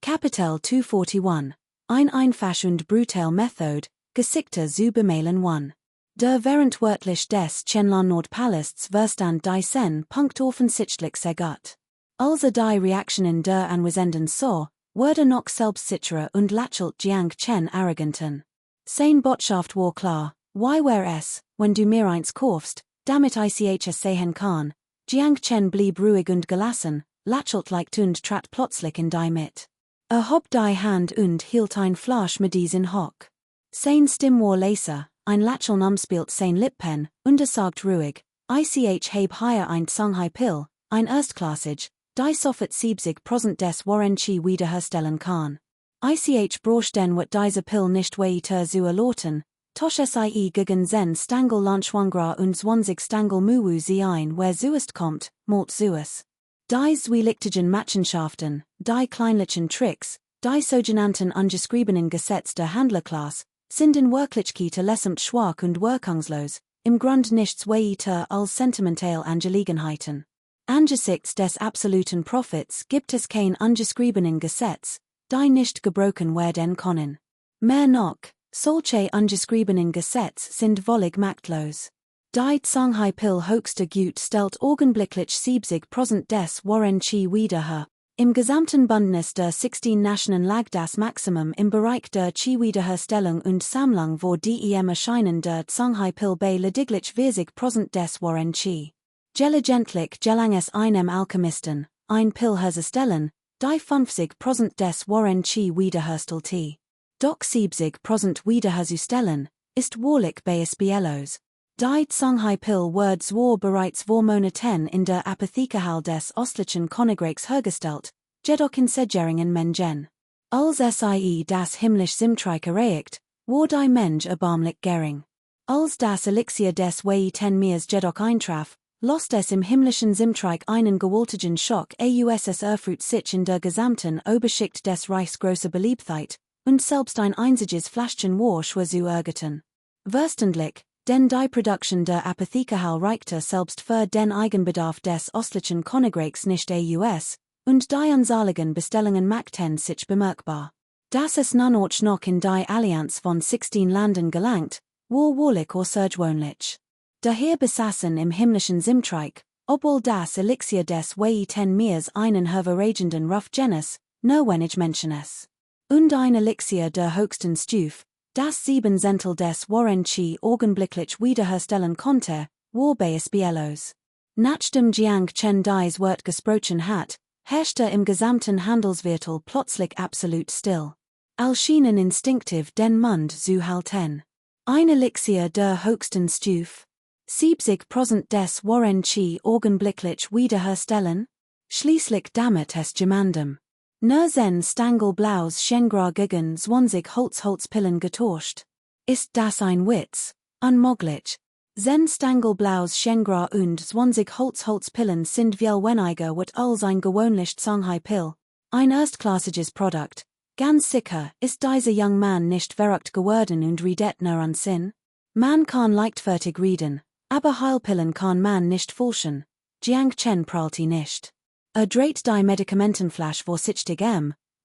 Kapitel 241. Ein und brutal Methode, Gesichter zu bemalen 1. Der Während wörtlich des Chenlan Nordpalasts Verstand die Sen Punkt offensichtlich Segat. Also die Reaktionen der Anwesenden so, wurde noch selbstsicherer und lächelt Jiang Chen arroganten. Sein Botschaft war klar, why where es, wenn du mir eins kaufst, damit ich sehen kann. Jiang Chen blieb ruhig und gelassen, lächelt leicht und trat plötzlich in die mit. Hob die Hand und hielt ein Flasch mit in Hock. Sein Stimme war leiser, ein Lächeln umspielt sein Lippen, und sagt ruhig, ich heb hier ein Kapitel, ein Erstklassig, die sofort 70% des Warrenchi wiederherstellen kann. Ich brauch den wat diese Pill nicht weiter zu erloten, tosch sie gegen zen Stangel Lanchwangra und 20 Stangel Muwu sie ein wer zuest kommt, malt zues. Die zwielichtigen Machenschaften, die kleinlichen Tricks, die sogenannten ungeschriebenen Gesetz der Handlerklasse, sind in Wirklichkeit allesamt schwach und wirkungslos, im Grund nichts weiter als sentimentale Angelegenheiten. Angesichts des absoluten Profits gibt es kein ungeschriebenen Gesetz, die nicht gebrochen werden können. Mehr noch, solche ungeschriebenen Gesetz sind völlig machtlos. Die Kapitel höchste Gut stellt augenblicklich 70% des Warrenchi wiederher. Im gesamten Bündnis der 16 Nationen lag das Maximum im Bereich der Chi-Wiederherstellung und Sammlung wo die Erscheinen der Kapitel bei lediglich 40% des Warrenchi. Gelegentlich gelang es einem Alchemisten, ein Pill herzustellen, die 50% des Warrenchi wiederherstellte. Doch 70% wiederherzustellen, ist wahrlich bei Spielos. Die Kapitel wird zwar bereits vor Monaten in der Apothekehall des östlichen Königreichs hergestellt, jedoch in Segeringen Mengen. Als sie das himmlisch Zimtreich erreicht, war die Mensch erbarmlich gering. Als das Elixier des weiten Meers jedoch eintraf, lost es im himmlischen Zimtreich einen gewaltigen Schock auss erfreut sich in der gesamten Oberschicht des Reichs große Beliebtheit, und selbst ein einziges Fläschchen war schwer zu ergattern. Verständlich, denn die Produktion der Apothekehall reichte selbst für den Eigenbedarf des östlichen Königreichs nicht aus, und die unsaligen Bestellungen machten sich bemerkbar. Dass es nun auch noch in die Allianz von 16 Ländern gelangt, war wahrlich außergewöhnlich. Daher besaßen im himmlischen Zimtreich, obwohl das Elixier des weiten Meers einen hervorragenden Ruf Genus, nur wenig Menschen es. Und ein Elixier der höchsten Stufe, das 7 Zentel des Warrenchi augenblicklich wiederherstellen konnte, war bei Spielos. Nachdem Jiang Chen dies Wort gesprochen hat, herrschte im gesamten Handelsviertel plötzlich absolut still. All schienen instinktiv den Mund zu halten. Ein Elixier der höchsten Stufe. 70% des Warrenchi augenblicklich wiederherstellen? Schließlich damit es jemandem. Nur zen Stangelblaus Schengra gegen 20 Holzpillen getauscht. Ist das ein Witz? Unmöglich. Zen Stangelblaus Schengra und 20 Holzpillen sind viel weniger wat als ein gewöhnlich Kapitel. Ein erstklassiges Produkt. Ganz sicher ist dieser Young Man nicht verrückt geworden und redet nur an Sinn. Man kann leichtfertig reden, aber Heilpillen kann man nicht falschen. Jiang Chen prahlte nicht. Dreht die Medikamentenflasch vorsichtig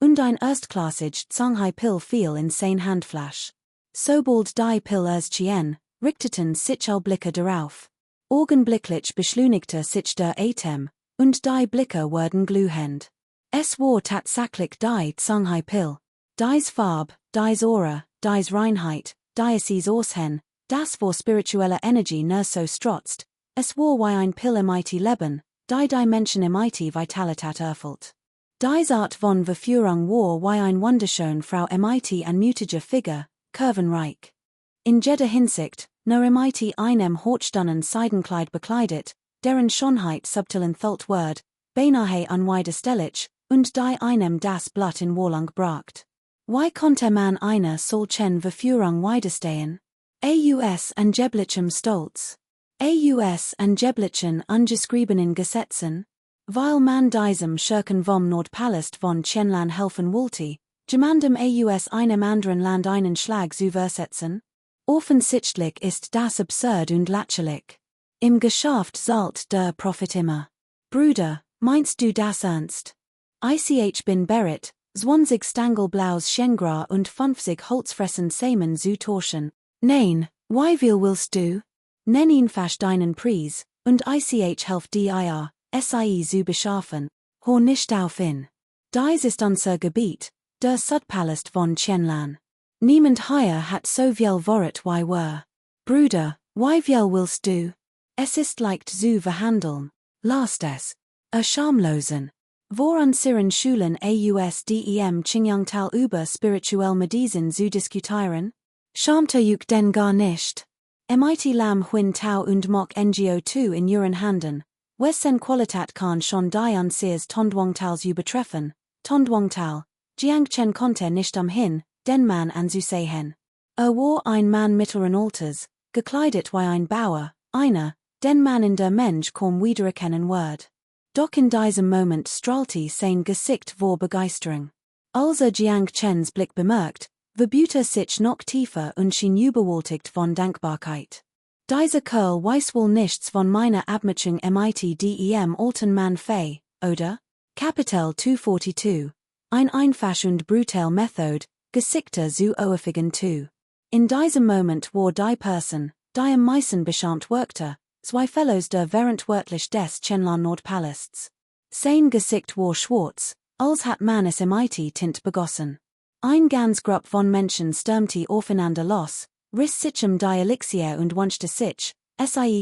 und ein erstklassig Kapitel fiel in sein Handflasch. Sobald die Pill erschien, richteten sich all Blicke darauf. Augenblicklich beschleunigte sich der Atem, und die Blicke wurden glühend. Es war tatsächlich die Kapitel. Dies Farb, dies Aura, dies Reinheit, dies Aussehen, das vor spiritueller Energie nur so strotzt. Es war wie ein Pill im Leben. Die Menschen im Vitalität erfüllt. Dies Art von Verführung war wie ein wunderschön Frau im an mutige Figur, kurvenreich. In jeder Hinsicht, nur im einem hochstannen Seidenkleid bekleidet, deren Schönheit subtil enthüllt wird, beinahe unwiderstehlich, und die einem das Blatt in Wohlung bracht. Wie konnte man einer solchen Verführung widerstehen? Aus angeblichem Stolz. Aus angeblichen ungeschriebenen Gesetzen, weil man diesem Schurken vom Nordpalast von Chenlan helfen wollte, jemandem aus einem anderen Land einen Schlag zu versetzen? Offensichtlich ist das absurd und lächerlich. Im Geschäft zahlt der Profit immer. Bruder, meinst du das ernst? Ich bin bereit, Zwanzig Stangelblaus Schengra und 50 Holzfressen Samen zu Torschen. Nein, wie viel willst du? Nenn ihn fast deinen Preis, und ich helf dir, sie zu beschaffen. Hör nicht auf ihn. Dies ist unser Gebiet, der Südpalast von Qianlan. Niemand hier hat so viel Vorrat wie wir. Bruder, wie viel willst du? Es ist leicht zu verhandeln. Lasst es. Schamlosen. Vor unseren Schulen ausdem Qingyangtal über spirituell Medizin zu diskutieren? Schamt euch denn gar nicht? Mit lam Huin Tau und Mok Ngo2 in Euren Handen, Wessen Qualitat kann schon die Unseers Tondwangtals übertreffen, Tondwangtal, Jiangchen konnte nicht hin, den Mann anzusehen. War ein Mann mittleren Alters, gekleidet wie ein Bauer, einer, den man in der Mensch kaum wiedererkennen wird. Doch in diesem Moment strahlte sein Gesicht vor Begeisterung. Als Jiangchens Blick bemerkt, verbeute sich noch tiefer und schien überwältigt von Dankbarkeit. Dieser Kerl weiß wohl nichts von meiner Abmischung mit dem alten Mann Fei, oder? Kapitel 242. Ein einfach und brutal Method, Gesichter zu oerfigen zu. In diesem Moment war die Person, die am meisten beschämt wirkte, zwei Fellows der während wörtlich des Qianlan Nordpalasts. Sein Gesicht war schwarz, als hat man es mit Tint begossen. Ein ganz Gruppe von Menschen stürmte aufeinander los, riss sich die Elixier und wünschte sich,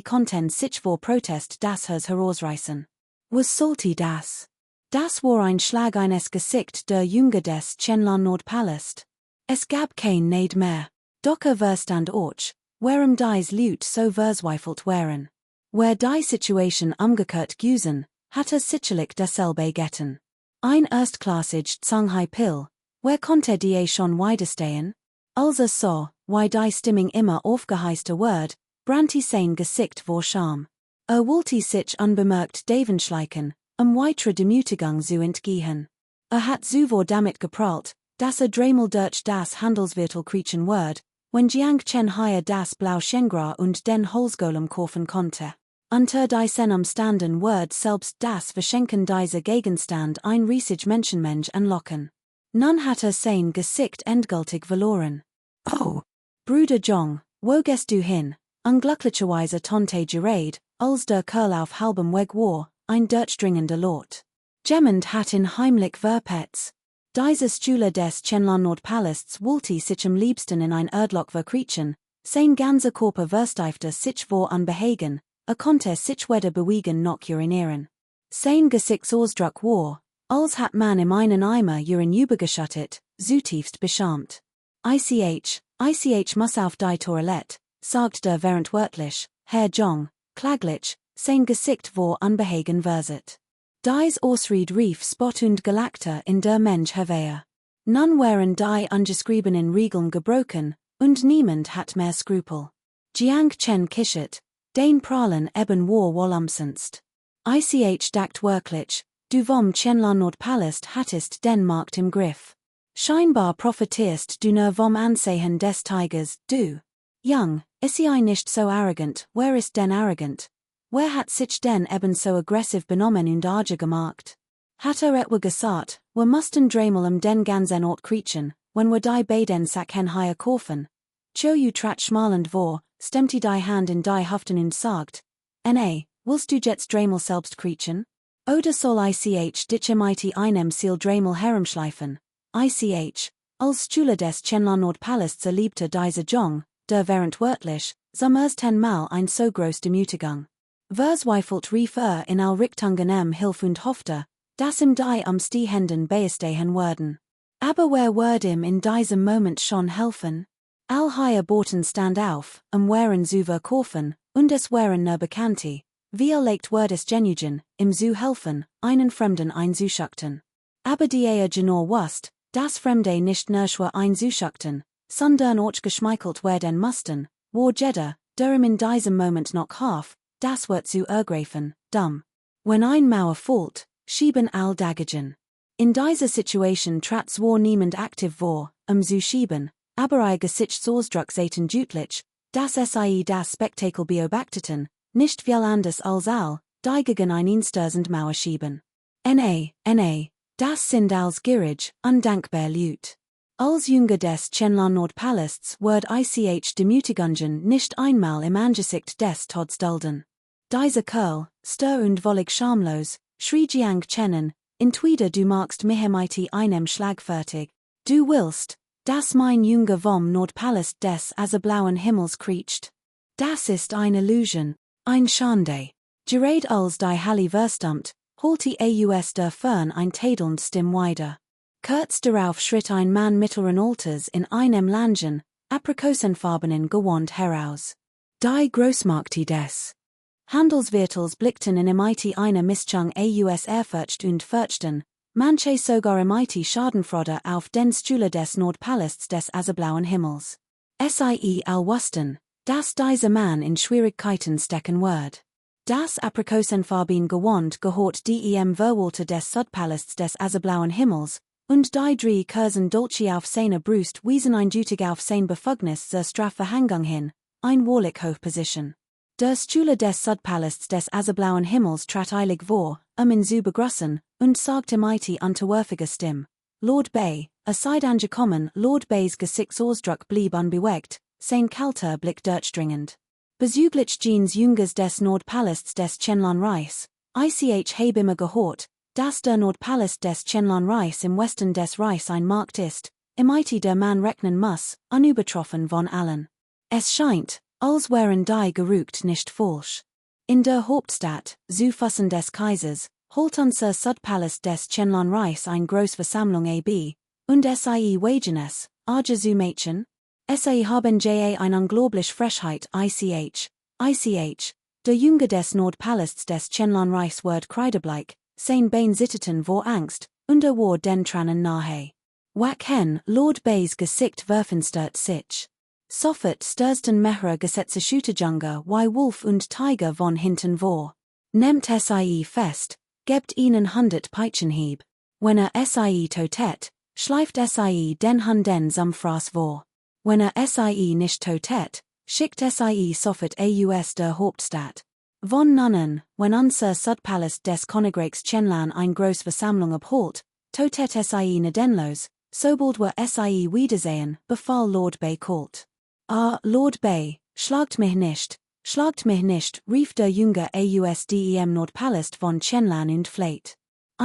konnten sich vor Protest das Haus herausreißen. Was sollte das? Das war ein Schlag eines Gesicht der Jünger des Qianlan Nordpalast. Es gab kein Neid mehr. Doch Verstand auch, warum dies Leute so verzweifelt waren. Where die Situation umgekehrt gewesen, hatte sicherlich dasselbe getan. Ein erstklassig Shanghai Pill, wer konnte die schon widerstehen? Also so, wie die Stimmung immer aufgeheißte Word, brannte sein Gesicht vor Scham. Wollte sich unbemerkt davenschleichen, weitere Demütigung zu entgehen. Hat so damit geprahlt, dass dreimal durch das Handelsviertel kriechen wird, wenn Jiangchen hier das Blau Schengra und den Holzgolem kaufen konnte. Unter diesen Umständen wird selbst das Verschenken dieser Gegenstand ein riesig Menschenmensch anlocken. Nun hatte sein Gesicht endgültig verloren. Oh! Bruder Jong, wo gehst du hin? Unglücklicherweise tonte gerade, als der Kerl auf halbem Weg war, ein durchdringender Lot. Jemand hat ihn heimlich verpetzt. Dieser Schüler des Qianlan Nordpalasts wollte sich am liebsten in ein Erdloch verkriechen, sein ganzer Körper versteifte sich vor Unbehagen, konnte sich weder bewegen noch urinieren. Sein Gesichtsausdruck war, als hat man ihm einen Eimer Urin übergeschüttet, zutiefst beschämt. Ich muss auf die Toilette, sagt der während wörtlich, Herr Jong, klaglich, sein Gesicht war Unbehagen verset. Dies Ausried rief Spott und Gelagter in der Mensch herwehr. Nun waren die ungeschriebenen Regeln gebrochen, und niemand hat mehr Skrupel. Jiangchen kichert, den Prahlen eben war wohl umsonst. Ich dacht wirklich, du vom Qianlan Nordpalast hattest den Markt im Griff. Scheinbar profitierst du nur vom Ansehen des Tigers, du. Jung, ist nicht so arrogant, wer ist denn arrogant? Wer hat sich denn eben so aggressiv benommen und arger gemacht? Hat etwa gesagt, wir mussten dreimal den ganzen Ort kriechen, wenn wir die beiden Sachen hier kaufen? Choyu trat schmalend vor, stemmte die Hand in die Hüften und sagt, willst du jetzt dreimal selbst kriechen? Oder soll ich dich mit einem Ziel dreimal herumschleifen? Als Schüler des Qianlan Nordpalasts erlebte dieser Jong, der während wörtlich, zum ersten Mal ein so groß Demütigung. Verzweifelt rief in all Richtungen Hilf und hoffte, dass ihm die die Händen beistehen würden. Aber wer würde ihm in diesem Moment schon helfen? All hier Boten stand auf, waren zu verkaufen, und es waren nur Bekannte, wie leicht wird es genugen, ihm zu helfen, einen Fremden einzuschachten. Aber die genau wusst, dass Fremde nicht nur einzuschachten, sondern auch geschmeichelt werden mussten, war jeder, der ihm in diesem Moment noch half, das wird zu ergreifen, dumm. Wenn ein Mauer fällt, schieben all dagegen. In dieser Situation trat zwar niemand aktiv vor, zu schieben, aber ihr Gesichtsausdruck seiten deutlich, dass das Spektakel beobachteten, nicht viel anders als all, die gegen ein einstürzend Mauer schieben. Das sind als Girage, undankbar Lüt. Als Jünger des Chenlan Nordpalasts word ich demütigungen nicht einmal im Angesicht des Tods dulden. Dieser Kerl, stör und völlig schamlos, schrie Jiang Chennen, entweder du magst mich einem schlagfertig, du willst, dass mein Jünger vom Nordpalast des blauen Himmels kriecht. Das ist eine Illusion, ein Schande. Gerade als die Halle verstumt, holte aus der Fern ein tadelnd Stimm wider. Kurz darauf schritt ein Mann mittleren Alters in einem langen, aprikosenfarbenen Gewand heraus. Die Großmächte des Handelsviertels blickten in eine Mischung aus Ehrfurcht und Furchten, manche sogar Schadenfreude auf den Stühle des Nordpalasts des blauen Himmels. Sie wussten, dass dieser Mann in Schwierigkeiten stecken wird. Das aprikosenfarben Gewand gehört dem Verwalter des Südpalasts des blauen Himmels, und die drei Kursen Dolce auf seine Brust wiesen eindeutig auf sein Befugnis zur Strafverhängung hin, ein wahrlich Hochposition. Der Stühle des Südpalasts des blauen Himmels trat eilig vor, ihn zu begrüßen, und sagte unterwürfiger Stimme, Lord Bay, seid angekommen. Lord Bays Gesichtsausdruck blieb unbewegt, sein kalter Blick durchdringend. Bezüglich Jeans Jüngers des Nordpalasts des Chenlan Reichs, ich habe immer gehört, dass der Nordpalast des Chenlan Reichs im Westen des Reichs ein Markt ist, der man rechnen muss, unübertroffen von allen. Es scheint, als wären die Gerücht nicht falsch. In der Hauptstadt, zu Füßen des Kaisers, holt unser Südpalast des Chenlan Reichs ein Großversammlung ab, und wagen es, zu Mädchen? Haben eine unglaubliche Frechheit, der Jünger des Nordpalasts des Chenlan Reichs wird kreidebleich, sein Bein zitterte vor Angst, und war den Tränen nahe. Wack hen, Lord Bays Gesicht werfenstört sich. Sofort stürzten mehrere Gesetzeshüterjunge wie Wolf und Tiger von hinten vor. Nehmt fest, gebt ihnen 100 Peitschenhieb. Wenn sie totet, schleift den Handen zum Fraß vor. Wenn sie nicht totet, schickt sofort aus der Hauptstadt. Von nannen, wenn unser Südpalast des Königreichs Chenlan ein Großversammlung abholt, totet sie nedenlos, sobald wir sie wiedersehen, befahl Lord Bay kalt. Lord Bay, schlagt mich nicht, rief der Jünger aus dem Nordpalast von Chenlan und flehte.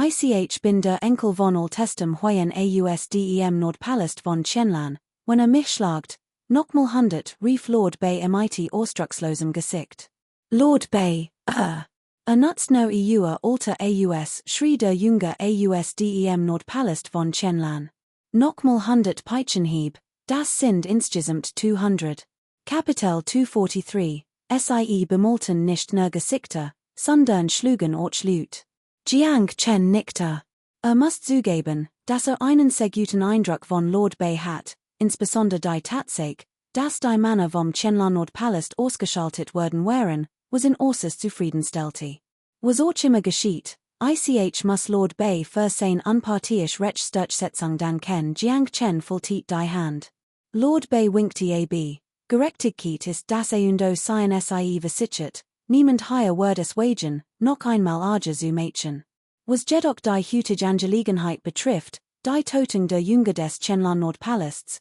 Ich bin der Enkel von Altestem Hoyen aus dem Nordpalast von Chenlan, wenn mich schlagt, nochmal 100, rief Lord Bay ausdruckslosem Gesicht. Lord Bay, nutzt no alter aus, schrie der Jünger aus dem Nordpalast von Chenlan. Nochmal 100 Peitschenhieb, das sind insgesamt 200. Kapitel 243, sie bemolten nicht nur Gesichter, sondern schlugen auch Lüt. Jiang Chen nickte. Muss zugeben, dass einen sehr guten Eindruck von Lord Bay hat, insbesondere die Tatsache, dass die Männer vom Chenlan Nordpalast ausgeschaltet worden wären, was in äußerst zufriedenstellte. Was auch immer geschieht, muss Lord Bay für sein unparteiisch Rechtsdurchsetzung danken. Jiang Chen fultit die Hand. Lord Bay winkte ab. Gerechtigkeit ist das undo sein versichert, niemand hier wird es wagen, noch einmal zu Mädchen. Was jedoch die heutige Angelegenheit betrifft, die Tötung der Jünger des Chenlan Nordpalasts,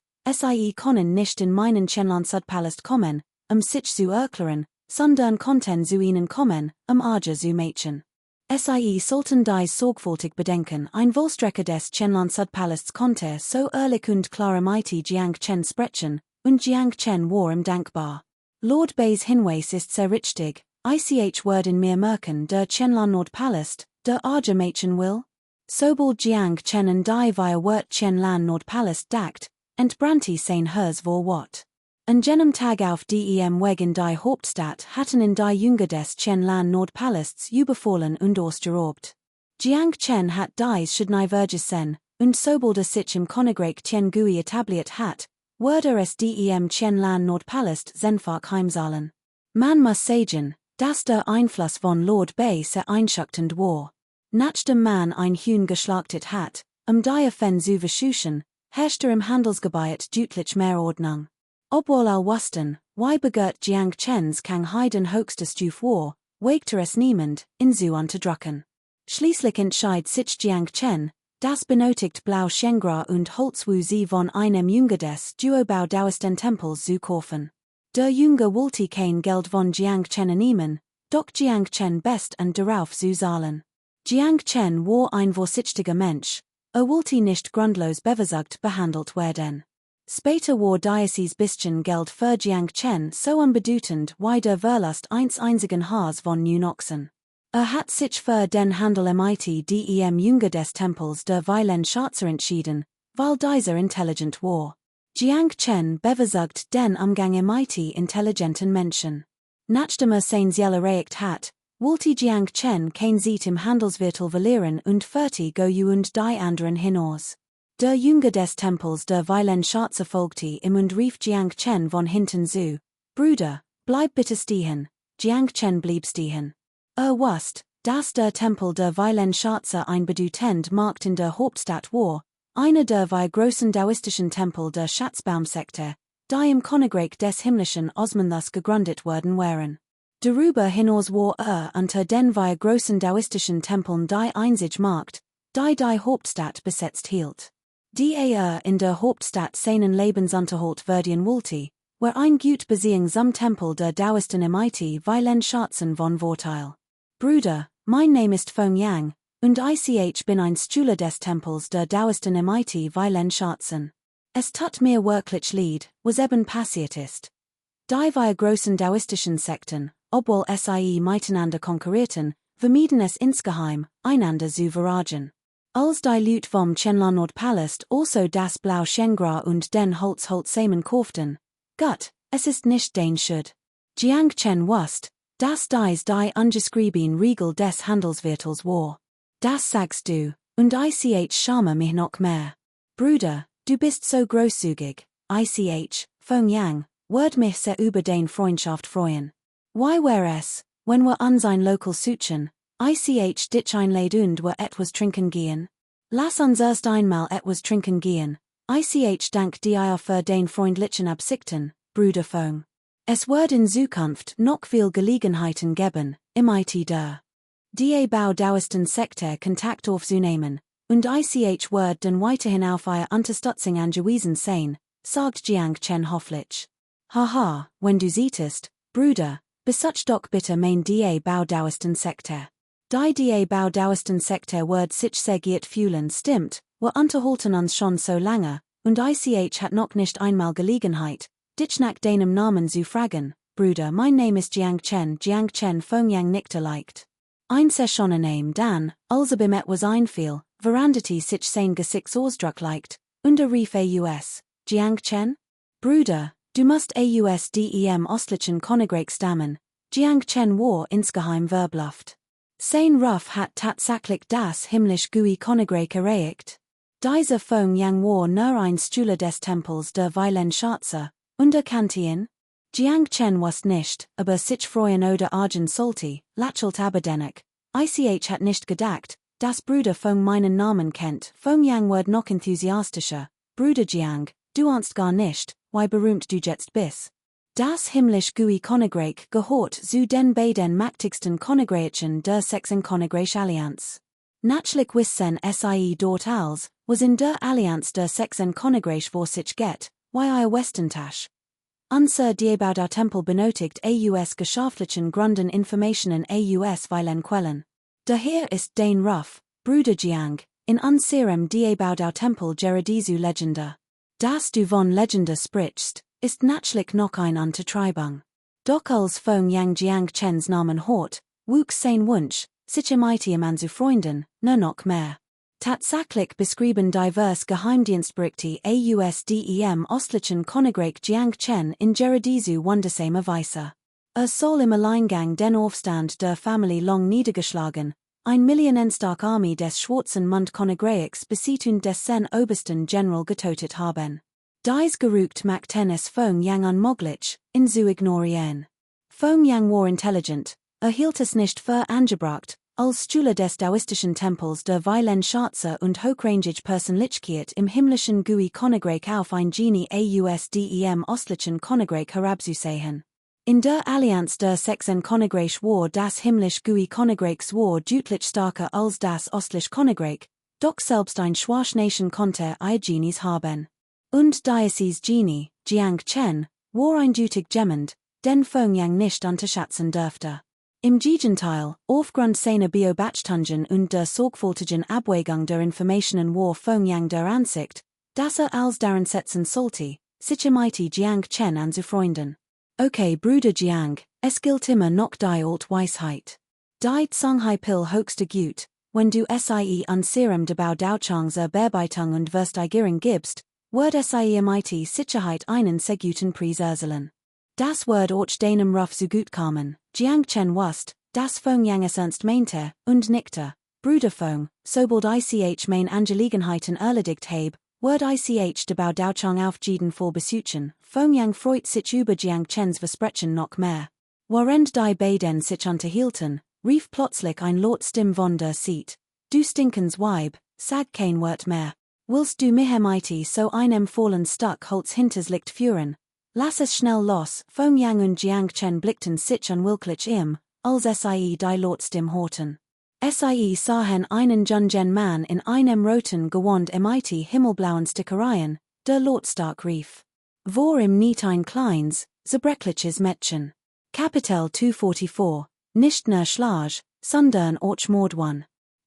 können nicht in meinen Chenlan Südpalast kommen, sich zu erklären, sondern konnten zu ihnen kommen, zu Mädchen. Sollten dies sorgfältig bedenken. Ein Vollstrecker des Chenlan Südpalasts konnte so ehrlich und klar Jiang Chen sprechen, und Jiang Chen war ihm dankbar. Lord Bays Hinweis ist sehr richtig, ich word in mir merken der Chenlan Nordpalast, der Mädchen will. Sobald Jiang Chen und die via Wirt Chenlan Nordpalast dackt, entbrannte sein Herz vor Wat. An jenem Tag auf dem Weg in die Hauptstadt hatten in die Jünger des Chenlan Nordpalasts überfallen und ausgeraubt. Jiang Chen hat dies vergessen, und sobald sich im Königreich Tiangui etabliert hat, wurde es dem Chenlan Nordpalast senfach heimzahlen. Man muss sagen, dass der Einfluss von Lord Bay sehr einschüchternd war. Nachdem man ein Huhn geschlachtet hat, die Fen zu verschuschen, herrschte im Handelsgebiet deutlich mehr Ordnung. Obwohl wussten, wie begehrt Jiang Chens Kang Heiden höchste Stufe war, wagte es niemand, ihn zu unterdrücken. Schließlich entschied sich Jiang Chen, Das benötigt Blau Schengra und Holzwu sie von einem Jüngerdes Duobau Dauersten Tempels zu kaufen. Der Jünger wollte kein Geld von Jiang Chen annehmen, doch Jiang Chen best und darauf zu zahlen. Jiang Chen war ein vorsichtiger Mensch, wollte nicht grundlos bevorzugt behandelt werden. Später war dieses bisschen Geld für Jiang Chen so unbedeutend wie der Verlust eines einzigen Haars von Nunoxen. Hat sich für den Handel mit dem Jünger des Tempels der Weilen Schatzer entschieden, weil dieser intelligent war. Jiang Chen bevorzugt den Umgang mit intelligenten Menschen. Nachdem sein Ziel erreicht hat, wollte Jiang Chen kein Zeit im Handelsviertel verlieren und fertig und die anderen hinaus. Der Jünger des Tempels der Weilen Schatzer folgte ihm und rief Jiang Chen von hinten zu: Bruder, bleib bitte stehen. Jiang Chen blieb stehen. Wusst, dass der Tempel der Weilen Schatzer ein bedeutend Markt in der Hauptstadt war, einer der großen daoistischen Tempel der Schatzbaumsekte, die im Königreich des Himmlischen Osmanthus gegründet worden waren. Darüber hinaus war unter den großen daoistischen Tempeln die einzige Markt, die Hauptstadt besetzt hielt. Die in der Hauptstadt seinen Lebensunterhalt verdienen wollte, war ein gut Beziehung zum Tempel der Daoisten mit Weilen Schatzen von Vorteil. Bruder, mein Name ist Feng Yang, und ich bin ein Schüler des Tempels der Daoisten mit Weilen Schatzen. Es tut mir wirklich leid, was eben passiert ist. Die großen daoistischen Sekten, obwohl sie miteinander konkurrierten, vermieden es insgeheim, einander zu verraten. Als die Leute vom Qianlan Nordpalast also das Blau Schengra und den Holzsamen kauften, Gott, es ist nicht den Schuld. Jiang Chen wusste, dass dies die ungeschriebene Regel des Handelsviertels war. Das sagst du, und ich schäme mich noch mehr. Bruder, du bist so großzügig, Feng Yang, würd mich sehr über den Freundschaft freuen. Wie wär es, wenn wir an sein Lokal suchen, dich einladen und wir etwas trinken gehen? Lass uns erst einmal etwas trinken gehen, dank dir für den freundlichen Absichten, Bruder Feng. Es wird in Zukunft noch viel Gelegenheiten geben, mit der Bau Daoisten Sekte Kontakt aufzunehmen, und ich wird dann weiterhin auf ihr Unterstützung angewiesen sein, sagt Jiang Chen hoffentlich. Haha, wenn du siehst, Bruder, besuch doch bitte mein Bau Daoisten Sekte. Die Bau Daoisten Sekte wird sich sehr gut fühlen, stimmt, wir unterhalten uns schon so lange, und ich hat noch nicht einmal Gelegenheit, dich nach deinem Namen zu fragen. Bruder, mein Name ist Jiang Chen Feng Yang nickte leicht. Ein schon Name dann, als ihm etwas einfiel, veranderte sich sein Gesichtsausdruck leicht, und rief aus, Jiang Chen? Bruder, du musst aus dem östlichen Königreich stammen. Jiang Chen war insgeheim verbluft. Sein Ruf hat tatsächlich das himmlisch Gui Königreich erreicht. Dieser Feng Yang war nur ein Schüler des Tempels der Weilen Schatzer, und erkannte ihn? Jiang Chen wusste nicht, aber sich freuen oder argen sollte, lächelt aber dennoch. Ich hat nicht gedacht, dass Bruder Feng meinen Namen kennt. Feng Yang wird noch enthusiastischer. Bruder Jiang, du ahnst gar nicht, wie berühmt du jetzt bist. Das himmlisch Gui Königreich gehört zu den beiden mächtigsten Königreichen der sechsten Königreich-Allianz. Natürlich wissen sie dort als, was in der Allianz der sechsten Königreich vor sich geht, wie ihr Westentasch. Unser Diebau der Tempel benötigt aus geschäftlichen Gründen Informationen aus Weilen Quellen. Daher ist den Ruf, Bruder Jiang, in unserem Diebau der Tempel Geradizu Legende. Dass du von Legende sprichst, ist natürlich noch ein Untertreibung. Doch als Feng Yang Jiang Chens Namen hört, wuchs sein Wunsch, sich mit ihm anzufreunden, nur noch mehr. Tatsächlich beschrieben divers Geheimdienstberichte aus dem östlichen Königreich Jiang Chen in Geradizu wundersame Weise. Soll im Alleingang den Aufstand der Familie Long niedergeschlagen, ein millionenstark Armee des Schwarzen Mund-Königreichs besiegt und dessen Obersten General getötet haben. Dies gerügt macht es Feng Yang unmöglich, ihn zu ignorieren. Feng Yang war intelligent, hielt es nicht für angebracht, als Schüler des daoistischen Tempels der Weilen Schatzer und hochrangige Persönlichkeit im himmlischen Gui Königreich auf ein Genie aus dem östlichen Königreich herabzusehen. In der Allianz der sechsten Königreich war das himmlisch Gui Königreichs war deutlich stärker als das östliche Königreich, Doch selbst ein Schwarznation konnte ihr Genies haben. Und Diocese Genie, Jiang Chen, war eindeutig gemmend, den Pyongyang nicht unterschätzen dürfte. Im Gegenteil, aufgrund seiner Beobachtungen und der sorgfältigen Abwägung der Informationen war Pyongyang der Ansicht, dass als daran setzen sollte, sich mit Jiang Chen anzufreunden. Okay, Bruder Jiang, es gilt immer noch die alte Weisheit. Die Songhai-Pil höchste Gut, wenn du sie an Serum de Baudauchang zur Bearbeitung und Versteigerung gibst, wird sie mit Sicherheit einen sehr guten Preis erzielen. Das wird auch deinem Ruf so gut kommen, Jiang Chen wusste, dass Pyongyang es ernst meinte, und nickte. Bruder Pyong, sobald ich mein Angelegenheiten erledigt habe, wird ich de Baudauchang auf jeden Fall besuchen. Pyongyang freut sich über Jiang Chens Versprechen noch mehr. Während die beiden sich unterhielten, rief plötzlich ein Lautstimme von der Seat. Du stinkens Weib, sag kein Wort mehr. Willst du mich mit so einem vollen Stück Holz hinters Licht führen? Lass es schnell los. Pyongyang und Jiang Chen blickten sich unwillkürlich als sie die Lautstimme hörten. Sie sahen einen jungen Mann in einem roten Gewand mit himmelblauen Stickereien, der lautstark rief. Vor ihm nicht ein kleines, zerbrechliches Mädchen. Kapitel 244, nicht nur Schlag, sondern auch Mord.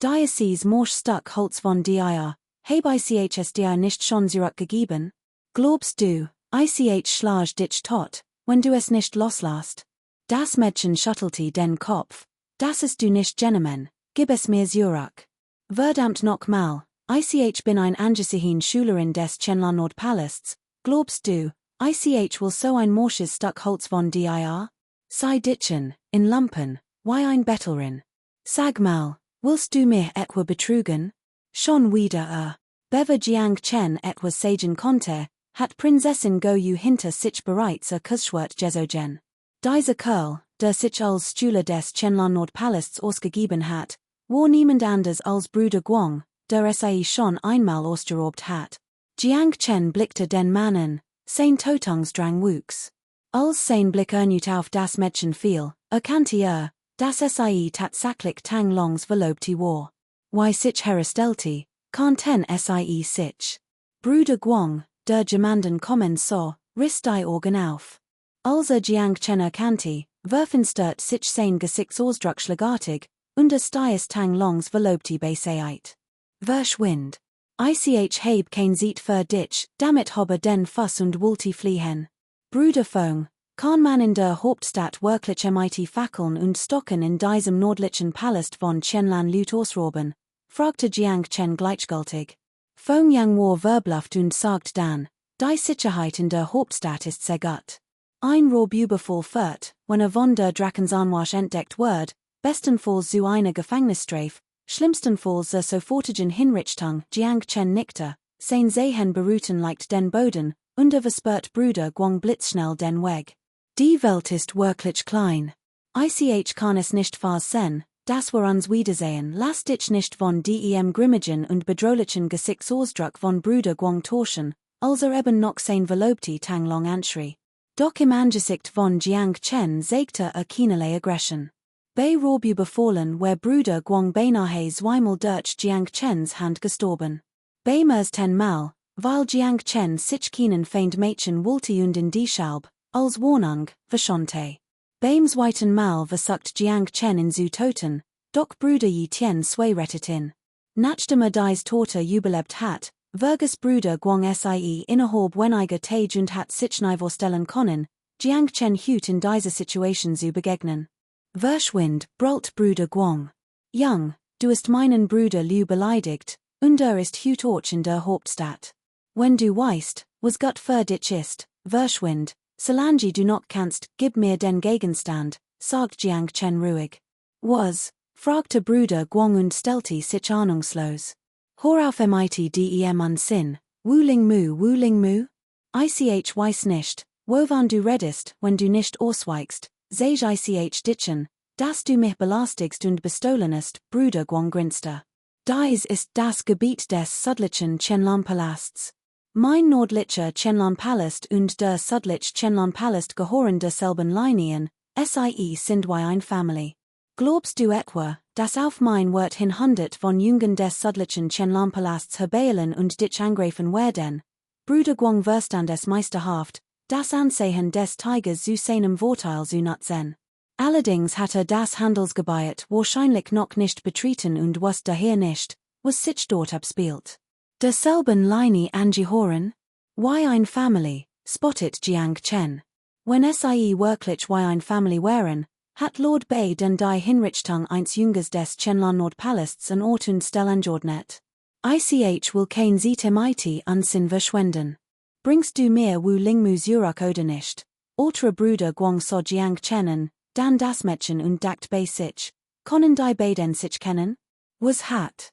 Diocese Stück Holz von dir, habe ich dir nicht schon zurückgegeben? Glaubst du, ich schlag dich tot, wenn du es nicht loslässt? Das Mädchen schüttelte den Kopf. Das ist du nicht Gentleman, gib es mir zurück. Verdammt nochmal, ich bin ein angesehen Schülerin des Chenlan-Nord-Palasts. Glaubst du, ich will so ein morsches Stück Holz von dir? Sei ditchen, in Lumpen, wie ein Bettlerin. Sag mal, willst du mich etwa betrügen? Schon wieder Bever Jiang Chen etwas sagen konnte, hat Prinzessin Goyu hinter sich bereits Kussschwert gezogen. Dieser Kerl, der sich als Stühle des Chenlan-Nord-Palasts ausgegeben hat, war niemand anders als Bruder Guang, der sie schon einmal ausgerobt hat. Jiang Chen blickte den Mann an, sein Totungsdrang wuchs. Als sein Blick erneut auf das Mädchen fiel, erkannte dass sie tatsächlich Tang Longs Verlobte war. Wie sich herstellte, kannten sie sich. Bruder Guang, der jemanden kommen sah, riss die Augen auf. Als Jiang Chen erkannte, verfinstert sich sein Gesichtsausdruck schlagartig, und es Tang Longs Verlobte beiseit. Verschwind. Ich habe kein Zeit für dich, damit habe den Fuss und wollte fliehen. Bruder Pyong, kann man in der Hauptstadt wirklich mit Fackeln und Stocken in diesem nordlichen Palast von Chenlan Lut ausroben? Fragte Jiang Chen gleichgültig. Pyongyang war verbluft und sagt dann, die Sicherheit in der Hauptstadt ist sehr gut. Ein Raub überfall führt, wenn von der Drakensanwasch entdeckt wird, bestenfalls zu einer Gefängnisstrafe, schlimmstenfalls der sofortigen Hinrichtung. Jiang Chen nickte, sein Sehen beruhten leicht den Boden, und verspürt Bruder Guang blitzschnell den Weg. Die Welt ist wirklich klein. Ich kann es nicht sehen, dass wir uns wiedersehen. Lass dich nicht von dem grimmigen und bedrohlichen Gesichtsausdruck von Bruder Guang täuschen, als eben noch sein Verlobte Tang Long anschrie. Doch im Angesicht von Jiang Chen zeigte keinerlei Aggression. Bei Raub überfallen war Bruder Guang beinahe zweimal durch Jiang Chens Hand gestorben. Bei mehr 10 Mal, weil Jiang Chen sich keinen Feind Mädchen wollte und in die Schalb, als Warnung, verschonte. Beim zweiten Mal versucht Jiang Chen in zu töten, doch Bruder Yi Tian Sui rettet ihn. Nachdem dies Tote überlebt hat, verges Bruder Guang sie innerhalb weniger Tage und hat sich neu vorstellen können, Jiang Chen hut in dieser Situation zu begegnen. Verschwind, brüllt Bruder Guang. Young, du hast meinen Bruder Liu beleidigt, und ist hut auch in der Hauptstadt. Wenn du weißt, was gut für dich ist, verschwind, solange du noch kannst, gib mir den Gegenstand, sagt Jiang Chen ruhig. Was? Fragte Bruder Guang und stellte sich ahnungslos. Hör auf mit dem Unsinn, Wuling Mu? Ich weiß nicht, wovon du redest, wenn du nicht ausweichst, sag ich ditchen, dass du mich belastigst und bestohlenest, Bruder Guang grinste. Dies ist das Gebiet des südlichen Chenlan-Palasts. Mein nordlicher Chenlan-Palast und der südliche Chenlan-Palast gehören derselben Linien, sie sind wie ein Family. Glaubst du etwa, das auf mein Wort hin 100 von Jungen des Südlichen Chenlampalasts Herbeilen und dich angreifen werden, Brüder Gwang Verstand es meisterhaft, das Ansehen des Tigers zu seinem Vorteil zu nutzen. Allerdings hatte das Handelsgebiet wahrscheinlich noch nicht betreten und was daher nicht, was sich dort abspielt. Derselben Linie angehoren? Wie ein Family, spottet Jiang Chen. Wenn sie wirklich wie ein Family wären, hat Lord Bay den die Hinrichtung eins Jünges des Chenlan Nordpalasts an Ort und Stelle angeordnet. Ich will kein Zeit mit Unsinn verschwenden. Bringst du mir Wu Lingmu zurück oder nicht? Ultra Brüder Gwang so Jiang Chen Dan das Mädchen und Dakt Bay sich, können die beiden sich kennen? Was hat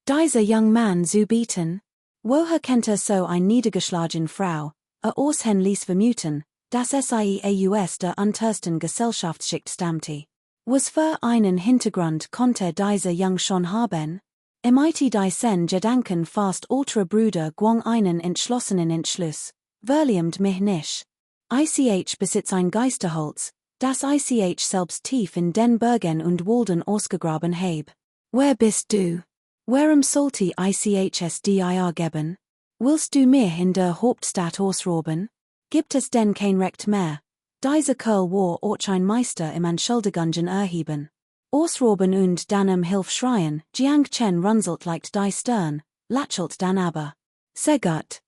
dieser young man zu bieten? Woher kennt so ein niedergeschlagen Frau, Aushen ließ vermuten, dass sie aus der untersten Gesellschaftsschicht stammte. Was für einen Hintergrund konnte dieser Young schon haben? Die sen Gedanken fast ultra Brüder Gwang einen entschlossenen Entschluss, verliumt mich nicht. Ich besitz ein Geisterholz, das ich selbst tief in den Bergen und Walden ausgegraben heb. Wer bist du? Warum sollte ich es dir geben? Willst du mir in der Hauptstadt ausrauben? Gibt es denn kein Recht mehr? Dieser Kerl war auch ein Meister im Entschuldigungen erheben. Ausrauben und dann Hilf schreien, Jiang Chen runzelt leicht die Stirn, lächelt dann aber. Sehr gut.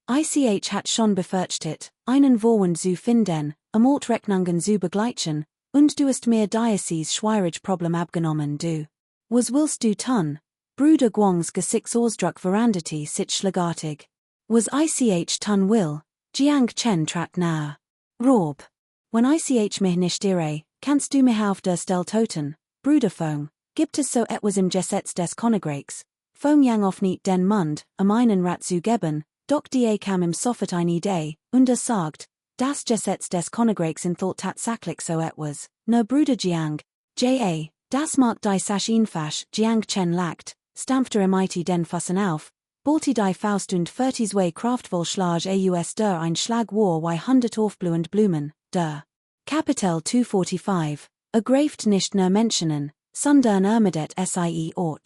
Ich hat schon befürchtet, einen Vorwand zu finden, Rechnungen zu begleichen, und du hast mir dieses schwierige Problem abgenommen, du. Was willst du tun? Brüder Gwangs Gesichtsausdruck veranderte sich schlagartig. Was ich tun will? Jiang Chen trat nahe. Rob. Wenn ich mich nicht irre, kannst du mich auf der Stelle töten, Brüder Fong, gibt es so etwas im Gesetz des Königreichs, Fong yang auf nicht den Mund, einen Rat zu geben, doch die kam im sofort eine Idee, und sagt, das Gesetz des Königreichs in thought tatsächlich so etwas, ne Brüder Jiang, das mag die Sasch infas, Jiang Chen lacht, stampfte den Fassen auf, bolti die Faust und zwei kraftvoll Schlag aus der ein Schlag war wie 100 aufblühend Blumen, der. Kapitel 245, ergreift nicht nur Menschenen, sondern ermedet sie auch.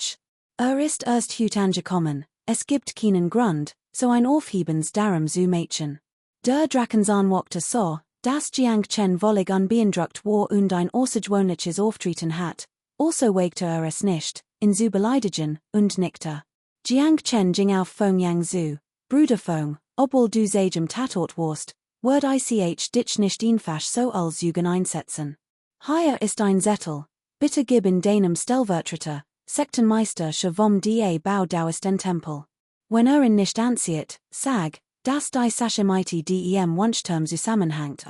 Ist erst hüt angekommen, es gibt keinen Grund, so ein Aufhebens darum zu mädchen. Der Drakenzahn walkte so, dass Jiang Chen wollig unbeeindruckt war und ein außergewöhnliches Auftreten hat, also wagte es nicht, in zu beleidigen, und nickte. Jiang Chen ging auf Fong Yang zu, Brüder Fong, obwohl du sagem Tatort warst, word ich dich nicht infas so als Jugend einsetzen. Hier ist ein Zettel, bitte gib in deinem Stellvertreter, Sektenmeister vom da Bau dauest den Tempel. Wenn ihn nicht ansieht, sag, dass die Sache mit dem Wunschterm zusammenhängt,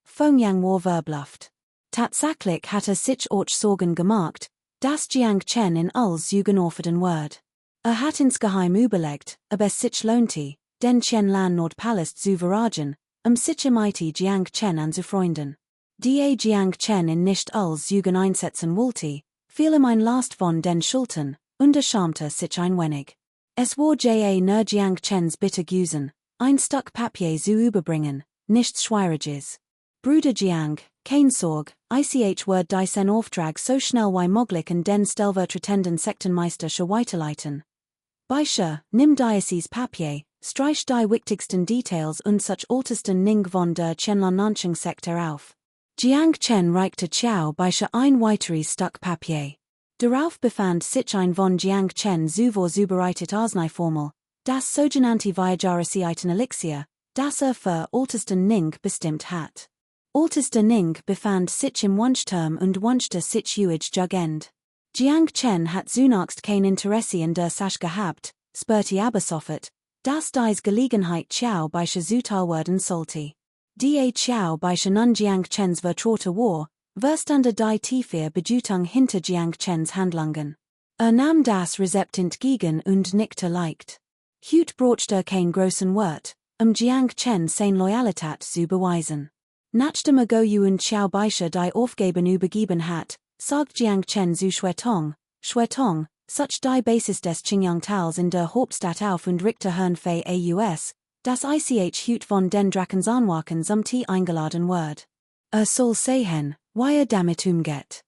Fong Yang war verbluft. Tatsächlich hatte sich auch Sorgen gemacht, dass Jiang Chen in als Jugendorfeden word. Hat insgeheim überlegt, ob es sich lohnte, den Qianlan Nordpalast zu verragen, sich mit Jiang Chen anzufreunden. Da Jiang Chen in nicht als Jugend einsetzen wollte, fiel ihm ein Last von den Schultern, und schamte sich ein wenig. Es war nur Jiang Chens bitte güsen, ein Stück Papier zu überbringen, nichts Schwieriges. Brüder Jiang, kein Sorg, ich word diesen Auftrag so schnell wie möglich in den stellvertretenden Sektenmeister weiterleiten. Beische, nimm dieses Papier, streich die wichtigsten Details und such ältesten Ning von der Qianlan-Nanching-Sekte auf. Jiang Chen reichte Chiao Beische ein weiteres Stück Papier. Darauf befand sich ein von Jiang Chen zuvor zubereitet Arzneiformel, das sogenannte Viajarisiiten Elixier, das für ältesten Ning bestimmt hat. Ältester Ning befand sich im Wunschturm und wünschte sich Jugend. Jiang Chen hat zunächst kein Interesse in der Sache gehabt, spürte aber sofort, dass dies Gelegenheit Chiao Beische zuteil werden sollte. Die Chiao Beische nun Jiang Chens vertraute war, verstande die tiefe Bedeutung hinter Jiang Chens Handlungen. Nahm das Rezept entgegen und nickte leicht. Hüt brochte kein großen Wort, Jiang Chen sein Loyalität zu beweisen. Nachdem Go und Chiao Beische die Aufgaben übergeben hat, sagt Jiang Chen zu Shuetong, such die Basis des Qingyang Tals in der Hauptstadt auf und richte Hernfei aus, dass ich hüt von den Drakenzanwaken zum Tee eingeladen wird. Soll sehen, wie damit umgeht.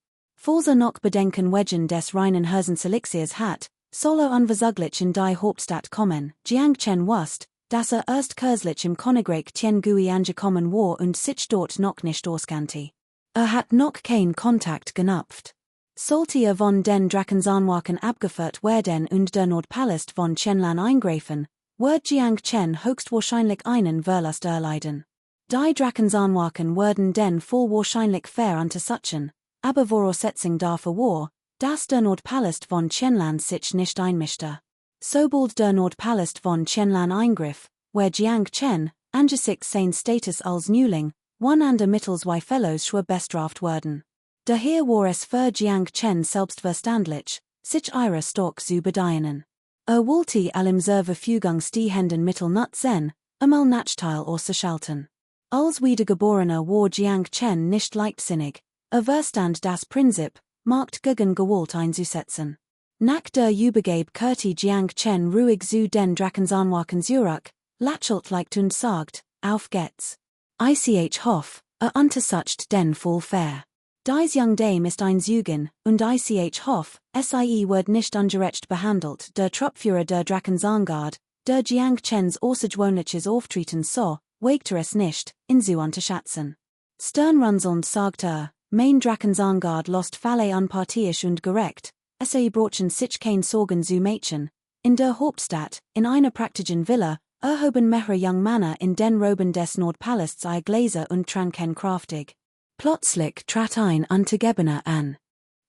Forza noch bedenken wegen des reinen Hersenselixiers hat, solo unverzuglich in die Hauptstadt kommen, Jiang Chen wusst, dass erst kürzlich im Königreich Tiangui angekommen war und sich dort noch nicht auskante. Hat noch kein Kontakt genapft. Sollte von den Drakensarnwaken abgeführt werden und der Nordpalast von Qianlan eingreifen, wird Jiang Chen höchstwahrscheinlich einen Verlust erleiden. Die Drakensarnwaken würden den voll wahrscheinlich fair untersuchen, aber Voraussetzung dafür war, dass der Nordpalast von Qianlan sich nicht einmischte. Sobald der Nordpalast von Qianlan eingriff, where Jiang Chen, angesichts sein Status als Neuling, one ander mittels zwei Fellows schwer bestraft werden. Daher war es für Jiang Chen selbstverständlich, sich ihre Stork zu bedienen. Wollte allem verfügungsstehenden Mittel nutzen, einmal Nachteil auszuschalten. Als Wiedergeborener war Jiang Chen nicht leichtsinnig, verstand das Prinzip, Macht gegen Gewalt einzusetzen. Nach der Übergabe kehrte Jiang Chen ruhig zu den Drakensarnwaken zurück, lächelt leicht und sagt, auf geht's. Ich hoffe, untersucht den Fall fair. Dies young Dame ist ein Zeugin, und ich hoffe, sie wird nicht ungerecht behandelt. Der Truppführer der Drakensarngard, der Jiang Chens außergewöhnliches Auftreten so, wagt es nicht, ihn zu unterschätzen. Stirnrunzelnd sagt mein Drakensarngard lost falle unparteiisch und gerecht, brauchen sich kein Sorgen zu machen. In der Hauptstadt, in einer praktischen Villa, erhoben mehrere young Männer in den Roben des Nordpalasts ihr Gläser und tranken kraftig. Plötzlich trat ein Untergebener an.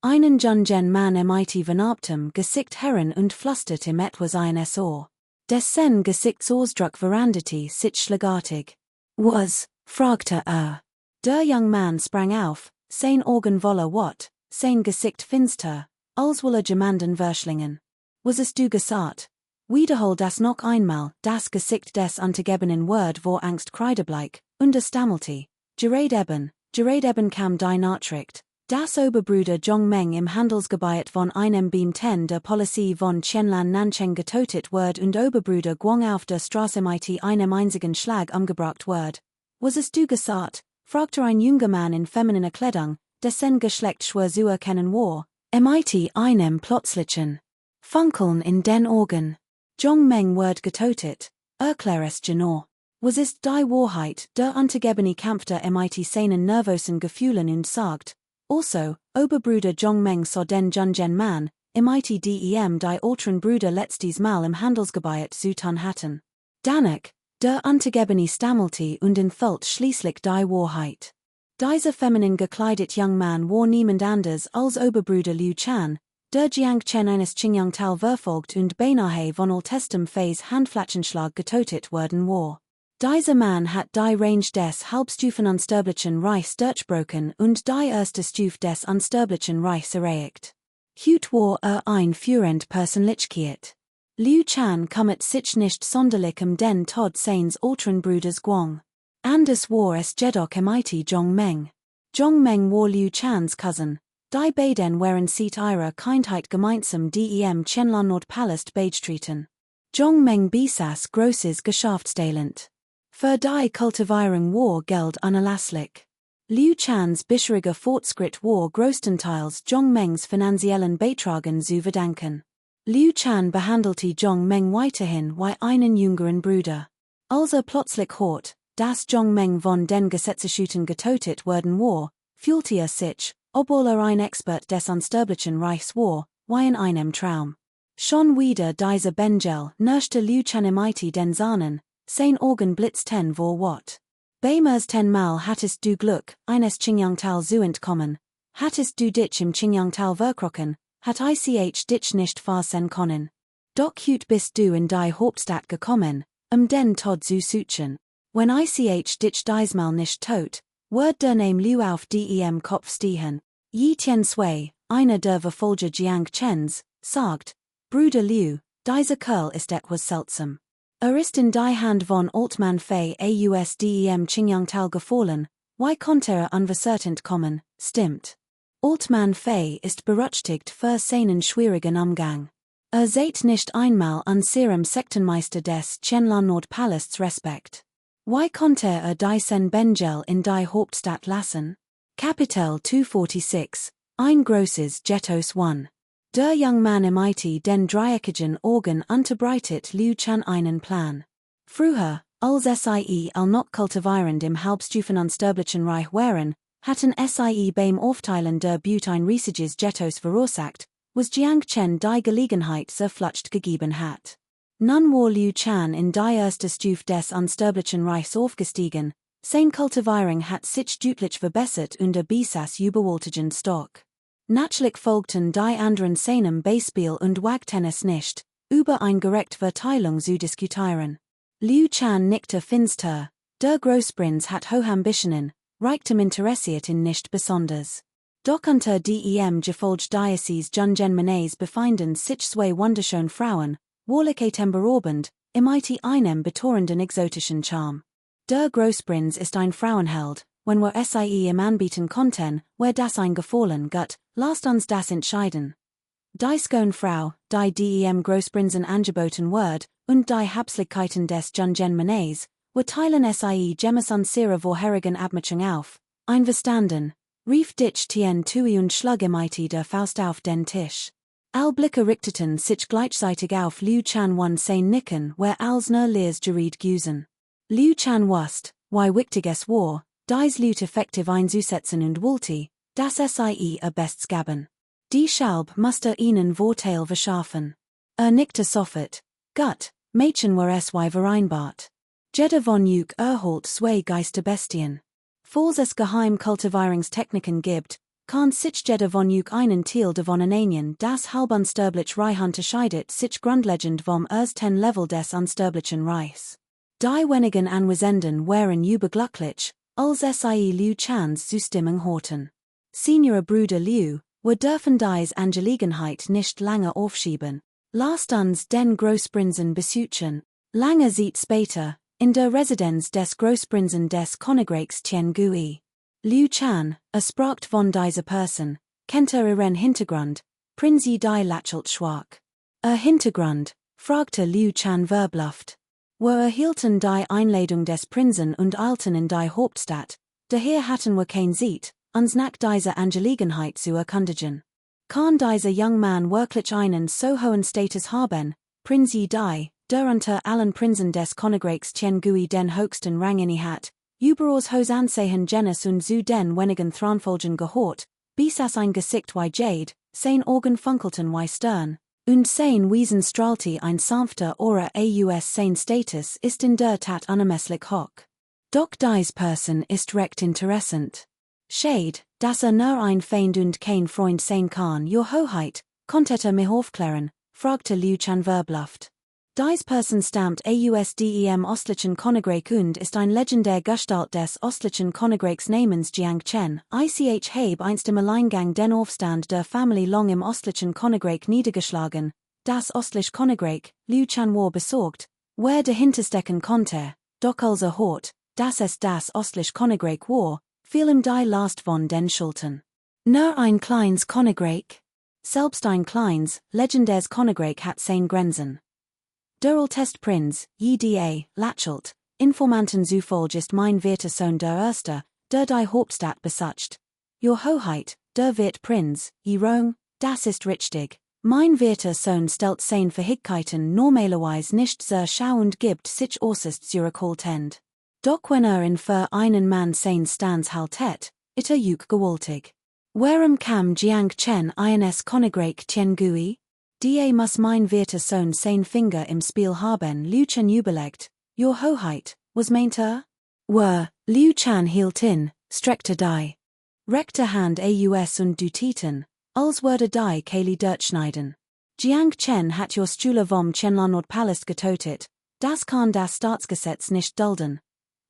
Einen jungen Mann mit vernarbtem Gesicht heran und flüsterte ihm etwas in das Ohr. Dessen Gesichtsausdruck veranderte sich schlagartig. Was? Fragte er. Der young Mann sprang auf, sein Augen voller Wut, sein Gesicht finster, als wolle jemanden verschlingen. Was hast du gesagt? Wiederhol das noch einmal, das Gesicht des Untergebenen Word war angstkreidebleich, und er stammelte. Gerät eben kam die Nachricht, dass Oberbruder Zhong Meng im Handelsgebiet von einem Beamten der Polizei von Qianlan Nancheng getötet wird und Oberbruder Guang auf der Straße mit einem einzigen Schlag umgebracht wird. Was hast du gesagt? Fragte ein junger Mann in femininer Kleidung, dessen Geschlecht schwer zu erkennen war. Mit einem plötzlichen Funkeln in den Augen. Zhong Meng wird getötet, erklärst genau. Was ist die Wahrheit? Der Untergebene kämpfte mit seinen nervösen Gefühlen und sagt, also, Oberbruder Zhong Meng so den jungen Mann, mit dem die älteren Brüder letztes Mal im Handelsgebiet zu tun hatten. Danach, der Untergebene stammelte und enthüllt schließlich die Wahrheit. Dieser feminin gekleidet young man war niemand anders als Oberbruder Liu Chan, der Jiang Chen eines Qingyangtal verfolgt und beinahe von altestem Phase Handflächenschlag getötet worden war. Dieser Mann hat die Range des halbstufen unsterblichen Reichs durchbrochen und die erste Stufe des unsterblichen Reichs erreicht. Hut war ein führend Persönlichkeit. Liu Chan kommt sich nicht sonderlich den Tod seines älteren Bruders Guang. Anders war es jedoch mit Zhong Meng. Zhong Meng war Liu Chans Cousin. Die beiden waren seit ihrer Kindheit gemeinsam dem Qianlan Nordpalast beigetreten. Zhong Meng besaß großes Geschäftstalent. Für die Kultivierung war Geld unerlässlich. Liu Chans bisheriger Fortschritt war größtenteils Zhong Mengs finanziellen Beitragen zu verdanken. Liu Chan behandelte Zhong Meng weiterhin wie einen jüngeren Bruder. Als plötzlich hört, dass Zhong Meng von den Gesetzeschütern getötet worden war, fühlte sich, obwohl ein Expert des unsterblichen Reichs war, wie in einem Traum. Schon wieder dieser Bengel nörschte Liu Chan mit den Sahnen, sein Augen blitzten vor Wut. Beim ersten Mal hattest du Glück, eines Qingyangtal zu entkommen, hattest du dich im Qingyangtal verkrochen, hat ich dich nicht fassen können. Doch bist du in die Hauptstadt gekommen, den Tod zu suchen. Wenn ich dich diesmal nicht tot, wird der Name Liu auf dem Kopf stehen. Yi Tiansui, einer der Verfolger Jiang Chens, sagt, Bruder Liu, dieser Kerl ist etwas seltsam. Ist in die Hand von Altman Fei ausdem Qingyangtal gefallen, wie konnte unvercertent kommen, stimmt. Altman Fei ist berüchtigt für seinen schwierigen Umgang. Seht nicht einmal an seinem Sektenmeister des Qianlan Nordpalasts Respekt. Wie konnte diesen Bengel in die Hauptstadt lassen? Kapitel 246, Ein grosses Jetos 1. Der young man MIT den Dreieckischen Organ unterbreitet Liu Chan einen Plan. Früher, als sie noch kultivierend im Halbstufen unsterblichen Reich waren, hatten sie beim Aufteilen der Beute ein riesiges Jetos verursacht, was Jiang Chen die Gelegenheit zerflutscht gegeben hat. Nun war Liu Chan in die erste Stufe des unsterblichen Reichs aufgestiegen, sein Kultivierung hat sich deutlich verbessert und besaß überwältigend stark. Natürlich folgten die anderen seinem Beispiel und wagten es nicht, über eine gerechte Verteilung zu diskutieren. Liu Chan nickte finster, der Großprinz hat hohe Ambitionen, Reichtum interessiert ihn nicht besonders. Doch unter dem Gefolge Diocese Jungen Manes befinden sich zwei wunderschöne Frauen, wahrlich atemberaubend, MIT einem betorenden exotischen Charme. Der Großprinz ist ein Frauenheld, wenn wir sie im Anbieten konnten, wär das ein Gefallen gut, lasst uns das entscheiden. Die schöne Frau, die dem Großprinzen angeboten wird, und die Habslichkeiten des Jungen Manes, wir teilen sie gemäß unserer vorherigen Abmachung auf, einverstanden, rief dich tien tui und schlug MIT der Faust auf den Tisch. All Blicke richteten sich gleichzeitig auf Liu Chan one sein Nicken, where als nur leers gereed güsen. Liu Chan wusste, wie wichtig es war, dies Lut effektiv einzusetzen und wollte, dass sie bests gaben. Die Schalb musste ihnen Vorteil verschaffen. Nickte sofort. Gut, Mädchen war es wie vereinbart. Jeder von euch erholt zwei Geisterbestien. Falls es geheim Kultivierungstechniken gibt, kann sich jeder von euch einen Teil davon nehmen, das halbunsterblich Reich unterscheidet sich grundlegend vom ersten Level des unsterblichen Reichs. Die wenigen Anwesenden waren überglücklich, als sie Liu Chans Zustimmung horten. Senior Bruder Liu, wir dürfen dies Angelegenheit nicht lange aufschieben. Lasst uns den Großprinzen besuchen. Lange Zeit später, in der Residenz des Großprinzen des Königreichs Tiangui. Liu Chan, sprach von dieser Person, kennt ihren Hintergrund, Prinzi die lächelt schwach. Hintergrund, fragte Liu Chan verblüfft. Wir erhielten die Einladung des Prinzen und eilten in die Hauptstadt, daher hatten wir kein Zeit, uns nach dieser Angelegenheit zu erkundigen. Kann dieser young man wirklich einen so hohen Status haben, Prinzi die, der unter allen Prinzen des Königreichs Tiangui den höchsten Rang inne hat, überaus hos Ansehen Genes und zu den wenigen Thronfolgen gehört, besaß ein Gesicht wie Jade, sein Augen funkelten wie Stern, und sein Wesen strahlte ein sanfter Aura aus sein Status ist in der Tat unermesslich hoch. Doch dies Person ist recht interessant. Schade, dass nur ein Feind und kein Freund sein kann, Your Hoheit, konntet mich aufklären, fragte Liu Chan verblüfft. Dies Person stammt aus dem Ostlichen Königreich und ist ein legendär Gestalt des Ostlichen Königreichs namens Jiang Chen, ich habe einst im Alleingang den Aufstand der Familie Long im Ostlichen Königreich niedergeschlagen, das Ostliche Königreich, Liu Chan war besorgt, wer dahinter stecken konnte, doch als hort, dass es das Ostliche Königreich war, fiel ihm die Last von den Schultern. Nur ein kleines Königreich? Selbst ein kleines, legendäres Königreich hat seine Grenzen. Der älteste Prinz, Jda, lächelt, Informanten zufolge ist mein werter Sohn der Erste, der die Hauptstadt besucht. Your Hoheit, der wird Prinz, Rong, das ist richtig. Mein werter Sohn stellt seine Fähigkeiten normalerweise nicht zur Schau und gibt sich äußerst zurückhaltend. Doch wenn in für einen Mann sein Stands haltet, ist juk gewaltig. Warum kam Jiang Chen ins Königreich Tiangui? Da muss mein werter Sohn sein Finger im Spiel haben, Liu Chan überlegt. Your Hoheit, was meint Liu Chan hielt in, streckte die rechte Hand aus und dutiten, als würde die Kaylee durchschneiden. Jiang Chen hat your Stühle vom Qianlong-Nordpalast getötet, das kann das Staatsgesetz nicht dulden.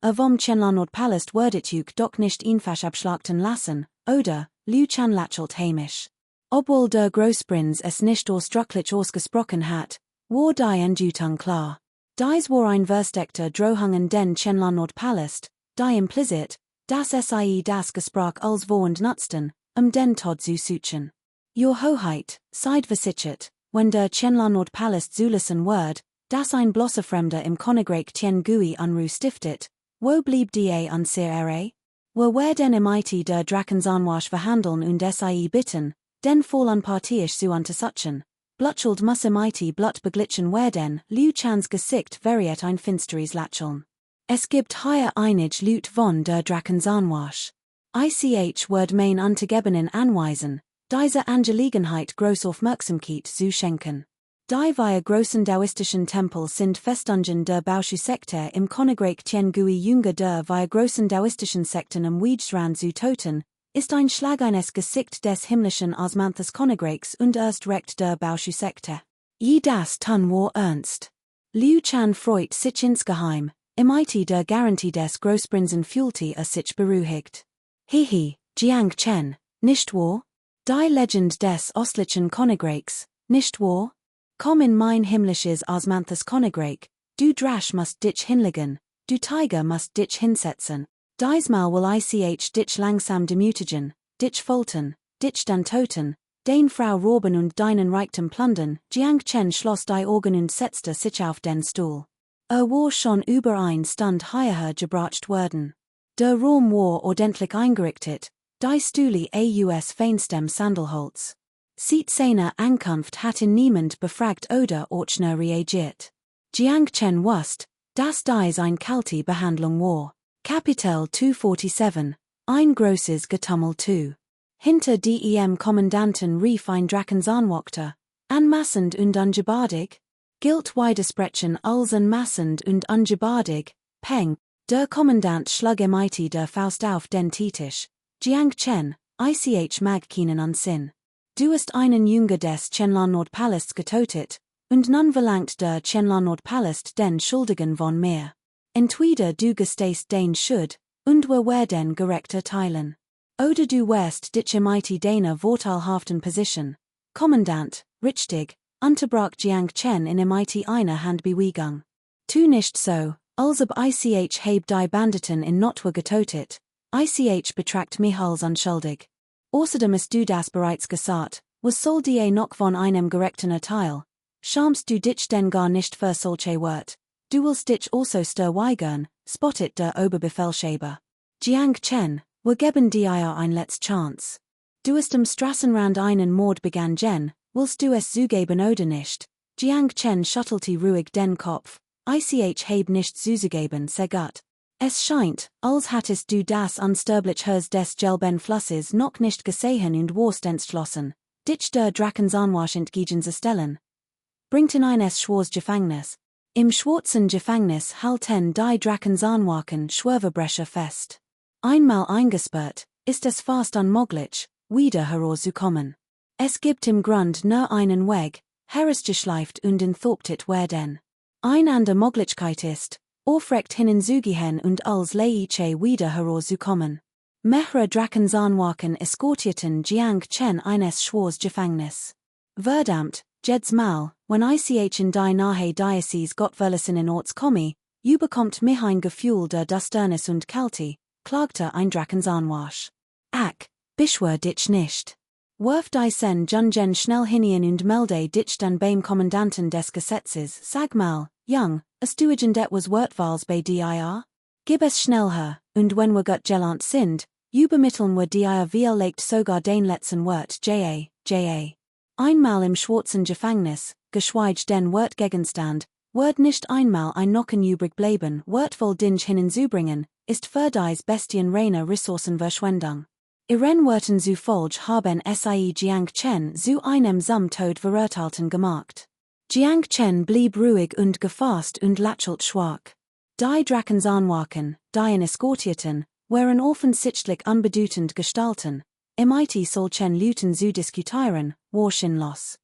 Vom Qianlong-Nordpalast würdet juk doch nicht einfach abschlachten lassen, oder? Liu Chan lächelt hämisch. Obwohl der Großprinz es nicht ausdrücklich ausgesprochen hat, war die Entscheidung klar. Dies war ein versteckter Drohung an den Qianlong-Nordpalast, die impliziert, dass sie das Gespräch als wohend nutzten, den Tod zu suchen. Your Hoheit, seid versichert, wenn der Qianlong-Nordpalast zulassen wird, dass ein bloßer Fremder im Königreich Tiangui Unruhe stiftet, wo blieb die unser Ehre? werden mit der Drakenzahnwasch verhandeln und sie bitten, den voll unparteiisch zu untersuchen. Blutschuld muss mit Blut beglichen werden, Liu Chans Gesicht veriet ein finsteres Lächeln. Es gibt hier einig Lut von der Drakenzahnwasch. Ich word mein untergebenen anweisen, diese Angelegenheit groß Aufmerksamkeit zu schenken. Die wir großen daoistischen Tempel sind Festungen der Bauschusekte im Königreich Tiangui Jünger der wir großen daoistischen Sekten im Widerstand zu töten, ist ein Schlag eines Gesicht des himmlischen Osmanthus Königreichs und erst recht der Bauschusekte. Das tun wir ernst. Liu Chan freut sich insgeheim, mit der Garantie des Großprinzen fühlte sich beruhigt. Hihi, Jiang Chen, nicht wahr? Die Legend des Ostlichen Königreichs, nicht wahr? Komm in mein himmlisches Osmanthus Königreich, du Drasch musst dich hinlegen, du Tiger musst dich hinsetzen. Diesmal will ich dich langsam demütigen, dich foltern, dich dann töten, dein Frau rauben und deinen Reichtum plündern. Jiang Chen schloss die Augen und setzte sich auf den Stuhl. War schon über ein Stund hierher gebracht worden. Der Raum war ordentlich eingerichtet, die Stühle aus feinstem Sandelholz. Seit seiner Ankunft hatte niemand befragt oder Ochner reagiert. Jiang Chen wusste, dass dies eine kalte Behandlung war. Kapitel 247, ein großes Getummel 2. Hinter dem Kommandanten rief ein Drakenzahnwächter, anmassend und ungebardig. Gilt widersprechen als anmassend und ungebardig, Peng, der Kommandant schlug mit der Faust auf den Tisch. Jiang Chen, ich mag keinen Unsinn. Du hast einen Jünger des Qianlan Nordpalasts getötet, und nun verlangt der Qianlan Nordpalast den Schuldigen von mir. Entweder du gestehst den Schuld, und wir werden gerechter teilen. Oder du wirst dich mit deiner vorteilhaften Position. Kommandant, richtig, unterbrach Jiang Chen in einer Handbewegung. Tu nicht so, als ob ich heb die Banditen in Notwehr getötet. Ich betracht mich als unschuldig. Außerdem ist du das bereits gesagt, was soll dir noch von einem gerechten Urteil? Schamst du dich denn gar nicht für solche Wort? Du willst dich also weigern, spottet der Oberbefehlshaber. Jiang Chen, wir geben dir ein letzte Chance. Du hast am Straßenrand einen Mord begangen, willst du es zugeben oder nicht? Jiang Chen schüttelte ruhig den Kopf. Ich heb nicht zuzugeben, Segat. Es scheint, als hattest du das unsterblich Herz des gelben Flusses noch nicht gesehen und warst entschlossen, dich der Drakenzahnwasch entgegenzustellen. Bringt in eines Schwors Gefängnis. Im schwarzen Gefängnis halten die Drakenzahnwachen Schwerverbrecher fest. Einmal eingesperrt, ist es fast unmöglich, wieder herauszukommen. Es gibt im Grund nur einen Weg, herausgeschleift und enthauptet werden. Eine andere Möglichkeit ist, aufrecht hinzugehen und als Leiche wieder herauszukommen. Mehrere Drakenzahnwachen eskortierten Jiang Chen eines Schwors Gefängnis. Verdammt, jedes Mal, wenn ich in die nahe Diocese Gottverlassen in Orts komme, bekommt mich ein Gefühl der Düsternis und Kälte, klagte ein Drakenzahnwasch. Ach, beschwer dich nicht. Wirf deisen Jungen schnell hinein und melde dich dann beim Kommandanten des Gesetzes. Sag mal, Jung, hast du etwas Wortwahls bei dir? Gib es schnell her, und wenn wir gut gelernt sind, übermitteln wir dir vielleicht sogar den letzten Wort, ja. Einmal im schwarzen Gefängnis, geschweige den Wortgegenstand, wird nicht einmal ein Nocken übrig bleiben, wortvoll Dinge hinzubringen, ist für dies Bestien reine Ressourcenverschwendung. Ihren Worten zu Folge haben sie Jiang Chen zu einem Tod verurteilten gemacht. Jiang Chen blieb ruhig und gefasst und lächelte schwach. Die Drakenzahnwachen, die ihn eskortierten, waren offensichtlich unbedeutend gestalten. Mit solchen Leuten zu diskutieren, war sinnlos.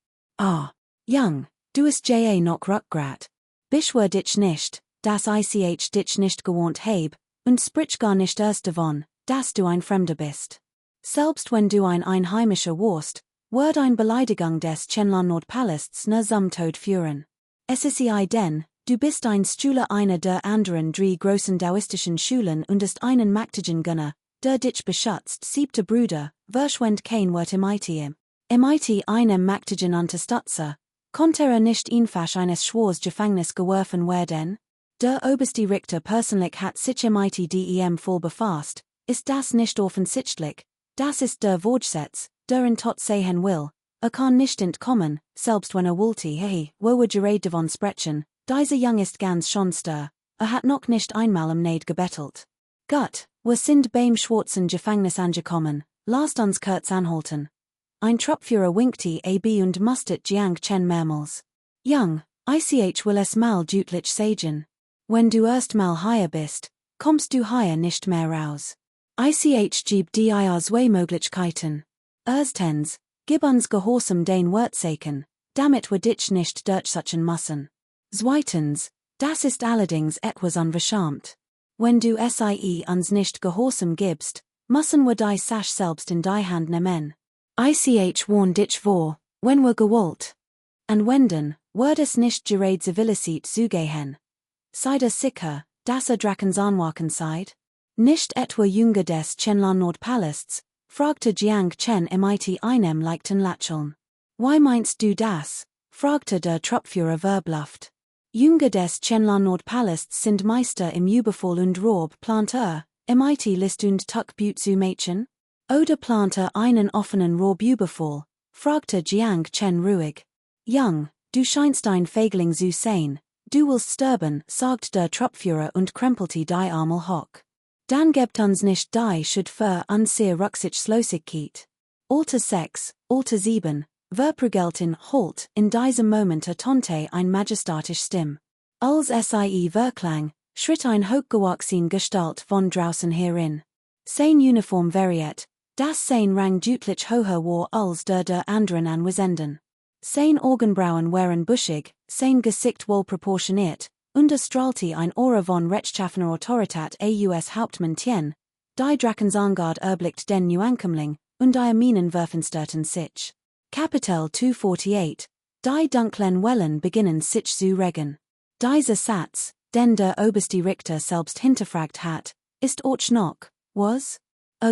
Jung, du hast ja noch Rückgrat. Beschwer dich nicht, dass ich dich nicht gewohnt heb, und sprich gar nicht erst davon, dass du ein Fremder bist. Selbst wenn du ein Einheimischer warst, wird ein Beleidigung des Qianlan Nordpalasts nur zum Tod führen. Es ist denn, du bist ein Schüler einer der anderen drei großen daoistischen Schulen und ist einen mächtigen Gönner, der dich beschützt, siebter Bruder, verschwend kein Wort mit ihm. Mit einem mächtigen Unterstützer, konnte nicht einfach eines Schwors Gefängnis geworfen werden? Der Oberste Richter persönlich hat sich mit dem voll befasst, ist das nicht offensichtlich, das ist der Vorgesetz, der in tot sehen will, kan nicht entkommen, selbst wenn wollte, hey, wo gerade davon sprechen, dieser Jung ist ganz schon stir, hat noch nicht einmal Neid gebettelt. Gut, wir sind beim schwarzen Gefängnis angekommen, lasst uns kurz anhalten. Ein Truppführer winkte ab und mustet Jiang Chen mehrmals. Jung, ich will es mal deutlich sagen. Wenn du erst mal hier bist, kommst du hier nicht mehr raus. Ich gib dir zwei Möglichkeiten. Erstens, gib uns Gehorsam den Wurtsaken, damit wir dich nicht durchsuchen müssen. Zweitens, das ist allerdings etwas unverschämt. Wenn du uns nicht Gehorsam gibst, müssen wir die Sache selbst in die Hand nehmen. Ich warn dich vor, wenn wir gewollt. Und wenn dann, wird es nicht gerade Zivilicität zugehen. Seid sicher, dass Drakens anwachen seid? Nicht etwa Jünger des Chenlan Nordpalasts, fragte Jiang Chen mit einem leichten Lächeln. Why meinst du das? Fragte der Truppführer verbluft. Jünger des Chenlan Nordpalasts sind Meister im Überfall und Raub, plant mit List und Tuck zu Mädchen? Oder plant einen offenen Raub-Überfall? Fragte Jiang Chen ruhig. Jung, du scheinst ein Fägling zu sein, du willst sterben, sagt der Truppführer und krempelte die Armel hoch. Dann gebt uns nicht die Schuld für unsere Rücksichtlosigkeit. Alter 6, Alter 7, Verprügelten halt in diesem Moment tonte ein majestatisch Stimm. Als verklang, schritt ein hochgewachsen Gestalt von draußen herin. Sein Uniform variiert, das sein Rang deutlich höher war als der anderen Anwesenden. Sein Augenbrauen waren buschig, sein Gesicht wohl proportioniert, und strahlte ein Aura von rechtschaffener Autorität aus Hauptmann Tien, die Drakensangard erblickt den Neuankömmling, und die Minen werfensterten sich. Kapitel 248, die dunklen Wellen beginnen sich zu regen. Dieser Satz, den der Oberste Richter selbst hinterfragt hat, ist auch noch, was?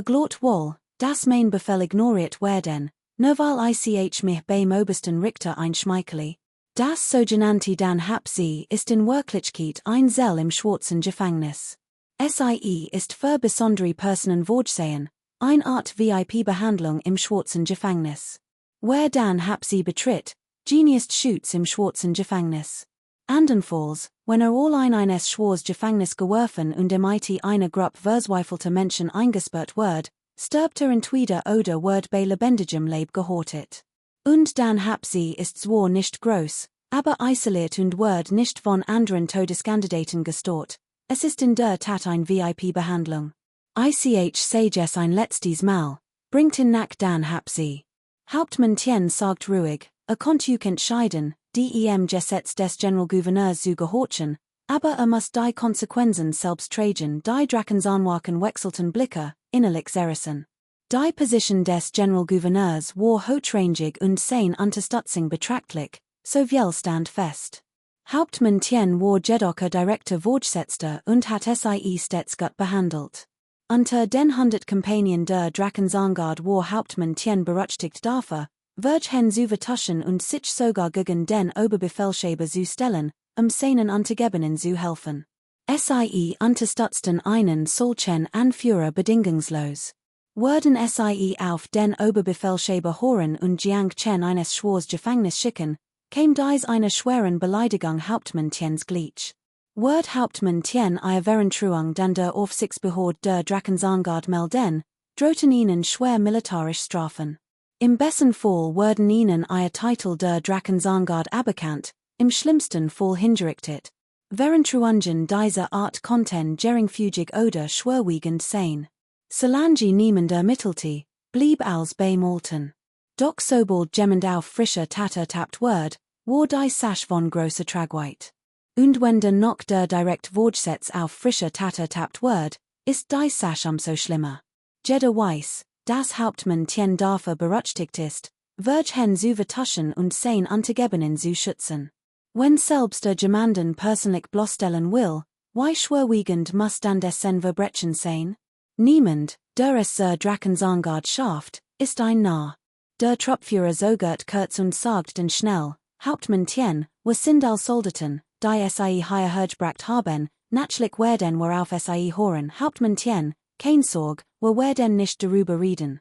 Glaubt wohl, dass mein Befehl ignoriert werden, nur weil ich mich beim Obersten Richter einschmeichele. Das sogenannte Dan Hapsi ist in Wirklichkeit ein Zell im schwarzen Gefängnis. SIE ist für besondere Personen vorgesehen, eine Art VIP-Behandlung im schwarzen Gefängnis. Wer Dan Hapsi betritt, Genius Schutz im schwarzen Gefängnis. Andernfalls, wenn all in eines schwarz Gefängnis geworfen und mit eine Gruppe verzweifelter Menschen eingesperrt wird, stirbt entweder oder wird bei lebendigem Leib gehortet. Und Dan Hapsi ist zwar nicht groß, aber isoliert und wird nicht von anderen Todeskandidaten gestört. Es ist in der Tat ein VIP-Behandlung. Ich sage es ein letztes Mal, bringt in nach Dan Hapsi. Hauptmann Tien sagt ruhig, konnt entscheiden, dem Gesetz des Generalgouverneurs zu gehorchen, aber muss die Konsequenzen selbst tragen, die Drakens anwachen wechselten Blicke, innerlich zerrissen. Die Position des Generalgouverneurs war hochrangig und sein Unterstützung betrachtlich, so viel stand fest. Hauptmann Tien war jedoch direkter Vorgesetzter und hat sie stets gut behandelt. Unter den 100 Kompanien der Drakensangard war Hauptmann Tien berechtigt dafür, Virgen zu vertuschen und sich sogar gegen den Oberbefehlshaber zu stellen, seinen Untergebenen zu helfen. Sie unterstützten einen solchen Anführer bedingungslos. Würden Sie auf den Oberbefehlshaber hören und Jiang Chen eines schwarz Gefängnis schicken, käme dies eine schweren Beleidigung Hauptmann Tiens gleich. Wird Hauptmann Tien eine Verentruung dann der Aufsichtsbehörde der Drakensangard melden, drohten ihnen schwer militarisch Strafen. Im besten Fall würden ihnen ihr Titel der Drakensangard aberkannt, im schlimmsten Fall hingerichtet. Verentruungen dieser Art konnten geringfügig oder schwerwiegend sein. Solange niemand ermittelte, blieb als beim Alten. Doch sobald jemand auf frischer Tat tappt wird, war die Sache von großer Tragweite. Und wenn dann noch der direkt Vorgesetz auf frischer Tat tappt wird, ist die Sache umso schlimmer. Jeder weiß, dass Hauptmann Tien dafür berechtigt ist, Virgen zu vertuschen und sein Untergebenen zu schützen. Wenn selbst der jemanden persönlich bloßstellen will, wie schwerwiegend muss dann dessen Verbrechen sein? Niemand, der es Drakensangard schafft, ist ein Narr. Der Truppführer sogert kurz und sagt dann schnell, Hauptmann Tien, wir sind als Soldaten, die sie hier hergebracht haben, natürlich werden wir auf sie hören. Hauptmann Tien, keine Sorge, wir werden nicht darüber reden.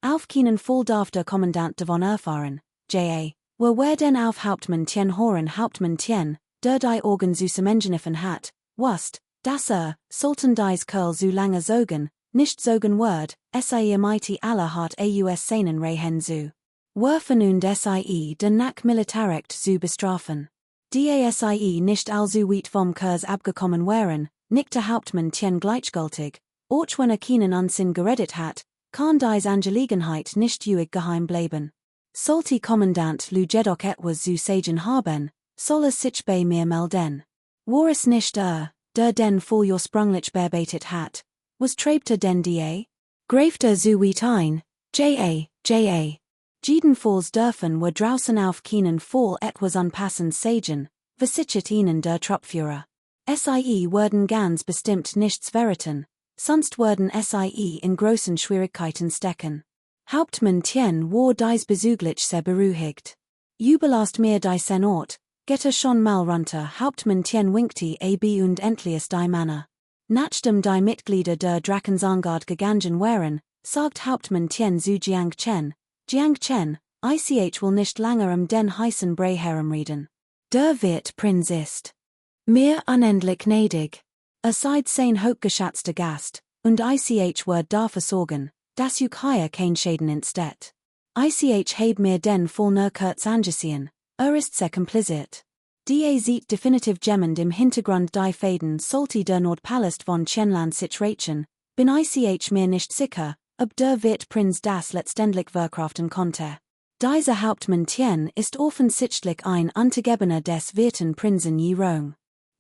Auf keinen Fall darf der Kommandant davon erfahren, ja. Wir werden auf Hauptmann Tien hören, Hauptmann Tien, der die Orgen zusammengeniffen hat, wusst, dass Sultan dies Curl zu lange zogen, nicht zogen wird, sie mighty aller hart aus seinen Reihen zu werfen und sie den Nack militarecht zu bestrafen. Die nicht also weit vom Kurs abgekommen wären, nickte Hauptmann Tien gleichgültig, auch wenn keinen Unsinn geredet hat, kann dies Angelegenheit nicht juig geheim bleiben. Sollte Kommandant Lu jedoch etwas zu sagen haben, soll sich bei mir melden. War es nicht der den vor your sprunglich bearbeitet hat, was treibte denn die? Greifte zu weit ein, ja. Jedenfalls dürfen wir draußen auf keinen Fall etwas unpassend sagen, versichert ihnen der Truppführer. Sie werden ganz bestimmt nichts verraten, sonst werden sie in großen Schwierigkeiten stecken. Hauptmann Tien war dies bezüglich sehr beruhigt. Jubelast mir diesen Ort, geht schon mal runter. Hauptmann Tien winkte ab und endlich die Männer. Nachdem die Mitglieder der Drakensangard gegangen wären, sagt Hauptmann Tien zu Jiang Chen, ich will nicht länger den heißen Brei herumreden. Der wird Prinz ist mir unendlich gnädig. Seid sein hochgeschätzter Gast, und ich wird dafür sorgen, dass hier kein Schäden entsteht. Ich heb mir den voll kurz angesehen, ist sehr kompliziert. Die sieht definitiv gemmend im Hintergrund die Fäden sollte der Nordpalast von Qianlan sich reichen, bin ich mir nicht sicher, ob der wird Prinz das letztendlich verkraften konnte. Dieser Hauptmann Tien ist offensichtlich ein Angegebener des Wirten Prinzen Yi Rong.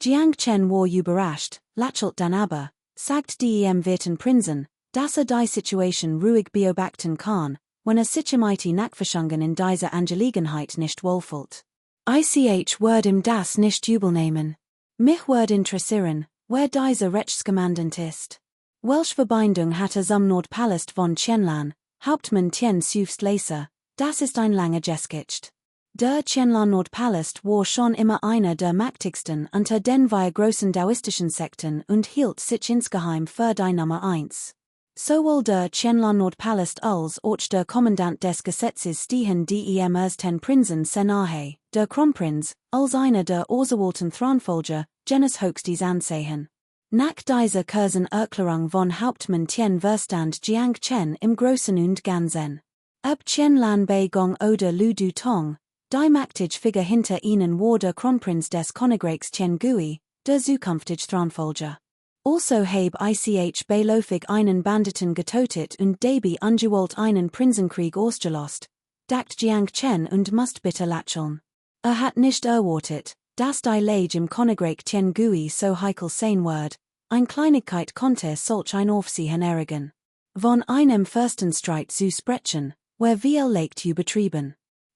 Jiang Chen war überrascht, lächelt dann aber, sagt dem Wirten Prinzen, dass die Situation ruhig beobachten kann, wenn sich mighty Nackverschungen in dieser Angelegenheit nicht wohlfühlt. Ich wird ihm das nicht übel nehmen. Mich wird interessieren, wer dieser Rechtskommandant ist. Welche Verbindung hatte zum Nordpalast von Qianlan, Hauptmann Tien Sufst Leser, das ist ein langer Geschichte. Der Qianlan Nordpalast war schon immer einer der mächtigsten unter den vier großen daoistischen Sekten und hielt sich insgeheim für die Nummer 1. Sowohl der Qianlan Nordpalast als auch der Kommandant des Gesetzes stehen dem ersten Prinzen sehr nahe, der Kronprinz, als einer der auserwählten Thronfolger, jenes höchstes Ansehen. Nach dieser kurzen Erklärung von Hauptmann Tien verstand Jiang Chen im Großen und Ganzen. Ob Qianlan bei Gong oder Lu Du Tong, die mächtige Figur hinter ihnen war der Kronprinz des Königreichs Tiangui, der zukünftige Thronfolger. Also habe ich beiläufig einen Banditen getötet und dabei ungewollt einen Prinzenkrieg ausgelost, dacht Jiang Chen und musst bitte lächeln. Hat nicht erwartet, dass die Lage im Königreich Tiangui so heikel sein wird, ein Kleinigkeit konnte solch ein Aufsehen erregen. Von einem Fürstenstreit zu sprechen, wer viel leicht übertrieben.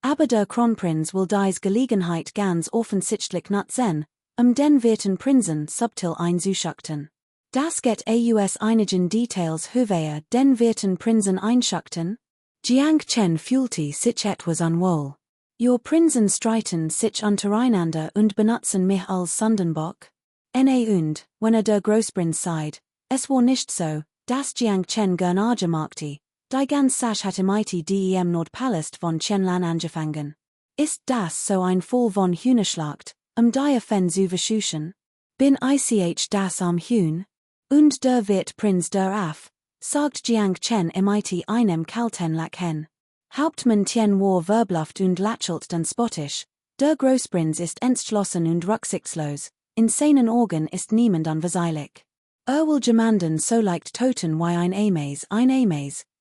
Aber der Kronprinz will dies Gelegenheit ganz offensichtlich nutzen, den Wirten Prinzen subtil einzuschüchtern. Das geht aus einigen Details höher den Wirten Prinzen einschüchtern? Jiang Chen fühlte sich etwas unwohl. Your Prinzen streiten sich untereinander und benutzen mich als Sündenbock? Und, wenn der Großprinz seid, es war nicht so, dass Jiang Chen gern magte, die ganz Sache hatte mighty dem Nordpalast von Qianlan angefangen. Ist das so ein Fall von Hühnerschlacht, die Fen zu verschuschen? Bin ich das am Hühn? Und der wird Prinz der Af, sagt Jiang Chen mighty einem kalten Lachen. Hauptmann Tien war verbluft und lächelt dann spottisch, der Großprinz ist entschlossen und rücksichtslos, in seinen Augen ist niemand unverzeihlich. Will jemanden so leicht toten wie ein Ames,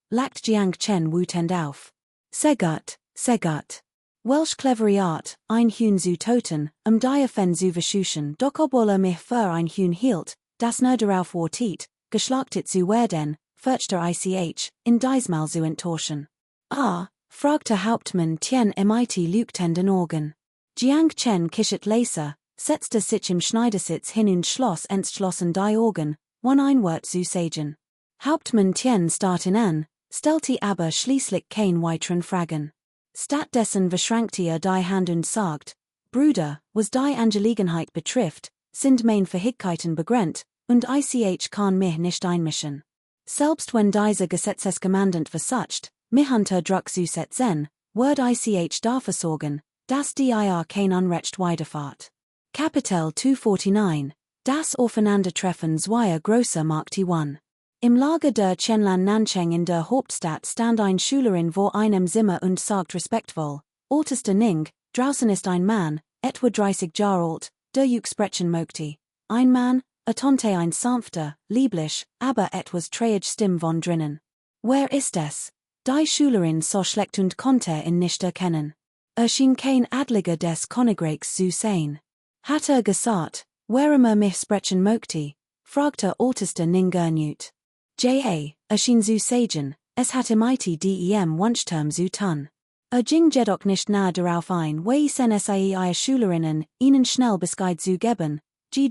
lacht Jiang Chen wütend auf. Sehr gut. Welch clevere Art, ein Huhn zu toten, die Fen zu verschuschen, doch obwohl mich für ein Huhn hielt, das nur darauf wartet, geschlachtet zu werden, fürchte ich, in diesmal zu enttäuschen. Fragte Hauptmann Tien mighty leuchtenden Augen. Jiang Chen kichert leise, setzte sich im Schneidersitz hin und schloss entschlossen die Augen, wenn ein Wort zu sagen. Hauptmann Tien starrte an, stellte aber schließlich kein weiteren Fragen. Stattdessen verschränkte die Hand und sagt, Bruder, was die Angelegenheit betrifft, sind mein Fähigkeiten begrenzt, und ich kann mich nicht einmischen. Selbst wenn dieser Gesetzeskommandant versucht, mich unter Druck zu setzen, wird ich dafür sorgen, dass dir kein Unrecht widerfährt. Kapitel 249, das Aufeinandertreffen zweier großer Mächte 1. Im Lager der Qianlan Nancheng in der Hauptstadt stand eine Schülerin vor einem Zimmer und sagt respektvoll, Oberster Ning, draußen ist ein Mann, etwa 30 Jahre alt, der sprechen möchte. Ein Mann, tonte ein sanfter, lieblich, aber etwas träge Stimme von drinnen. Wer ist es? Die Schülerin so schlecht und konnte ihn nicht erkennen. Schien kein Adliger des Königreichs zu sein. Hat gesagt, warum mich sprechen möchte, fragte Oberster Ning gernüt. Schien zu sagen, es hatte mighty dem Wunschterm zu tun. Ging jedoch nicht nah darauf ein, wie ihre Schülerinnen ihnen schnell Bescheid zu geben,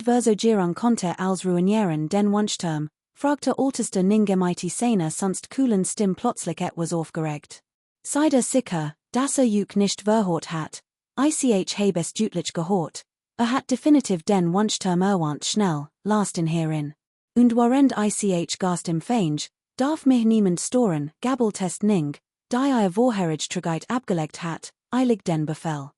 versuchen konnte als ruinieren den Wunschterm, fragte Oberster Ning mighty seine sonst kühlen Stimme plötzlich etwas aufgeregt. Seid sicher, dass nicht verhört hat, ich habe es deutlich gehört. Hat definitiv den Wunschterm erwandt schnell, lasten hierin. Und während ich gast im Feind, darf mich niemand stören, gabeltest Ning, die Vorherrigkeit abgelegt hat, eilig den Befehl.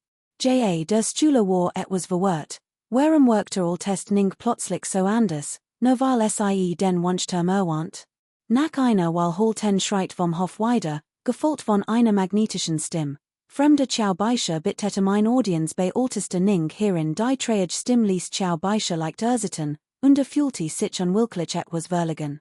Der Schüler war etwas verwirrt, warum wirkte Oberster Ning plötzlich so anders, nur weil den Wunschterm erwandt? Nach einer Weile Schreit vom Hof weiter, gefolgt von einer magnetischen Stimme. Fremde Ciao Beische bitte mein Audience bei Oberster Ning hierin die träge Stimme ließ Ciao Beische leicht erzitten, und fühlte sich unwillkürlich etwas verlegen.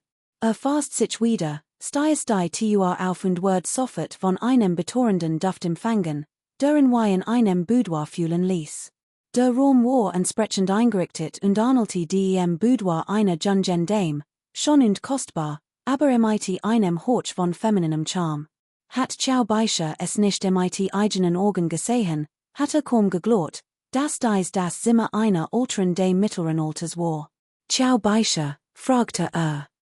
Fast sich wieder, stieß die Tür auf und wurde sofort von einem betorenden Duft empfangen, der in einem Boudoir fühlen ließ. Der Raum war entsprechend eingerichtet und ähnelte dem Boudoir einer jungen Dame, schon und kostbar, aber mit einem Hauch von femininem Charme. Hat Ciao Beische es nicht mit eigenen Augen gesehen, hat kaum geglaubt, dass das Zimmer einer älteren Dame mittleren Alters war. Ciao Beische, fragte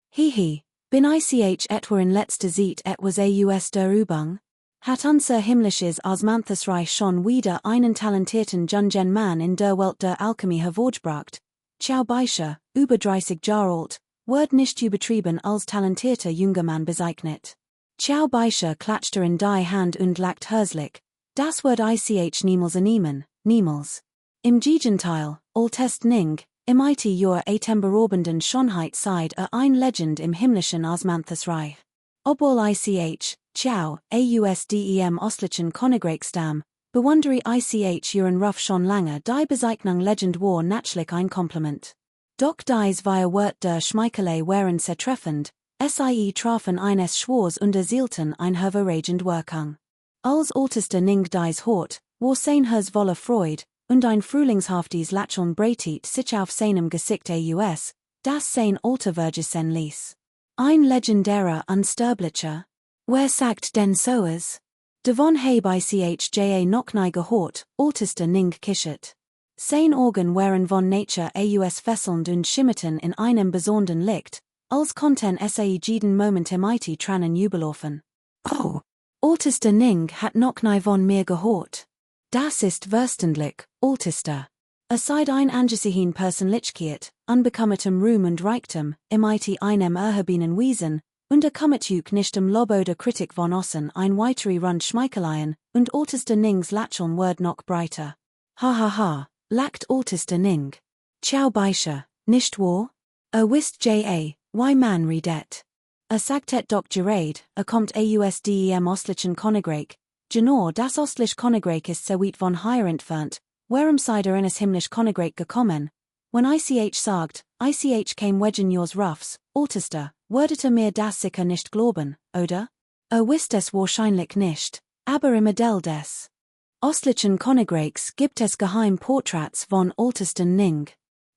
Hihi, bin ich etwa in letzter Zeit etwas aus der Übung? Hat unser himmlisches Reich schon wieder einen talentierten jungen Mann in der Welt der Alchemie hervorgebracht? Ciao Beische, über 30 Jahre alt, wird nicht übertrieben als talentierter junger Mann bezeichnet. Ciao Beische klatschte in die Hand und lacht herzlich. Das wird ich niemals annehmen, niemals. Im Gegenteil, Oberster Ning, im Jahr atemberaubenden Schönheit seid ein Legend im himmlischen Reich. Obwohl ich, Ciao, dem östlichen Königreichsstamm, bewundere ich ihren Ruf schon lange, die Bezeichnung Legend war natürlich ein Kompliment. Doch dies Wort der Schmeichelei waren zertreffend, trafen eines Schwurs und erzielten ein hervorragend Wirkung. Als Oberster Ning dies hört, war sein Herz voller Freude, und ein frühlingshaftes Lächeln breitet sich auf seinem Gesicht aus, das sein alter vergessen ließ. Ein legendärer unsterblicher. Wer sagt denn sowas? Davon habe ich noch nie gehört, Oberster Ning kichert. Sein Augen waren von Nature aus fesselnd und schimmerten in einem besonderen Licht, als konnten jeden Moment mighty Tränen jubelaufen. Oh! Oberster Ning hat noch nie von mir gehört. Das ist wörstendlich, Oberster. Es sei ein angesiehen Persönlichkeit, unbekammetem Ruhm und Reichtum, mit einem erhabenen Wesen, und kommet nicht Lob oder Kritik von außen ein weitere Rund Schmeicheleien, und Oberster Nings Lächeln wird noch breiter. Ha ha ha, lacht Oberster Ning. Ciao Beische, nicht wahr? Wisst why man redet. Sagtet doch gerade, kommt aus dem östlichen Königreich. Genau das östliche Königreich ist so weit von hier entfernt, warum seid in das himmlische Königreich gekommen? Wenn ich sagt, ich käme wegen Jors Ruffs, Oberster, würdet mir das sicher nicht glauben, oder? Wisst es wahrscheinlich nicht, aber im Modell des östlichen Königreichs gibt es Geheimporträts von Oberster Ning.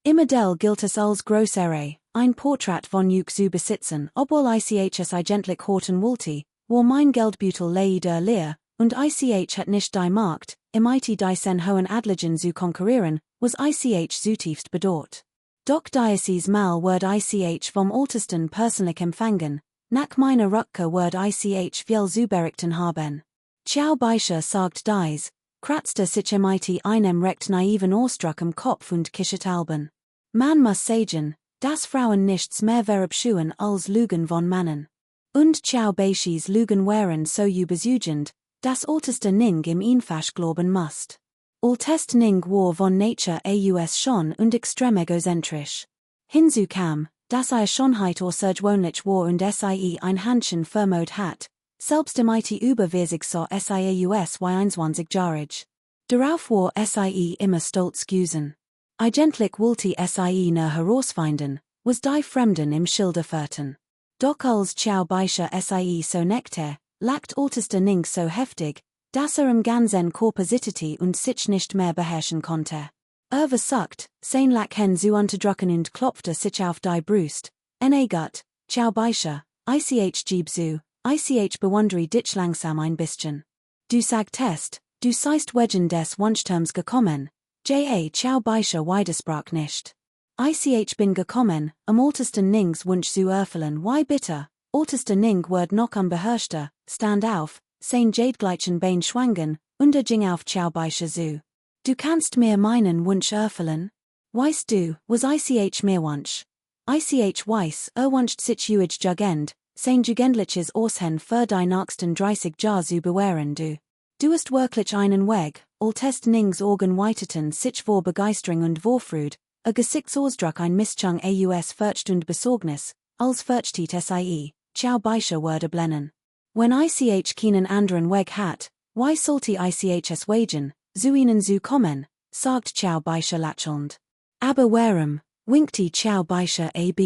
Im Modell gilt es als Großehre, ein Porträt von zu besitzen, obwohl ich es eigentlich horten wollte, wo mein Geldbeutel leider leer, und ich hat nicht die Macht, mit diesen hohen Adligen zu konkurrieren, was ich zutiefst bedauert. Doch dieses Mal wird ich vom Ältesten persönlich empfangen, nach meiner Rückkehr wird ich viel zu berichten haben. Ciao Beische sagt dies, kratzte sich mit einem recht naiven Ausdruck im Kopf und kichert alben. Man muss sagen, das Frauen nichts mehr verabscheuen als Lügen von Männern. Und ciao Beisches Lügen wären so überzeugend, das Oberster Ning im Einfach glauben musst. Oberster Ning war von Nature aus schon und extrem egozentrisch. Hinzu kam, dass Schönheit außergewöhnlich war und sie ein Händchen vermod hat, selbst im IT überversig so sie 21-jährig. Darauf war sie immer stolz gewesen. Eigentlich wollte sie nur herausfinden, was die Fremden im Schilde führten. Doch als ciao Beische sie so neckte, lackt Oberster Ning so heftig, dass im ganzen Körper zitterte und sich nicht mehr beherrschen konnte. Versucht, sein Lachen zu unterdrücken und klopfte sich auf die Brust. Gut, ciao Beische, ich gebe zu, ich bewundere dich langsam ein bisschen. Du sagtest, du seist wegen des Wunschterms gekommen. Ciao Beische widersprach nicht. Ich bin gekommen, Oberster Nings Wunsch zu erfüllen. Why bitte? Oberster Ning wird noch am beherrschter, stand auf, sein jadgleichen Bein schwangen, und ging auf ciao Beische zu. Du kannst mir meinen Wunsch erfüllen? Weißt du, was ich mir wunsch? Ich weiß, wünscht sich jugend, sein jugendliches Aussehen für die nächsten 30 Jahre zu bewähren du. Du hast wirklich einen Weg, Oberster Nings Augen weiteten sich vor Begeisterung und Vorfreude, Gesichtsausdruck ein Mischung aus Furcht und Besorgnis, als fürchtet sie, ciao Beische würde blenden. Wenn ich keinen anderen Weg hat, why sollte ich es wagen, zu ihnen zu kommen, sagt ciao Beische lächelnd. Aber warum, winkte ciao Beische ab.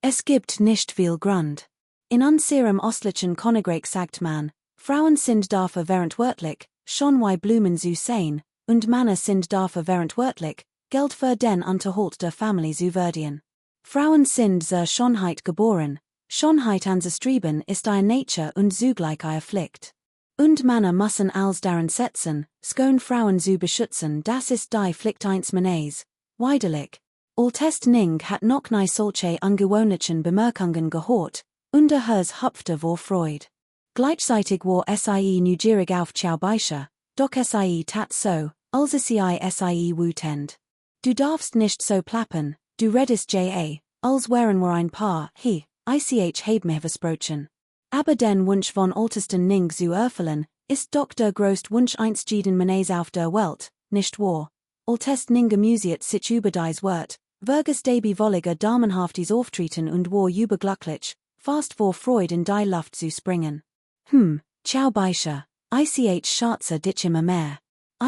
Es gibt nicht viel Grund. In unserem östlichen Königreich sagt man, Frauen sind dafür verantwortlich, schon wie Blumen zu säen, und Männer sind dafür verantwortlich, Geld für den Unterhalt der Familie zu verdienen. Frauen sind zur Schönheit geboren, Schönheit anzustreben ist eine Nature und zugleich eine Pflicht. Und Männer müssen alles daran setzen, schöne Frauen zu beschützen, das ist die Pflicht eines Mannes. Widerlich. Oberster Ning hat noch nie solche ungewöhnlichen Bemerkungen gehört, und Hers hüpfte vor Freude. Gleichzeitig war sie neugierig auf ciao Beische, doch sie tat so, als sie wütend. Du darfst nicht so plappern, du redest als wären wir ein Paar, ich hab mir versprochen. Aber den Wunsch von Oberster Ning zu erfüllen, ist doch der größte Wunsch eines jeden Mannes auf der Welt, nicht wahr? Oberster Ning amüsiert sich über dies Wort, verges dabei wollige damenhaftes Auftreten und war überglücklich, fast vor Freude in die Luft zu springen. Ciao Beische, ich schätze dich immer mehr.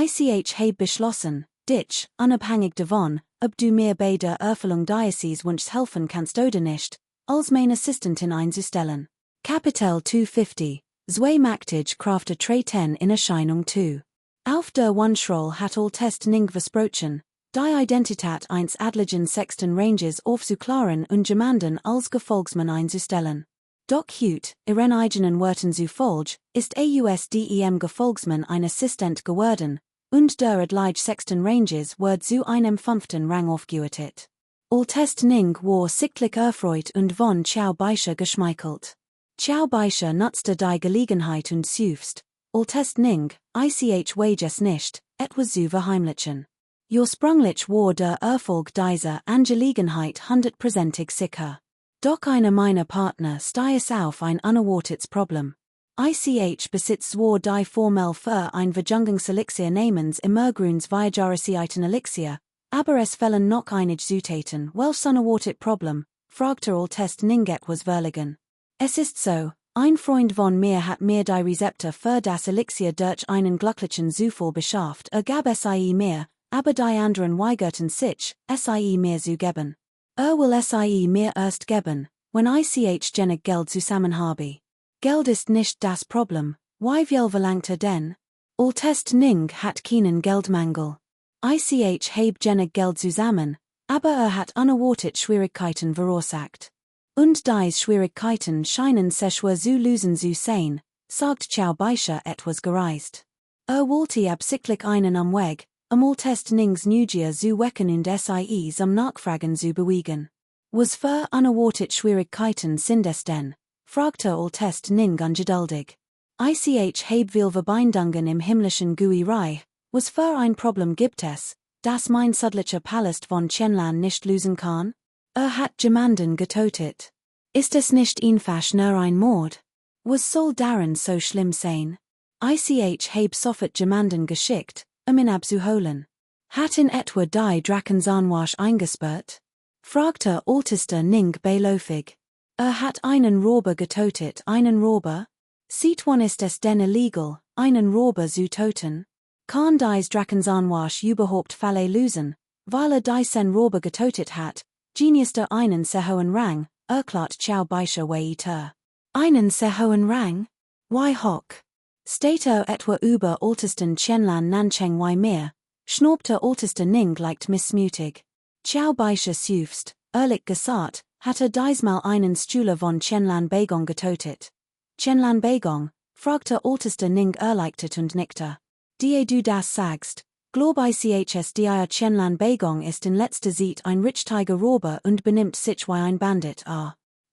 Ich hab beschlossen, dich, unabhängig davon, ob du mir bei der Erfüllung deines Wunschs helfen kannst oder nicht, als meine Assistentin einzustellen. Kapitel 250, Zwei Mächtige Kräfte treten in Erscheinung 2. Auf der Wunschroll hat Oberster Ning versprochen, die Identität eines adligen sechsten Ranges aufzuklären und jemanden als Gefolgsmann einzustellen. Doch heute, ihren eigenen Worten zufolge, ist dem Gefolgsmann ein Assistent geworden, und der adlige sechsten Ranges wird zu einem fünften Rang aufgewertet. Oberster Ning war sichtlich erfreut und von ciao Beische geschmeichelt. Ciao Beische nutzte die Gelegenheit und suffst, Oberster Ning, ich wage es nicht, etwas zu verheimlichen. Ursprünglich war der Erfolg dieser Angelegenheit 100%ig sicher. Doch einer meiner Partner stieß auf ein unerwartetes Problem. Ich besitzt zwar die Formel für ein Verjüngungselixir namens Immergrüns Viagerisieten Elixir, aber es fehlen noch einige Zutaten, welches unerwartet Problem, fragte Oberster Ning etwas verlegen. Es ist so, ein Freund von mir hat mir die Rezepte für das Elixir durch einen glücklichen Zufall beschafft, gab sie mir, aber die anderen weigerten sich, sie mir zu geben. Will sie mir erst geben, wenn ich genug Geld zusammen habe. Geld ist nicht das Problem, wie viel verlangt denn? Oberster Ning hat keinen Geldmangel. Ich hab genug Geld zusammen, aber hat unerwartet Schwierigkeiten verursacht. Und dies Schwierigkeiten scheinen sich schwer zu lösen zu sein, sagt ciao Beische etwas gereist. Wollte absichtlich einen am Weg, Oberster Nings Neugier zu wecken und sie am Nachfragen zu beruhigen. Was für unerwartet Schwierigkeiten sind es denn? Fragte Oberster Ning ungeduldig. Ich hab viel Verbindungen im himmlischen Reich, was für ein Problem gibt es, das mein südlicher Palast von Chenlan nicht lösen kann? Hat jemanden getötet. Ist es nicht einfach nur ein Mord? Was soll daran so schlimm sein? Ich habe sofort jemanden geschickt, ihn abzuholen. Hat in etwa die Drakenzahnwasch eingesperrt? Fragte Oberster beiläufig. Hat einen Räuber getötet, einen Räuber? Sieht wann ist es denn illegal, einen Räuber zu töten? Kann dies Drakenzahnwasch überhaupt Falle lösen, weil diesen Räuber getötet hat, genius der einen sehr hohen Rang, erklärt Ciao Beischer weiter. Einen sehr hohen Rang? Why hock? Steht etwa über Obersten Qianlan Nancheng why mehr, schnaubte Oberster leicht missmutig. Ciao Beischer seufzt, ehrlich gesagt, hatte diesmal einen Schüler von Qianlan Beigong getötet. Qianlan Beigong, fragte Oberster erleichtert und nickte. Die du das sagst, glaub ich dir Qianlan Beigong ist in letzter Zeit ein richtiger Räuber und benimmt sich wie ein Bandit.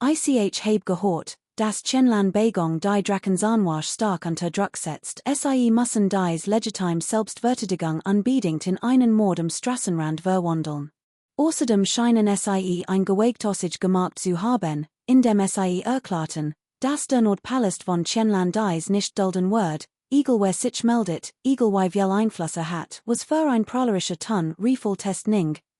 Ich habe gehört, dass Qianlan Beigong die Drakenzahnwasch stark unter Druck setzt. Sie müssen dies legitime Selbstverteidigung unbedingt in einen Mord am Straßenrand verwandeln. Außerdem scheinen sie ein Gewalttätig gemacht zu haben, indem sie erklärten, dass der Nordpalast von Qianlan dies nicht dulden wird, egal wer sich meldet, egal wie viel Einflüsse hat, was für ein prahlerischer Ton Riffeltest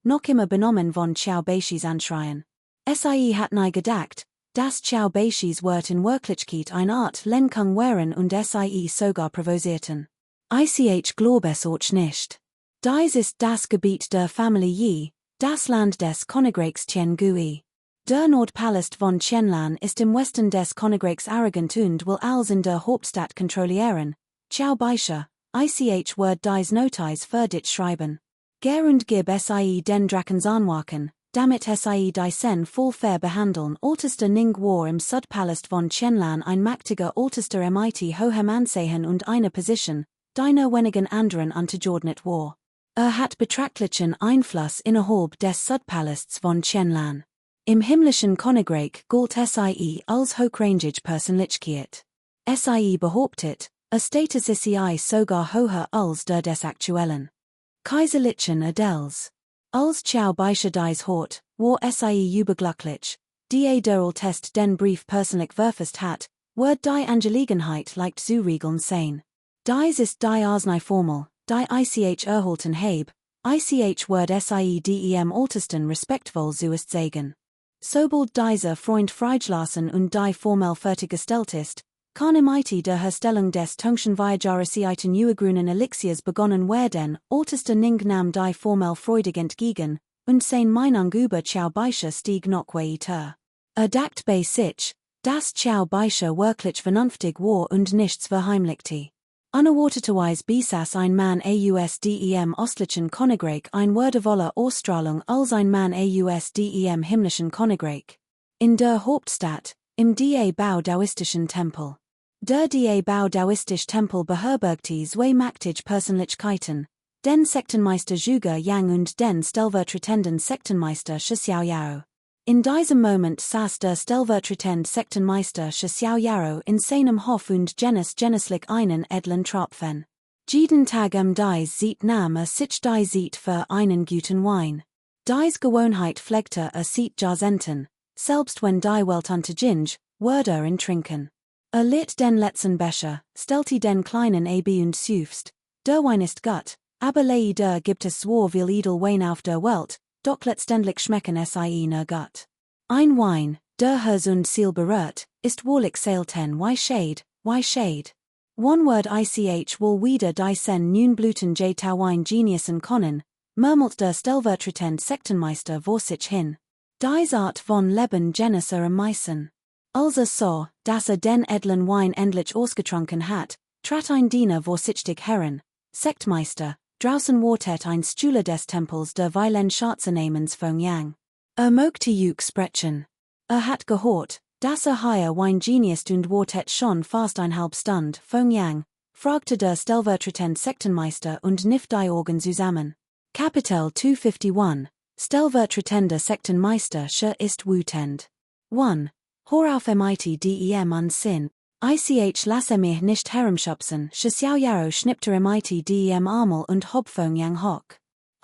noch immer benommen von Ciao Beischis Anschreien. Sie hat nie gedacht, dass Ciao Beischis Wort in Wirklichkeit eine Art Lenkung wären und sie sogar provozierten. Ich glaube es auch nicht. Dies ist das Gebiet der Familie, das Land des Königreichs Tiangui. Der Nordpalast von Qianlan ist im Westen des Königreichs arrogant und will alles in der Hauptstadt kontrollieren. Ciao Beischer, ich word dies Notiz für dich schreiben. Ger und gib sie den Drakenzahnwachen, damit sie diesen voll fair behandeln. Oberster war im Südpalast von Qianlan ein mächtiger Oberster mit hohem Ansehen und einer Position, die nur wenigen anderen untergeordnet war. Hat betrachtlichen Einfluss innerhalb des Südpalasts von Qianlan. Im himmlischen Königreich galt sie als hochrangig Persönlichkeit. Sie behauptet, Status ist sogar höher als der des aktuellen kaiserlichen Adels. Als Ciao Beischer dies hort, war sie überglücklich, die der Test den Brief persönlich verfasst hat, wird die Angelegenheit leicht zu regeln sein. Dies ist die Arzneiformel, die ich erhalten habe, ich wird sie dem Ältesten respektvoll zuerst sagen. Sobald dieser Freund freigelassen und die Formel fertiggestellt ist, kann im der Herstellung des Tungschen Viajarisiiten Neugrünen Elixiers begonnen werden. Oberster nahm die Formel freudig entgegen, und sein Meinung über Ciao Beischer stieg noch weiter. Dacht bei sich, dass Ciao Beischer wirklich vernünftig war und nichts verheimlichte. Unerwarteterweise besaß ein Mann aus dem östlichen Königreich ein würdevolle Ausstrahlung als ein Mann aus dem himmlischen Königreich. In der Hauptstadt, im Bau Daoistischen Tempel. Der Bau Daoistisch Tempel beherbergte zwei mächtige Persönlichkeiten, den Sektenmeister Zhuge Yang und den stellvertretenden Sektenmeister Shi Xiaoyao. In diesem Moment saß der stellvertretende Sektenmeister Shi Xiaoyao in seinem Hof und genüsslich einen edlen Tropfen. Jeden Tag dies Zeit nahm sich die Zeit für einen guten Wein. Dies Gewohnheit pflegte sich jahrzehnten, selbst wenn die Welt unterging, wurde in trinken. Lit den letzten Becher, stellte den kleinen ab und seufzt, der Wein ist gut, aber leider gibt es so viel edel Wein auf der Welt, doch letztendlich schmecken sie nur gut. Ein Wein, der Herz und Seele berührt, ist wohlig selten wie Shade. One word ich will wieder diesen nun Blüten Wein geniusen können, murmelt der stellvertretende Sektenmeister vor sich hin. Dies Art von Leben genus am meisten. Als so, dass den edlen Wein endlich ausgetrunken hat, trat ein Diener vor sich heran. Sektmeister, draußen wartet ein Stühle des Tempels der Weilen Schatzernehmens von Yang. Möchte juk sprechen. Hat gehört, dass hier Wein geniust und wartet schon fast ein halb Stund von Yang, fragte der stellvertretende Sektenmeister und niff die Augen zusammen. Kapitel 251, stellvertretender Sektenmeister ist wütend. 1. Horauf mit dem Unsinn. Ich lasse mich nicht herumschubsen. Shi Xiaoyao schnippte mit dem Armel und hob von Yang hock.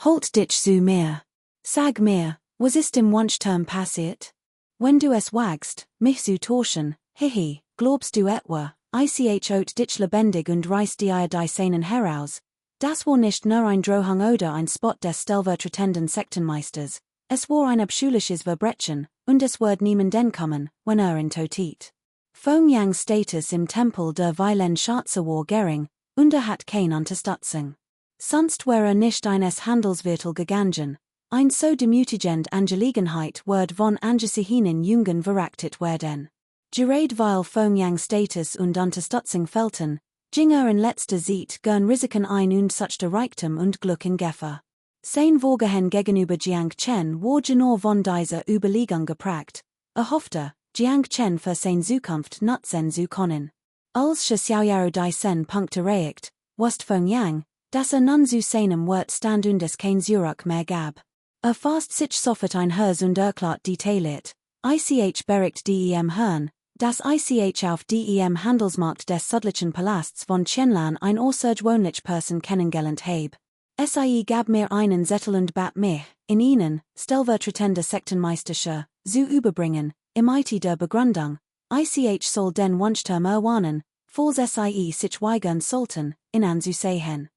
Holt dich zu mir. Sag mir, Was ist im Wunschterm passiert? Wenn du es wagst, mich zu torschen, hihi, glaubst du etwa, ich ot dich lebendig und reiß dir die Seinen heraus, das war nicht nur ein Drohung oder ein Spot des stellvertretenden Sektenmeisters, es war ein abschulisches Verbrechen, und es wird niemanden kommen, wenn in totit. Fong Yangs Status im Tempel der Weilen Schatze war gering, und hat kein Unterstützung. Sonst wäre nicht eines Handelsviertel gegangen, ein so demütigend Angelegenheit wird von Angesehenen Jungen verachtet werden. Gerade weil Fong Yangs Status und Unterstützung fehlten, ging in letzter Zeit gern Risiken ein und suchte Reichtum und Glück in Gefahr. Sein Vorgehen gegenüber Jiang Chen war genau von dieser Überlegung geprägt, hoffte, Jiang Chen für seine Zukunft nutzen zu können. Als Xiaoyaro die Sen punkte reicht, wusste Fong Yang, dass nun zu seinem Wort stand und es kein Zurück mehr gab. Fast sich sofort ein Hers und erklärt detailet, ich bericht dem Herrn, dass ich auf dem Handelsmarkt des südlichen Palasts von Qianlan ein außergewöhnlich Person kennengelernt habe. Gab mir einen Zettel und bat mich, in ihnen, stellvertretende Sektenmeisterscher, zu überbringen, im IT der Begründung, ich soll den Wunschterm erwarnen, falls sich weigern sollten, in anzusehen.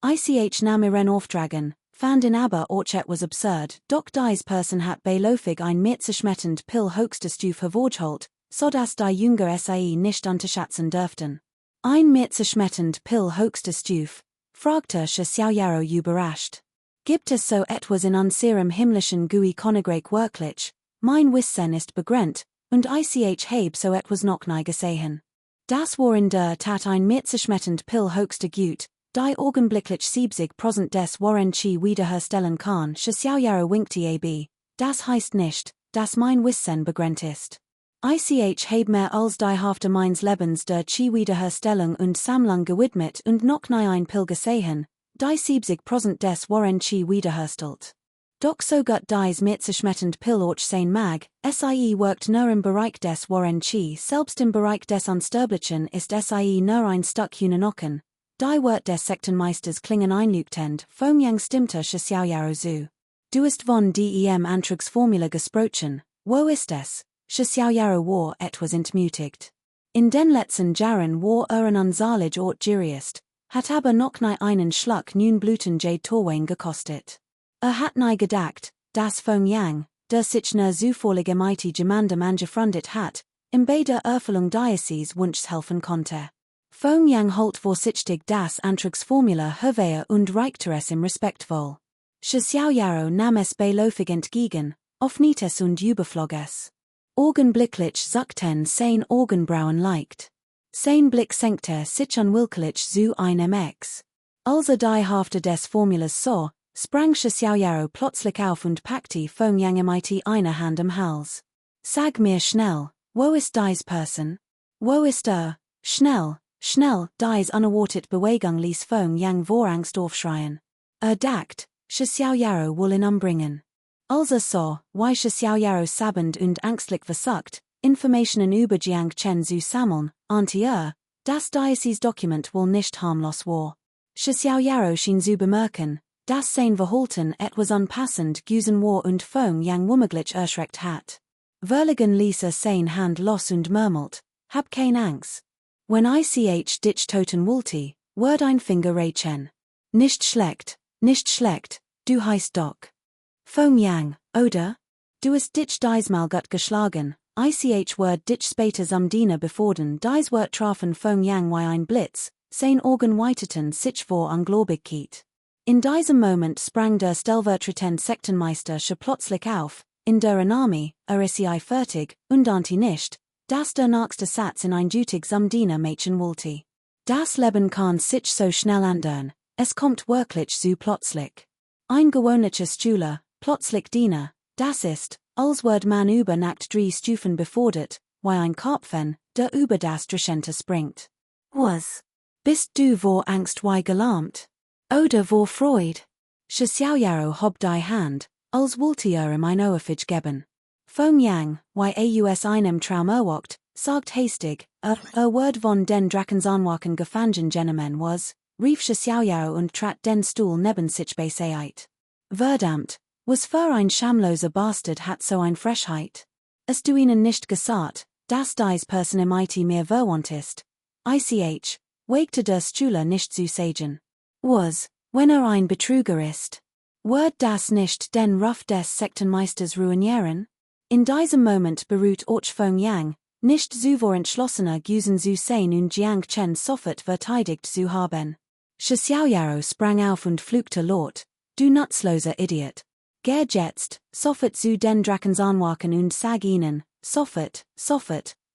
Ich nahm ihren Auftragen, fand in aber auch etwas absurd, doch dies Person hat beiläufig ein mitzuschmettend Pill höchste Stufe hervorgeholt, so dass die Jünger nicht unterschätzen dürften. Ein mitzuschmettend Pill höchste Stufe, fragte Xiaoyaro überrascht. Gibt es so etwas in unserem himmlischen Gui Königreich wirklich? Mein Wissen ist begrenzt, und ich habe so etwas noch nie gesehen. Das war in der Tat ein mitzuschmettend Pill höchste Gut, die augenblicklich 70% des Waren Chi wiederherstellen kann. Xiaoyaro winkte ab, das heißt nicht, dass mein Wissen begrenzt ist. Ich habe mehr als die Hälfte meines Lebens der Chi Wiederherstellung und Sammlung gewidmet und noch nie ein Pill gesehen, die 70% des Waren Chi wiederherstellt. Doch so gut dies mitzuschmettend Pill auch sein mag, wirkt nur im Bereich des Waren Chi, selbst im Bereich des Unsterblichen ist nur ein Stück Hühnernocken. Die Wort des Sektenmeisters klingen einleuchtend, Fong Yang stimmte Xiaoyaro zu. Du ist von dem Antragsformula gesprochen, wo ist es? Xiaoyaro war etwas entmutigt. In den letzten Jahren war ein unsalig Ort jurist, hat aber noch nie einen Schluck nun Bluten Jade Torwain gekostet. Hat nie gedacht, dass Fong Yang, der sich nur zufällige mighty Gemandem angefreundet hat, in beider Erfüllung Diocese Wunschs helfen konnte. Fong Yang holt vorsichtig das Antragsformula hervor und reichte es ihm respektvoll. Xiaoyaro nahm es beiläufig entgegen, öffnete es und überflog es. Augenblicklich zuckten sein Augenbrauen leicht. Sein Blick senkte sich unwillkürlich zu einem X. Als die Hälfte des Formulas sah, sprang Xiaoyaro plötzlich auf und packte Fong Yang mit einer Hand am Hals. Sag mir schnell, wo ist dies Person? Wo ist Schnell, schnell, dies unerwartet Bewegung ließ Fong Yang vor Angst aufschreien. Dacht, Xiaoyaro will ihn umbringen. Als sah, wie Xiaoyaro sabend und ängstlich versucht, Informationen über Jiang Chen zu sammeln, ahnte das Diocese-Dokument wohl nicht harmlos war. Xiaoyaro schien zu bemerken, dass sein Verhalten etwas unpassend gewesen war und Fong Yang womöglich erschreckt hat. Verlegen ließ sein Hand los und murmelt, hab kein Angst. Wenn ich dich toten wollte, wird ein Finger reichen. Nicht schlecht, du heißt doch Fong Yang, oder? Du hast dich diesmal gut geschlagen, ich wird dich später zum Diener befordern, dies wird trafen Fong Yang wie ein Blitz, sein Augen weiteten sich vor Ungläubigkeit. In diesem Moment sprang der stellvertretende Sektenmeister plötzlich auf, in der Armee, ist fertig, und ahnte nicht, dass der nächste Satz in ein Dutig zum Diener Mädchen wollte. Das Leben kann sich so schnell ändern, es kommt wirklich so plötzlich. Ein gewöhnliches Schüler, plötzlich Diener, das ist, als wird man über Nacht 3 Stufen befordert, wie ein Karpfen, der über das Drschente springt. Was? Bist du vor Angst wie gelähmt? Oder vor Freude? Xiaoyaro hob die Hand, als wollte ihm ein Ohrfeige geben. Fong Yang, wie aus einem Traum erwacht, sagt hastig, Wort von den Drakensanwaken gefangen Gentlemen was, rief Xiaoyaro und trat den Stuhl neben sich beiseite. Verdammt, Was für ein schamloser Bastard hat so ein Frechheit? Es du ihnen nicht gesagt, dass dies Person mit mir verwandt ist. Ich, wagte der Stühler nicht zu sagen. Was, wenn ein Betrüger ist? Wird das nicht den Ruf des Sektenmeisters ruinieren? In diesem Moment beruht auch Feng Yang, nicht so entschlossener Gusen zu sein und Jiang Chen sofort verteidigt zu haben. Shi Xiaoyaro sprang auf und fluchte laut, du nutzloser Idiot. Geh jetzt, sofort zu den Drakensarnwachen und sag ihnen, sofort,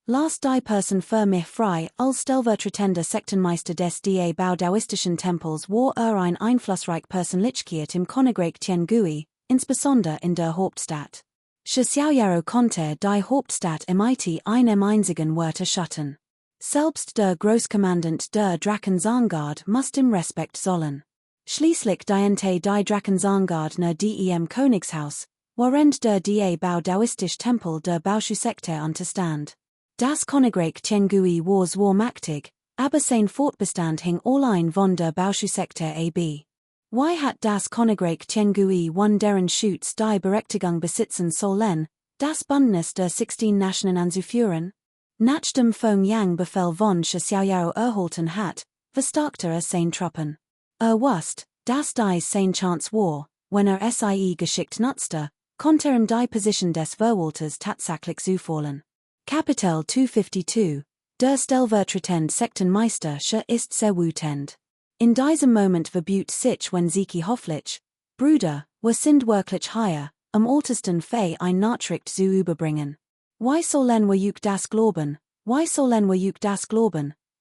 lass die Person für mich frei, als stellvertretender Sektenmeister des Baodaistischen Tempels war ein einflussreich Persönlichkeit im Königreich Tiangui, insbesondere in der Hauptstadt. Shi Xiaoyaro konnte die Hauptstadt mit einem einzigen Wort schatten. Selbst der Großkommandant der Drakensarngard musste im Respekt zollen. Schließlich diente die Drakensarngard dem Königshaus, während der Baodaistische Tempel der Baoshu-Sekte unterstand. Das Königreich Tiangui war zwar mächtig, aber sein Fortbestand hing allein von der Baoshu-Sekte ab. Wie hat das Königreich Tiangui deren Schutz die Berechtigung besitzen sollen, das Bündnis der 16 Nationen anzuführen? Nach dem Feng Yang Befehl von Shi Xiaoyaro erhalten hat, verstärkte sein Truppen. Wusste, dass dies sein Chance war, wenn sie geschickt nutzte, konnte die Position des Verwalters tatsächlich zufallen. Kapitel 252, der stellvertretende Sektenmeister ist sehr wütend. In diesem Moment verbot sich wenn Ziki hofflich, Brüder, sind wirklich hier, am ältesten Fei ein Nachricht zu überbringen. Wie sollen wir das glauben,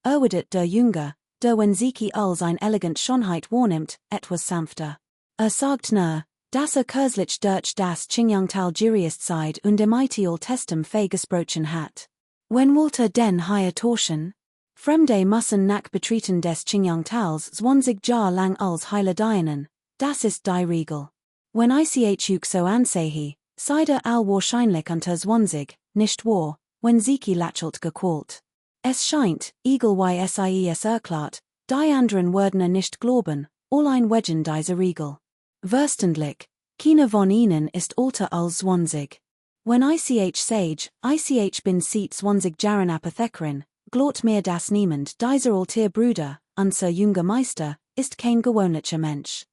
erwidert der Jünger, der wenn Ziki als ein elegant Schönheit wahrnimmt, etwas sanfter. Sagt nur, dass kürzlich durch das Qingyangtal Juriist Zeit und mit Testem Fei gesprochen hat. Wenn wollte denn hier tauschen? Fremde müssen nach Betreten des Qingyangtals 20 Jahre lang als Heile dienen, das ist die Regel. Wenn ich so ansehe, seid all wahrscheinlich unter 20, nicht wahr, wenn Ziki lächelt gequält. Es scheint, egal wie es erklärt, die anderen würden nicht glauben, allein wegen dieser Regel. Verständlich, keiner von ihnen ist älter als 20. Wenn ich sage, ich bin seit 20 Jahren Apothekerin, glaubt mir das niemand. Dieser alter Bruder, unser junger Meister, ist kein gewöhnlicher Mensch.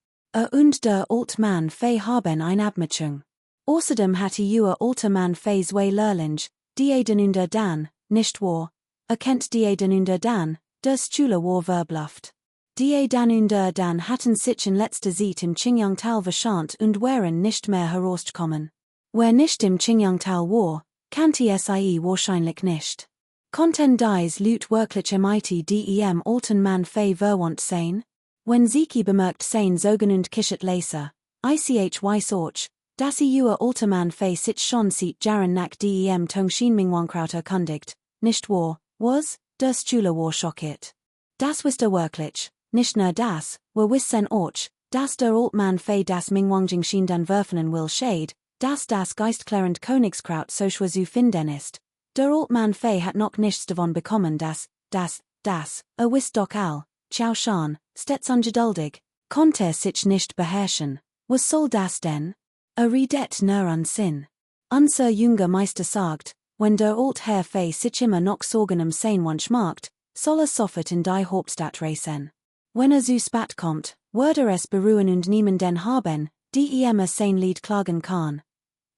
Und der alte Mann Fei haben eine Abmachung. Außerdem hatte ihr alter Mann Fei zwei Lehrlinge, die den dann, nicht wahr? Kennt die den dann, der Schüler war verbluft. Die dann hatten sich in letzter Zeit im Qingyangtal verschant und waren nicht mehr herausgekommen. Wer nicht im Qingyangtal war, kannte sie wahrscheinlich nicht. Konnten dies Leute wirklich mit dem alten Mann Fei verwandt sein? Wenn Ziki bemerkt sein sogenannt Kishet Leser, ich weiß auch, dass ihr alter Mann Fei sich schon seit Jahren nach dem Tongshin Mingwangkraut erkundigt, nicht wahr, was, der Schüler war schockiert. Das wusste wirklich. Nicht nur das, wir wissen auch, dass der alte Mann Fei das Mingwangjing dann werfen will shade, dass das geistklärend Königskraut so schwer zu finden ist. Der alte Mann Fei hat noch nichts davon bekommen, das, wisst doch all, Xiao Shan, stets ungeduldig, konnte sich nicht beherrschen. Was soll das denn? Redet nur an Sinn. Unser junger Meister sagt, wenn der alte Herr Fei sich immer noch Sorgen sein Wunsch macht, soll sofort in die Hauptstadt reisen. Wenn zu spät kommt, würde es beruhen und niemanden haben, die sein Lied klagen kann.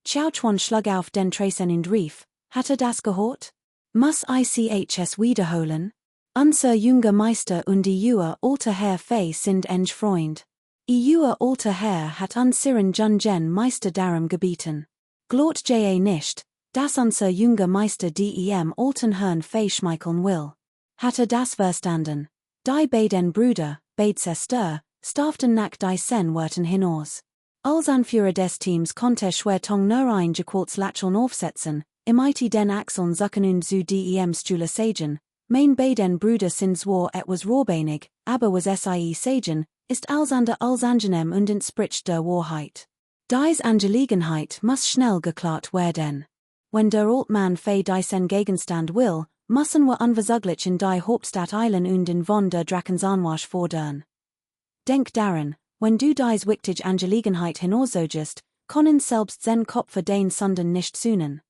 Xiao Chuan schlug auf den Tresen und rief, hat das gehört? Muss ich es wiederholen? Unser junger Meister und ihr alter Herr Fei sind eng Freund. Ihr alter Herr hat unseren jungen Meister darum gebeten. Glaubt nicht, dass unser junger Meister dem alten Herrn Fei schmeicheln will. Hat das verstanden? Die beiden Brüder, beide Schwestern, stafften nach diesen Worten hinaus. Als Anführer des Teams konnte Schwertong nur ein gequältes Lächeln aufsetzen, mit den Achseln zucken und zu dem Stuhle sagen, mein beiden Brüder sind zwar etwas rohbeinig, aber was sie sagen, ist alles andere als angenehm und entspricht der Wahrheit. Dies Angelegenheit muss schnell geklärt werden. Wenn der alte Mann Fei diesen Gegenstand will, müssen wir unverzüglich in die Hauptstadt eilen und in von der Drakensarnwasch fordern. Denk daran, wenn du dies wichtige Angelegenheit hinaussogest, Konnen selbst den Kopf den Sunden nicht sühnen.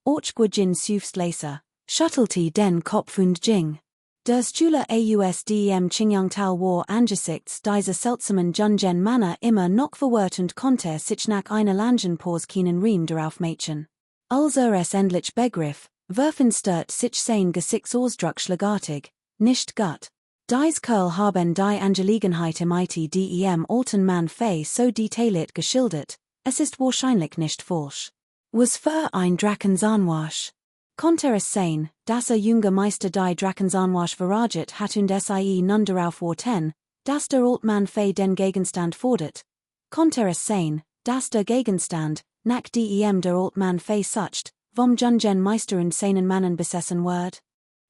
Orchgwajin süfst laser, Shuttlety den Kopf und Jing. Der Stühler ausdem Qingyangtao war angesichts dieser seltsamen Junjen Manner immer noch verwirrt und konnte sich nach einer langen Pause keinen Riem darauf machen. Als es endlich begriff, werfen stört sich sein Gesichtsausdruck schlagartig, nicht gut. Dies Kerl haben die Angelegenheit im dem alten Mann Fei so detailliert geschildert, es ist wahrscheinlich nicht falsch. Was für ein Drakenzahnwasch. Konnte es sein, dass junge Meister die Drakenzahnwasch verraget hat und sie nun darauf warten, dass der Altmann Fei den Gegenstand fordert. Konnte es sein, dass der Gegenstand, nach dem der Altmann Fei sucht, vom Junjen Meister und seinen Mannen besessen wird?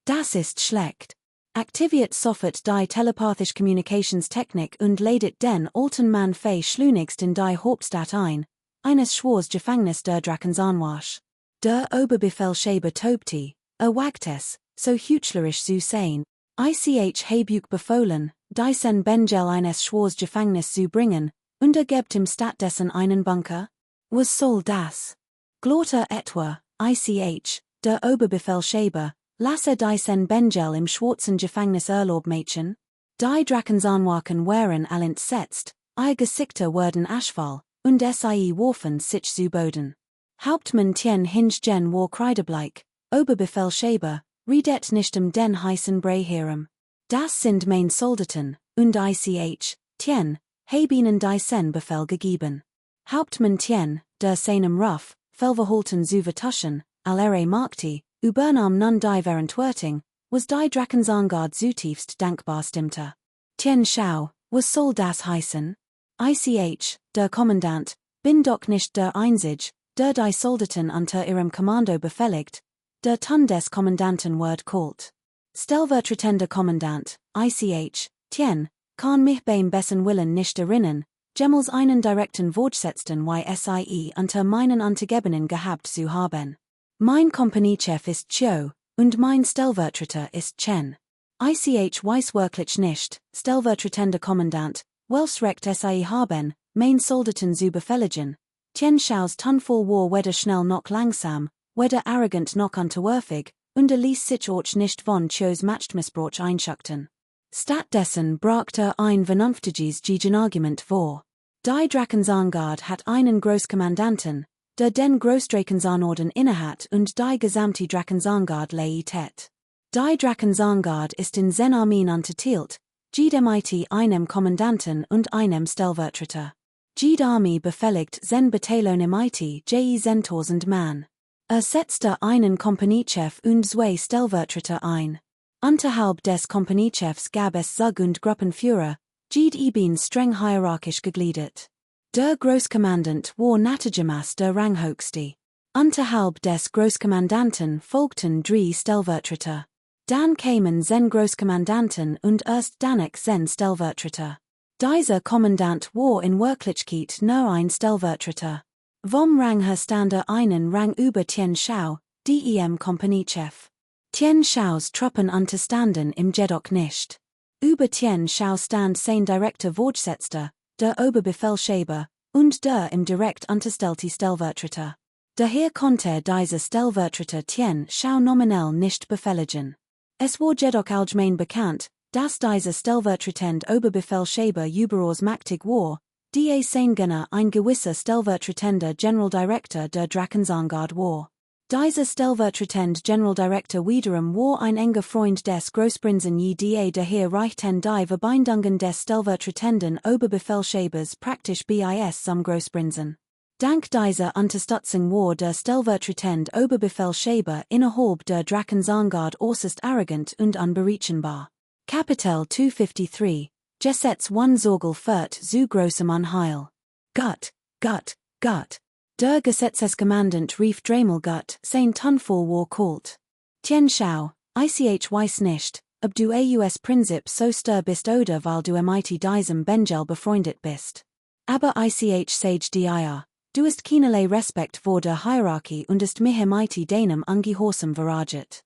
Das ist schlecht. Aktiviert sofort die telepathische Communicationstechnik und leidet den alten Mann Fei schleunigst in die Hauptstadt ein, eines Schwors Gefängnis der Drakenzahnwasch. Der Oberbefehlshaber tobte, wagt es, so heuchlerisch zu sein, habe befohlen, diesen Benjel eines Schwors Gefängnis zu bringen, und gebt ihm stattdessen einen Bunker? Was soll das? Glotter etwa, der Oberbefehlshaber, lasse diesen Benjel im schwarzen Gefängnis Urlaub machen? Die Drakenzahnwachen wären allentsetzt, ihr Gesichter werden aschfall, und sie warfen sich zu Boden. Hauptmann Tien Hingen war kreidebleich, Oberbefehlshaber, redet nicht den heißen Brei. Das sind mein Soldaten, und Tien, hab ihnen diesen Befehl gegeben. Hauptmann Tien, der seinem Ruf, Felverhalten zu vertuschen, allere magte, übernahm nun die Verantwortung, was die Drakenzahnguard zutiefst dankbar stimmte. Tien Shao, was soll das heißen? Der Kommandant, bin doch nicht der Einzige, der die Soldaten unter ihrem Kommando befehligt, der Ton des Kommandanten wird kalt. Stellvertretender Kommandant, Tien, kann mich beim besten Willen nicht erinnern, jemals einen direkten Vorgesetzten YSIE unter meinen Untergebenen gehabt zu haben. Mein Kompaniechef ist Chiu, und mein Stellvertreter ist Chen. Weiß wirklich nicht, Stellvertretender Kommandant, welches Recht sie haben, mein Soldaten zu befehligen. Tien Shao's Tunfall war weder schnell noch langsam, weder arrogant noch unterwürfig, und ließ sich auch nicht von Chiu's Machtmissbrauch einschüchtern. Stattdessen brachte ein vernünftiges Gegenargument vor. Die Drakenzahnguard hat einen Großkommandanten, der den Großdrakenzahnorden innehat und die gesamte Drakenzahnguard leitet. Die Drakenzahnguard ist in seine Armeen unterteilt, mit einem Kommandanten und einem Stellvertreter. Jede Armee befehligt sen Bataillone mit je 1000 Mann. Setzte einen Kompaniechef und zwei Stellvertreter ein. Unterhalb des Kompaniechefs gab es Zug und Gruppenführer, jede eben streng hierarchisch gegliedert. Der Großkommandant war naturgemäß der Ranghöchste. Unterhalb des Großkommandanten folgten drei Stellvertreter. Dann kämen sen Großkommandanten und erst danach sen Stellvertreter. Dieser Kommandant war in Wirklichkeit nur ein Stellvertreter. Vom Rangherstander einen Rang über Tien Shao, dem Kompaniechef. Tien Shao's Truppen unterstanden im jedoch nicht. Über Tien Shao stand sein direkter Vorgesetzter, der Oberbefehlshaber, und der im direkt unterstellte Stellvertreter. Daher konnte dieser Stellvertreter Tien Shao nominell nicht befehligen. Es war jedoch allgemein bekannt, dass dieser stellvertretend Oberbefehlshaber überaus mächtig war, die sein Gönner ein gewisser stellvertretender General Director der Drakenzahnguard war. Dieser stellvertretend General Director wiederum war ein enger Freund des Großprinzen daher reichten die Verbindungen des stellvertretenden Oberbefehlshabers praktisch bis zum Großprinzen. Dank dieser Unterstützung war der stellvertretend Oberbefehlshaber innerhalb der Drakenzahnguard äußerst arrogant und unberechenbar. Kapitel 253, Gesetz 1 Sorgel führt zu großem Unheil. Gott. Der Gesetzeskommandant rief dreimal Gott, sein Tunfall war kalt. Tien Shao, weiß nicht, ob du aus Prinzip so stur bist oder weil du mit diesem Benjel befreundet bist. Aber sage dir, du hast keinerlei Respekt vor der Hierarchie und ist mir mit deinem Ungehorsam verraget.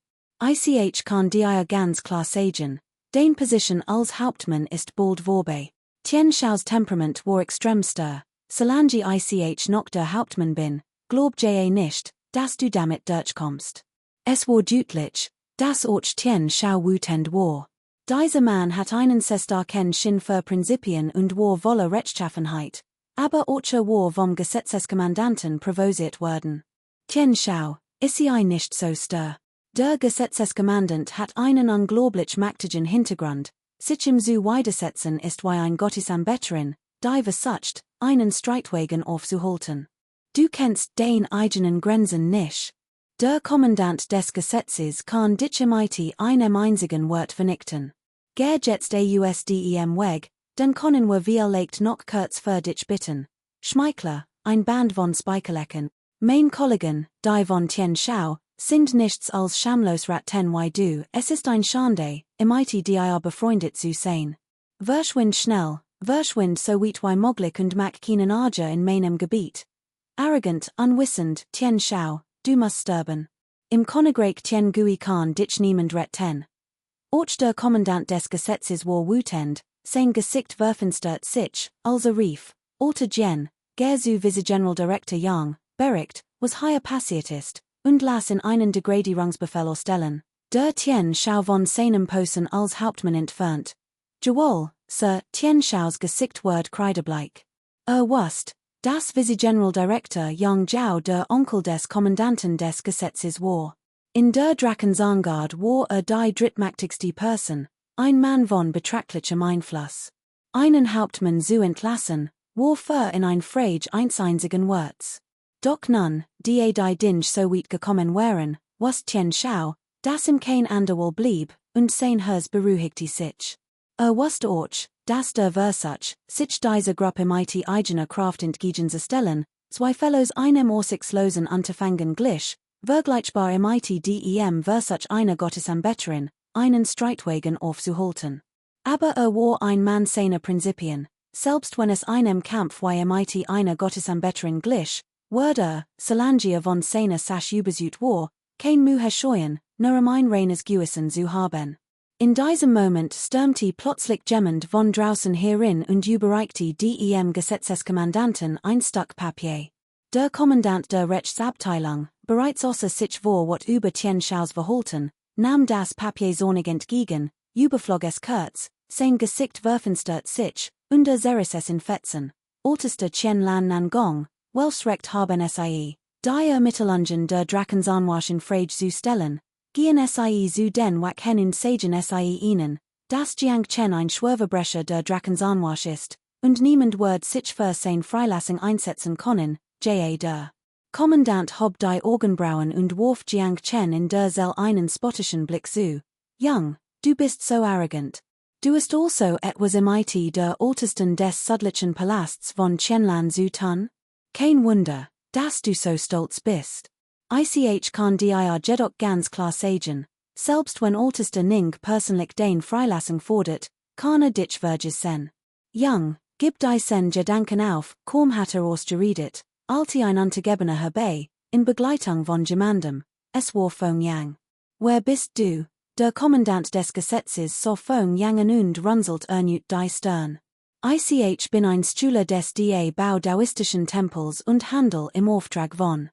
Kann dir ganz klar sagen, deine Position als Hauptmann ist bald vorbei. Tien Shao's Temperament war extrem stur, Solange ich noch der Hauptmann bin, glaub ja nicht, dass du damit durchkommst. Es war deutlich, dass ich Tien Shao wütend war. Dieser Mann hat einen starken Sinn für Prinzipien und war voller Rechtschaffenheit, aber ich war vom Gesetzeskommandanten provoziert worden. Tien Shao, ist sie nicht so stur. Der Gesetzeskommandant hat einen unglaublich mächtigen Hintergrund, sich im zu widersetzen ist wie ein Gottesanbeterin, die versucht, einen Streitwagen aufzuhalten. Du kennst den eigenen Grenzen nicht. Der Kommandant des Gesetzes kann dich im einem einzigen Wort vernichten. Ger jetzt AUSDEM weg, dann können wir vielleicht noch kurz für dich bitten. Schmeichler, ein Band von Speicherlecken, mein Kollegen, die von Tien Shao, sind nichts als schamlos Ratten wie du, es ist ein Schande, im dir befreundet zu sein. Verschwind schnell, verschwind so weit wie möglich und mach keinen Ärger in meinem Gebiet. Arrogant, unwissend, Tien Shao, du musst sterben. Im Königreich Tien Gui kann dich niemand retten. Och der Kommandant des Gesetzes war wütend, sein Gesicht verfinstert sich, als rief, Alter Gen, ger zu Vice-General-Director Yang, bericht, was hier passiert ist, und las in einen Degradierungsbefehl stellen. Der Tien Shao von seinem Posten als Hauptmann entfernt. Jawohl, Sir, Tien Shaos Gesicht ward kreidebleich. Wusst, dass Vice-General-Director Yang Zhao der Onkel des Kommandanten des Gesetzes war. In der Drakensangard war die drittmächtigste Person, ein Mann von betrachtlichem Einfluss. Einen Hauptmann zu entlassen, war für in ein Frage einzigen Worts. Doch nun, die Dinge so weit gekommen wären, was Tien Shao, dass ihm kein anderer blieb, und sein Herz beruhigte sich. Wusste auch, dass der Versuch, sich diese Gruppe mit eigener Kraft entgegen zu stellen, zwei Fellows einem aussichtslosen Unterfangen glich, vergleichbar im dem Versuch einer Gottesanbeterin, einen Streitwagen aufzuhalten. Aber war ein Mann seiner Prinzipien, selbst wenn es einem Kampf wie im einer Gottesanbeterin glich, wurde, solange von seiner Sache übersät war, kein Mühe scheuen, nur ein reines Gewissen zu haben. In diesem Moment stürmte plötzlich jemand von draußen herein und überreichte dem Gesetzeskommandanten ein Stück Papier. Der Kommandant der Rechtsabteilung, bereits außer sich war wat über Tien Shaos Verhalten, nahm das Papier sonnig entgegen, überflog es kurz, sein Gesicht verfinstert sich, und zerriss es in Fetzen. Oberster Tien Lan Nan Gong, welches Recht haben sie, die Mittelungen der Drakensangwasch in Frage zu stellen, gehen sie zu den Wachen und sagen sie ihnen, dass Jiang Chen ein Schwerverbrecher der Drakensangwasch ist, und niemand wird sich für sein Freilassung einsetzen können, der Kommandant hob die Augenbrauen und warf Jiang Chen in der Zell einen spottischen Blick zu. Young, du bist so arrogant. Du hast also etwas im der Ältesten des südlichen Palasts von Qianlan zu tun? Kein Wunder, dass du so stolz bist. Ich kann dir jedoch ganz klar sagen, selbst wenn Ältester Ning persönlich den Freilassung fordert, kann dich vergessen. Young, gib deinen Gedanken auf, kaum hat ausgeredet, alte ein Untergebener herbei, in Begleitung von jemandem, es war Feng Yang. Wer bist du? Der Kommandant des Gesetzes so Feng Yang und runzelt ernüt die Stirn. Ich bin ein Schüler des Bau daoistischen Tempels und Handel im Auftrag von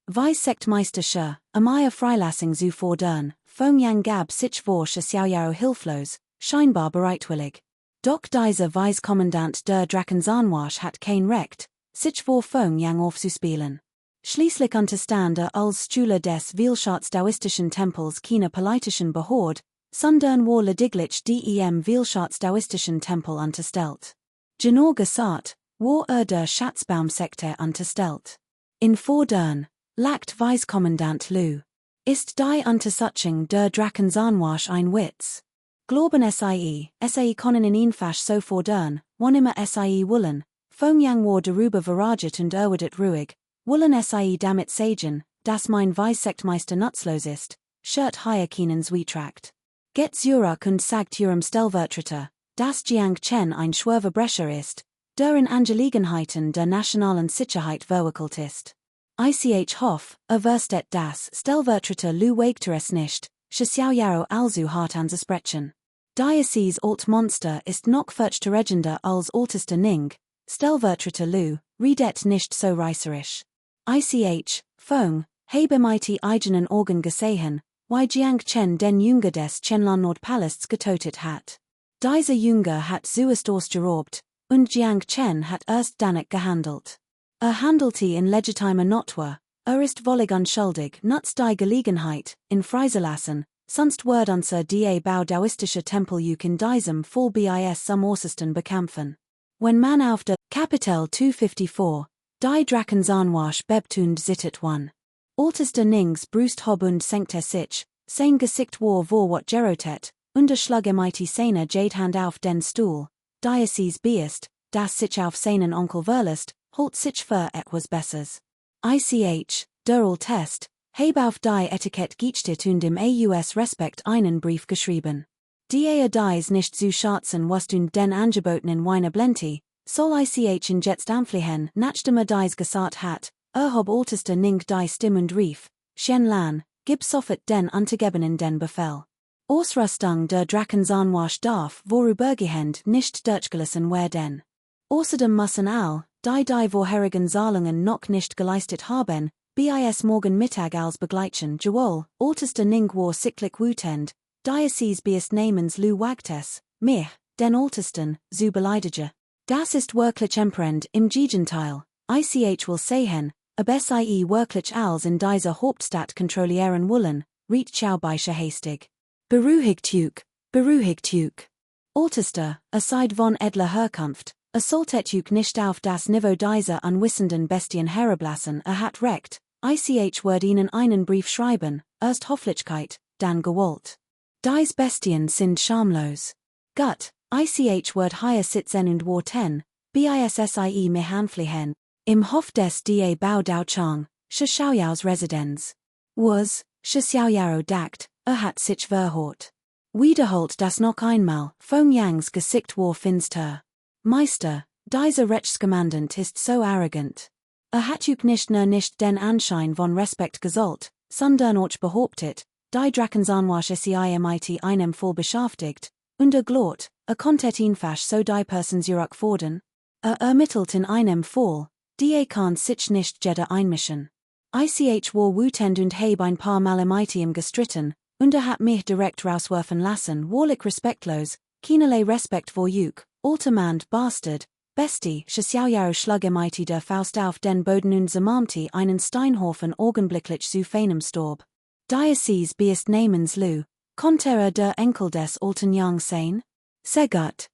Vice-Sektmeisterscher, meine Freilassung zu fordern, Feng Yang gab sich vor Xiaoyao hilflos, scheinbar bereitwillig. Doch dieser Vice-Kommandant der Drakensangwasch hat kein Recht, sich vor Feng Yang aufzuspielen. Schließlich unterstand als Schüler des Wielschatz-daoistischen Tempels keine politischen Behörde, sondern war lediglich dem Wielschatz-daoistischen Tempel unterstellt. Genau gesagt, war der Schatzbaumsekte unterstellt. In Vordern, lagt Vice-Kommandant Lu. Ist die Untersuchung der Drakensangwasch ein Witz? Glauben sie können in einfach so fordern, wann immer sie wollen, Feng Yang war darüber verraget und erwidert ruhig, wollen sie damit sagen, dass mein Vice-Sektmeister nutzlos ist, shirt hier keinen Zwietracht. Geht zurück und sagt ihrem Stellvertreter, dass Jiang Chen ein Schwerverbrecher ist, der in Angelegenheiten der nationalen Sicherheit verwickelt ist. Ich hoffe, verstet das Stellvertreter Lu wagte es nicht, Xiaoyao also hart anzusprechen. Diocese Alt Monster ist noch fürchterregender als Ältester Ning, Stellvertreter Lu, redet nicht so reißerisch. Ich, Fong, habe mit eigenen Augen gesehen, wie Jiang Chen den Jünger des Qianlan Nordpalasts getötet hat. Dieser Jünger hat zuerst ausgeraubt, und Jiang Chen hat erst danach gehandelt. Handelte in legitimer Natur, ist völlig unschuldig, nutzt die Gelegenheit, in freizulassen, sonst wird unser der Baudaoistische Tempel in diesem Fall bis zum Äußersten bekämpfen. Wenn man auf der Kapitel 254, die Drakenzahnwasch bebtund zittet one. Altester Nings Brust hob und senkte sich, sein Gesicht war wat gerotet, unterschlug mit seiner Jadehand auf den Stuhl, Diocese beest, das sich auf seinen Onkel verlässt, holt sich für etwas Besseres. Der Test, heb auf die Etikett giechtet und im AUS Respekt einen Brief geschrieben. Die dies nicht zu schätzen was und den angebotenen Weine blenti, soll ich in jetzt anfliehen, nachdem dies gesagt hat, hob Altester Ning die Stimme und rief, Shen Lan, gib sofort den anzugebenen den Befehl. Ausrüstung der Drakenzahnwasch darf vorübergehend nicht durchgelassen werden. Außerdem müssen all, die vorherigen Zahlungen noch nicht geleistet haben, bis morgen Mittag als begleiten Joel, Altester Ning war sichtlich wütend, Diocese bis namens Lu wagtes, mich, den Altesten, zu beleidigen. Das ist wirklich emperend im Gegenteil, ich will sehen, ob sie wirklich als in dieser Hauptstadt kontrollieren wollen, riet Schaubeiche hastig. Beruhigt euch. Altester, aside von edler Herkunft, solltet euch nicht auf das Niveau dieser unwissenden Bestien herablassen, hat recht, ich wird ihnen einen Brief schreiben, erst Hofflichkeit, dann Gewalt. Dies Bestien sind schamlos. Gut, ich wird hier sitzen und warten, bis sie mich anfliehen, im Hof des da Bao Dao Chang, Xiaoyao's Residenz. Was, Xiaoyao dacht, hat sich verhort. Wiederholt das noch einmal, Fong Yangs Gesicht war finster. Meister, dieser Rechtskommandant ist so arrogant. Hat euch nicht nur nicht den Anschein von Respekt gesollt, sondern auch behauptet, die Drakenzahnwasch sei mit einem Fall beschäftigt, und glaubt, konntet ihn fast so die Person zurückfordern. Ermittelt in einem Fall, die kann sich nicht jeder einmischen. Ich war wütend und habe ein paar Male mit ihm gestritten, und hat mich direkt rauswerfen lassen, wahrlich respektlos, keinerlei Respekt vor euch, alter Mann, Bastard, Bestie, Xiaoyao schlug mit der Faust auf den Boden und zermalmte einen Steinhaufen augenblicklich zu feinem Staub. Diocese bis namens Lu, konnte der Enkel des alten Yang sein? Sehr gut.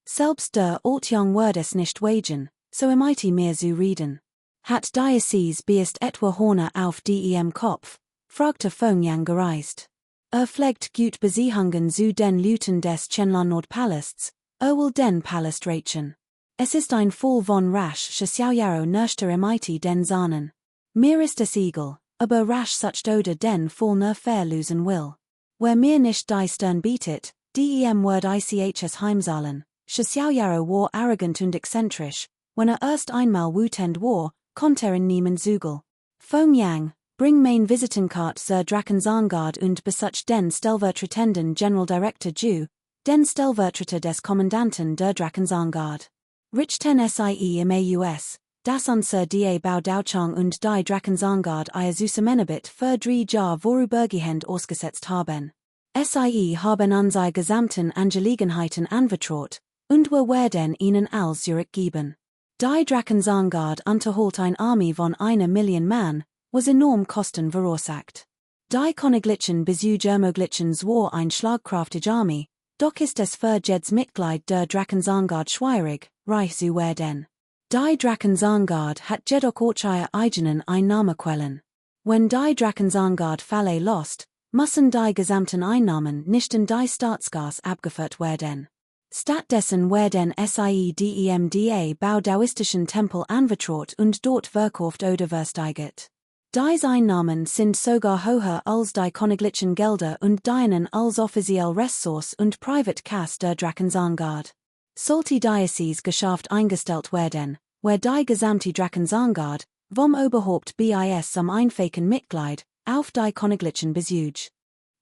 Selbst der alt Yang wird es nicht wagen, so mit mir zu reden. Hat Diocese bis etwa Horne auf dem Kopf? Fragte Fong Yang gereist. Pflegt gut Besiehungen zu den Lüten des Qianlan Nordpalasts, will den Palast rächen. Es ist ein Fall von rasch Xiaoyao nörschte mit den Sahnen. Mir ist es egal, aber rasch sucht oder den Fall nur verlösen will. Wer mir nicht die Stern bietet, wird ichs heimzahlen. Xiaoyao war arrogant und exzentrisch, wenn erst einmal wütend war, konnte niemand zügeln. Fong Yang, bring mein Visitenkarte zur Drakenzahngard und besuch den stellvertretenden General Director Ju, den Stellvertreter des Kommandanten der Drakenzahngard. Richten sie im AUS, das unser da Bao Daochang und die Drakenzahngard ihr Zusammenarbeit für 3 Jahre vorübergehend ausgesetzt haben. Sie haben unsere gesamten Angelegenheiten anvertraut, und wir werden ihnen alles zurückgeben. Die Drakenzahngard unterholt eine Armee von 1 Million Mann, was enorm Kosten verursacht. Die Königlischen Besuchermöglichen war ein schlagkraftige Armee, doch ist es für jedes Mitglied der Drakenzahngard schwierig, reich zu werden. Die Drakenzahngard hat jedoch auch ihre eigenen Einnahmequellen. Wenn die Drakenzahngard Falle lost, müssen die gesamten Einnahmen nicht in die Staatsgas abgeführt werden. Stattdessen werden sie dem da Baudaoistischen Tempel anvertraut und dort verkauft oder versteigert. Diese Einnahmen sind sogar höher als die königlichen Gelder und dienen als offiziell Ressource und Privatkasse der Drakenzahngard. Sollte Diocese geschäft eingestellt werden, where die gesamte Drakenzahngard, vom Oberhaupt bis zum einfachen Mitglied, auf die königlichen Besuch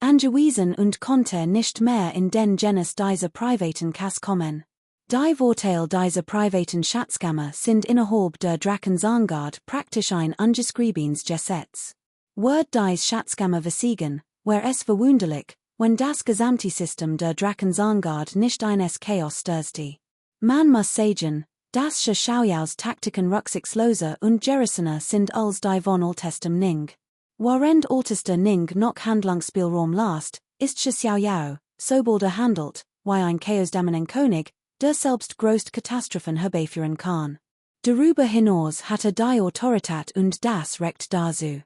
angewiesen und konnte nicht mehr in den Genuss dieser privaten Kasse kommen. Die Vorteil dieser privaten Schatzkammer sind innerhalb der Drachensanguard praktisch ein ungeschriebenes Gesetz. Word dies Schatzkammer versiegen, where es verwunderlich, wenn das gesamte System der Drachensanguard nicht eines Chaos stürzte. Man muss sagen, dass Schaujaus Taktiken rücksichtsloser und gerissener sind als die von altem Ning. Während altester Ning noch Handlungsspielraum last, ist Xiaoyao, sobald handelt, wie ein Chaosdämmernden König, der selbst größt Katastrophen herbeiführen kann. Darüber hinaus hatte die Autorität und das Recht dazu.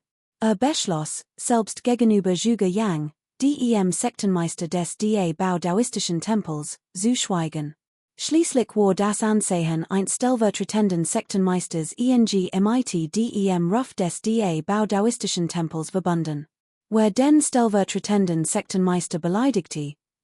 Beschloss, selbst gegenüber Zhuge Yang, dem Sektenmeister des Bau-Daoistischen Tempels, zu schweigen. Schließlich war das Ansehen eines stellvertretenden Sektenmeisters mit dem Ruf des Bau-Daoistischen Tempels verbunden. Wer den stellvertretenden Sektenmeister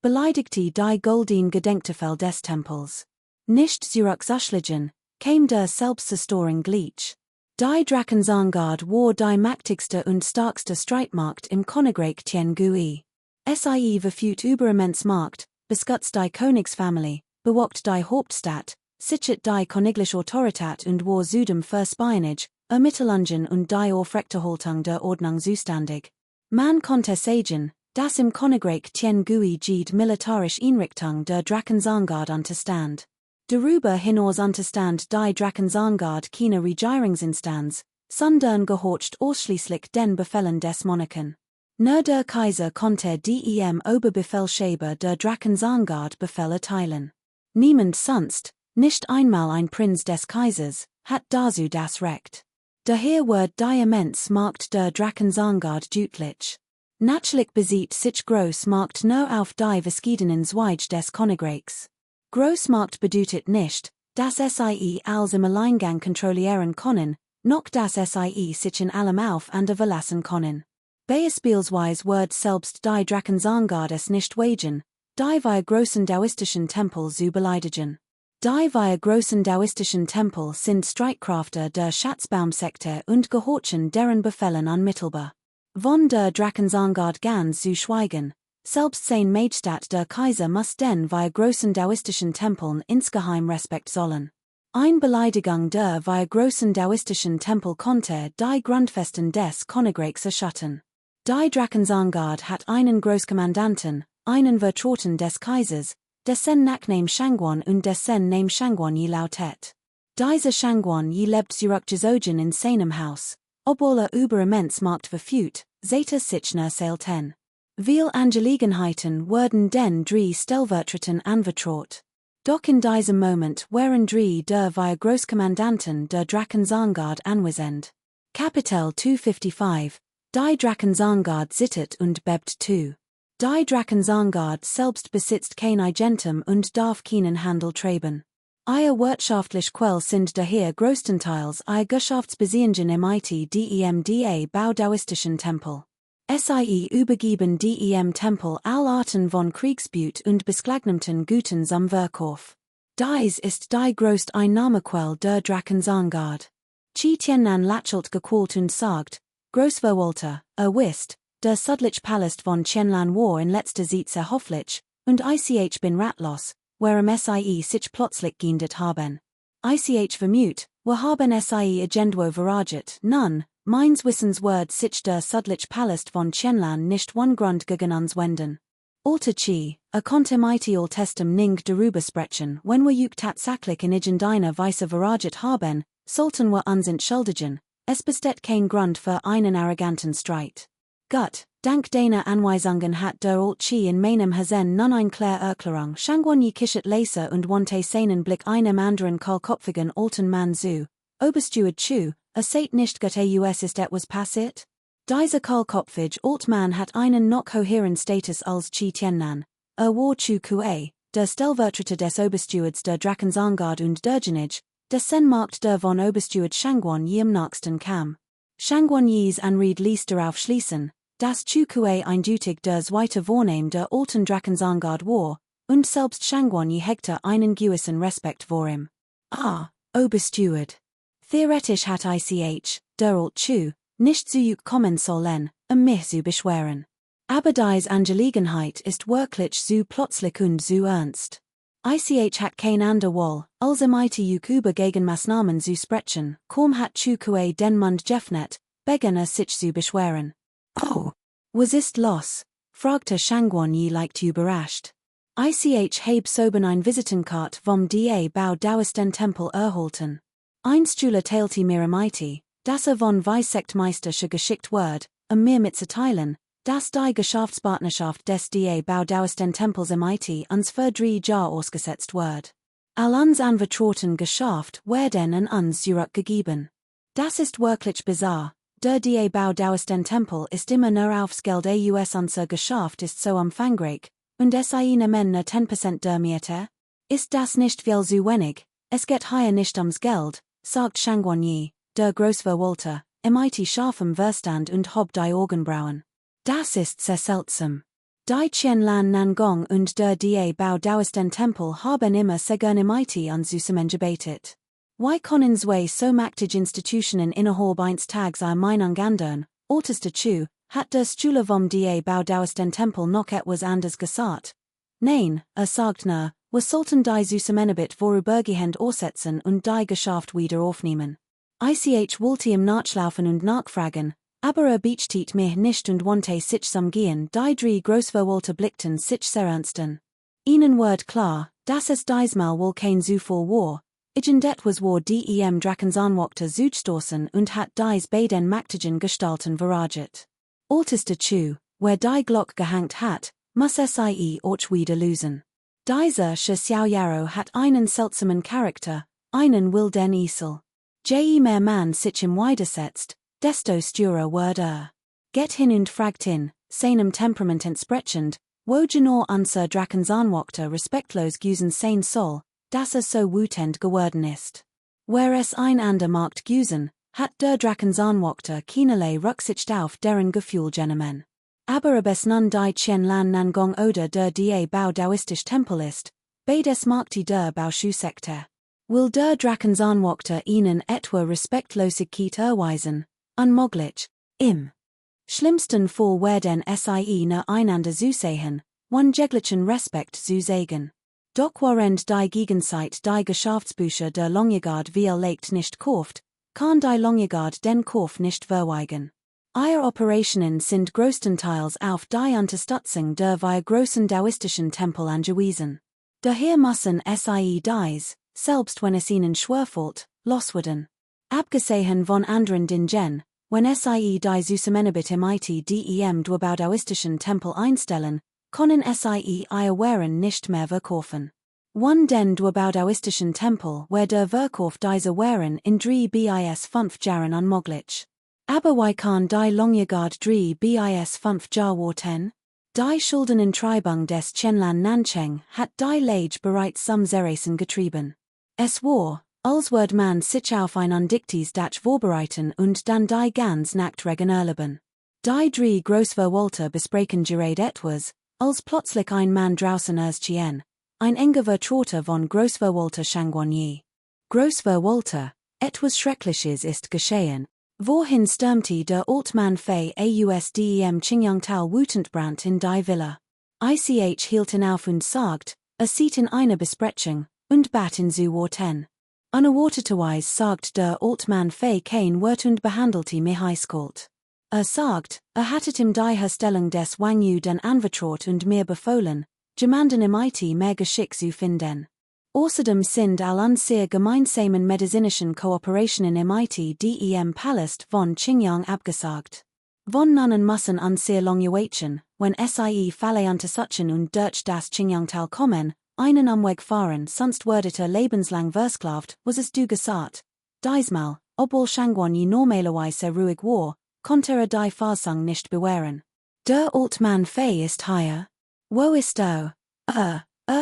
beleidigte die goldene Gedenktafel des Tempels. Nicht zurückzuschlagen, kam der Selbstzerstöring gleich. Die Drachensanguard war die mächtigste und starkste Streitmacht im Königreich Tiangui. Sie verfügt über immens Macht, beschützt die Königsfamilie, bewacht die Hauptstadt, sichert die königliche Autorität und war zudem für Spionage, Ermittlungen und die Aufrechterhaltung der Ordnung zuständig. Man konnte sagen, dass im Königreich Tiangui die militärische Einrichtung der Drachensanguard unterstand. Darüber hinaus unterstand die Drachensanguard keine Regierungsinstanz, sondern gehorcht ausschließlich den Befehlen des Monarchen. Nur der Kaiser konnte dem Oberbefehlshaber der Drachensanguard Befehle erteilen. Niemand sonst, nicht einmal ein Prinz des Kaisers, hat dazu das Recht. Daher wird die immense Macht der Drachensanguard deutlich. Natürlich bezieht sich Großmacht nur auf die verschiedenen Zweige des Königreichs. Großmacht bedeutet nicht, dass sie alles im Alleingang kontrollieren können, noch dass sie sich in allem auf andere verlassen können. Beispielsweise wird selbst die Drachensanguard es nicht wagen, die wir großen Daoistischen Tempel zu beleidigen. Die wir großen Daoistischen Tempel sind Streitkräfte der Schatzbaumsekte und gehorchen deren Befehlen unmittelbar. Von der Drachensanguard ganz zu schweigen, selbst sein Majestät der Kaiser muss den wir großen Daoistischen Tempeln insgeheim Respekt zollen. Eine Beleidigung der wir großen Daoistischen Tempel konnte die Grundfesten des Königreichs erschüttern. Die Drachensanguard hat einen Großkommandanten, einen Vertrauten des Kaisers, dessen Nachname Shangguan und dessen Name Shangguan Yi lautet. Dieser Shangguan Yi lebt zurückgezogen in seinem Haus, obwohl über immens Macht verfügt, seit sich nur selten. Viele Angelegenheiten wurden den drei Stellvertretern anvertraut. Doch in diesem Moment waren drei der wir Großkommandanten der Drachensanguard anwesend. Kapitel 255, die Drachensanguard zittert und bebt zu. Die Drachensanguard selbst besitzt kein Eigentum und darf keinen Handel treiben. Ihr wirtschaftlich Quell sind daher größtenteils ihr Geschäftsbeziehungen mit dem Bau-Daoistischen Tempel. Sie übergeben dem Tempel all Arten von Kriegsbüt und beschlagnahmten Gütern zum Verkauf. Dies ist die größte Einnahmequelle der Drachensanguard. Qi Tiannan lächelt gequält und sagt, Großverwalter, wisst, der südliche Palast von Qianlan war in letzter Zeit sehr hofflich, und ich bin ratlos, warum sich plötzlich geändert haben. Ich vermute, wir haben irgendwo verraget, nun, meines Wissens wird sich der südliche Palast von Qianlan nicht one Grund gegen uns wenden. Alter Qi, konnte mit altem Ning darüber sprechen, wenn wir tatsächlich in irgendeiner Weise verraget haben, sollten wir uns entschuldigen, es besteht kein Grund für einen arroganten Streit. Gut, dank deiner Anweisungen hat der Alt Qi in meinem Hasen nun ein klare Erklärung. Shangguan Yi kichert leise und wandte seinen Blick einem anderen kahlkopfigen alten Mann zu. Obersteward Chu, seht nicht gut ist etwas passiert? Dieser kahlkopfige alt Mann hat einen noch höheren Status als Qi Tiannan. War Chu Kue, der Stellvertreter des Oberstewards der Drachensanguard und Durgenage, dessen Macht der von Obersteward Shangguan Yi am nächsten kam. Shangguan Yis Anrede ließ darauf schließen, dass Chu Kue eindeutig der zweite Vorname der alten Drachensanguard war, und selbst Shangguan Yi hegte einen gewissen Respekt vor ihm. Obersteward. Theoretisch hat der Alt Chu, nicht zu kommen sollen, mich zu beschweren. Aber dies Angelegenheit ist wirklich so plötzlich und so ernst. Ich hat kein ander Wall, als MIT über gegen Maßnahmen zu sprechen, kaum hat zu kue den Mund Jeffnet, beginner sich zu beschweren. Oh, was ist los? Fragte Shangguan Yi leicht überrascht. Ich habe soeben ein Visitenkarte vom Da Bau Daoisten Tempel erhalten. Ein Stühle teilte mir MIT, dass von Weissektmeistersche geschickt wird, mir mitzuteilen, dass die Geschäftspartnerschaft des Da Bau Daoisten Tempels MIT ans für 3 Jahre ausgesetzt wird. All uns anvertrauten Geschäft werden an uns zurückgegeben. Das ist wirklich bizarr. Der Da Bau Daoisten Tempel ist immer nur aufs Geld aus unser Geschäft ist so umfangreich, und es nehmen nur 10% der Miete? Ist das nicht viel zu wenig? Es geht hier nicht ums Geld, sagt Shangguan Yi, der Großverwalter, MIT scharfem Verstand und hob die Augenbrauen. Das ist sehr seltsam. Die Qianlan Nangong und der Da Bau Daoisten Tempel haben immer sehr gern MIT an Zusammen gebetet. Why können zwei so mächtige Institutionen innerhalb eines Tags Meinung ändern? Oberster Chu, hat der Stühle vom Da Bau Daoisten Tempel noch etwas anders gesagt? Nein, sagt nur, wir sollten die Zusammenarbeit vorübergehend aussetzen und die Geschäft wieder aufnehmen. Ich wollte ihm nachlaufen und nachfragen, aber beachtet mich nicht und wollte sich samgehen, die 3 Großverwalter blickten sich sehr ernst an. Ihnen wird klar, dass es diesmal wohl kein Zufall war. Irgendet was war dem Drakensanwokter zugestoßen und hat dies bei den mächtigen Gestalten verraget. Oberster Chu, wer die Glock gehängt hat, muss auch wieder lösen. Dieser Xiaoyaro hat einen seltsamen Charakter, einen wilden Esel. Je mehr man sich im widersetzt, desto sturer wird Geht hin und fragt ihn, seinem Temperament entsprechend, wo genau unser Drakensanwokter respektlos güsen sein soll, dass so wütend geworden ist. Wer es ein ander Markt güsen, hat der Drakensanwokter keinerlei Rücksicht auf deren Gefühl genommen. Aber ob es nun die Qianlan Nangong oder der Da Bau Daoistisch Tempel ist, beides Markti der Bauschuhsekte. Will der Drakensanwokter ihnen etwa Respektlosigkeit erweisen? Unmöglich. Im schlimmsten Fall werden ne einander zu sehen, jeglichen Respekt zu zeigen. Doch während die Gegenzeit die Geschäftsbücher der Longjagard viel legt nicht kauft, kann die Longjagard den Kauf nicht verweigern. Ihre Operationen sind größtenteils auf die Unterstützung der vier großen daoistischen Tempel angewiesen. Daher müssen dies, selbst wenn es ihnen schwerfällt, loswerden. Abgesehen von anderen Dingen, wenn die Zusammenarbeit MIT dem daoistischen Tempel einstellen, können ihre Waren nicht mehr verkaufen. Wenn den daoistischen Tempel wär der Verkauf dieser Waren in 3 bis 5 Jahren unmöglich. Aber wie kann die Longjagard 3 bis 5 Jahre warten? Die Schuldenentreibung des Qianlan Nancheng hat die Lage bereits zum Zerreißen getrieben. Es war, als würde man sich auf ein Undiktes Dach vorbereiten und dann die ganz Nacht regen erleben. Die 3 Großverwalter besprechen gerade etwas, als plötzlich ein Mann draußen erschien, ein enger Vertrauter von Großverwalter Shangguan Yi. Großverwalter, etwas Schreckliches ist geschehen. Wohin stürmte der Altmann Fei ausdem Qingyangtal wütend brandt in die Villa. Ich hielt ihn auf und sagt, sieht in einer Besprechung, und bat ihn zu warten. Unerwarteterweise sagt der Altmann Fei kein Wort und behandelte mich eiskalt. Sagt, hattet ihm die Herstellung des Wang Yu den anvertraut und mir befohlen, jemanden MIT mehr Geschick zu finden. Außerdem sind all unsere gemeinsamen medizinischen Kooperationen MIT dem Palast von Qingyang abgesagt. Von nannen müssen unsere Longjagern, wenn Falle untersuchen und durch das Qingyangtal kommen, einen Umweg fahren, sonst würdet lebenslang versklavt, was es du gesagt. Diesmal, obwohl Shangguan Yi normalerweise ruhig war, konnte die Fassung nicht bewähren. Der Altmann Fei ist hier. Wo ist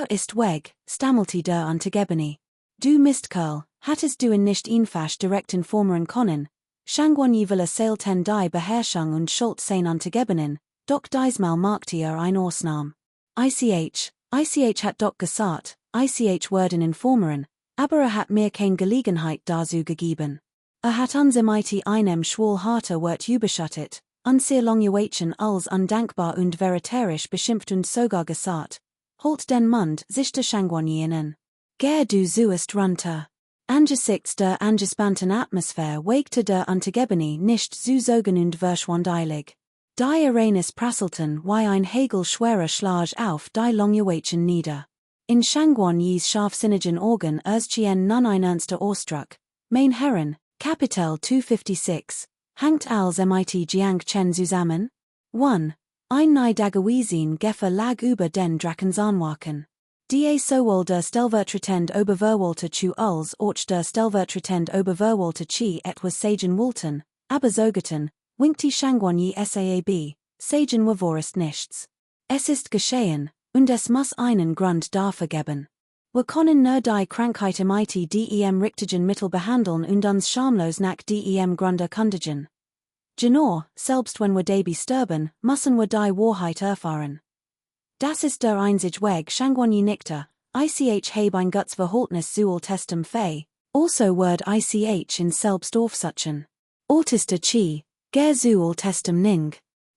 ist weg, stammelte der Untergebene. Du Mistkerl, hattest du ihn nicht einfach direkt informieren können? Shangguan Yi will erzählten die Beherrschung und Schuld sein Untergebenen, doch diesmal machte ein Ausnahme. Ich hat doch gesagt, würden informieren, aber hat mir keine Gelegenheit dazu gegeben. Hat uns MIT einem schwulharter Wort überschattet, unsere Longjagern als undankbar und veritärisch beschimpft und sogar gesagt, Holt den Mund sichte Shangwonyienen. Ger du zuest runter. Angesichts der angespannten Atmosphäre wegte der Untergebene nicht zu Sogen und Verschwandeilig. Die Uranus prasselten wie ein Hagel schwerer Schlag auf die Longyearbyen nieder. In Shangwonyis scharfsinnigen Organ erschien nun ein ernster Ausdruck. Mein Herren, Kapitel 256, hangt als mit Jiang Chen zusammen? 1. Ein nei Dagawizin Geffer lag über den Drakensarnwaken. Die sowohl der Stellvertretend Oberverwalter zu als auch der Stellvertretend Oberverwalter chi etwas sagen wollten, aber sogeten, winkte Shangwonyi Saab, sagen wir vorerst nichts. Es ist geschehen, und es muss einen Grund dafür geben. Wir können nur die Krankheit mit dem richtigen Mittel behandeln und uns schamlos nach dem Grund erkundigen. Genau, selbst wenn wir dabei sterben, müssen wir die Wahrheit erfahren. Das ist der einzige Weg, Shangwonyi nickte, ich habe ein Gutsverhältnis zu Altem Fei, also wird ich in selbst aufsuchen. Altester Chi, ger zu Altem Ning.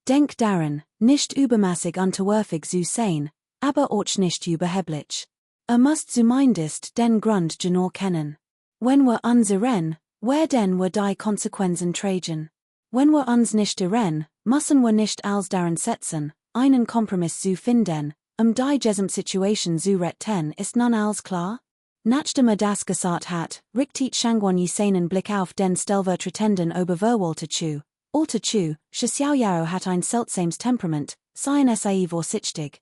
Denk daran, nicht übermäßig unterwürfig zu sein, aber auch nicht überheblich. Muss zumindest den Grund genau kennen. Wenn wir uns irren, werden wir die Konsequenzen tragen. Wenn wir uns nicht irren, müssen wir nicht als daran setzen, einen Kompromiss zu finden, die Gesamtsituation zu retten, ist nun alles klar? Nachdem das gesagt hat, richtet Shangwonyi seinen Blick auf den Stellvertretenden Oberverwalter zu. Alter Chu, Xiaoyao hat ein seltsames Temperament, seien sei vorsichtig.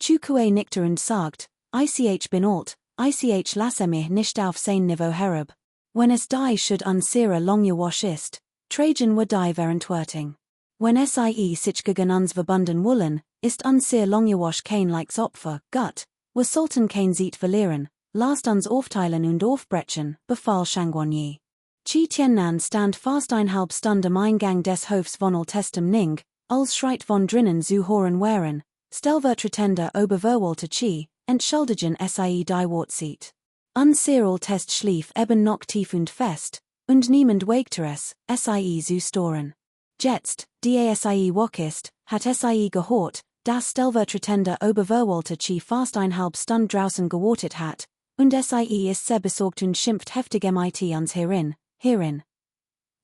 Chu Kue nickte und sagt, ich bin alt, ich lasse mich nicht auf sein Niveau herab. Wenn es die should unsere Longyearwash ist, tragen wir die Verantwortung. Wenn sich gegen uns verbunden wollen, ist unsere Longyearwash kein likes Opfer, gut, wir sollten kein Zeit verlieren, lasst uns aufteilen und aufbrechen, befahl Shangwonyi. Chi Tiannan stand fast einhalb Stunde am Eingang des Hofs von Altem Ning, als schreit von drinnen zu hören wären, Stellvertretender Oberverwalter Chi, entschuldigen die Wortzeit. Unser Altest schlief eben noch tief und fest, und niemand wagte es, zu storen. Jetzt, die wach ist, hat gehört, dass Stellvertretender Oberverwalter Chi fast einhalb Stunde draußen gewartet hat, und ist sehr besorgt und schimpft heftig mit uns hierin.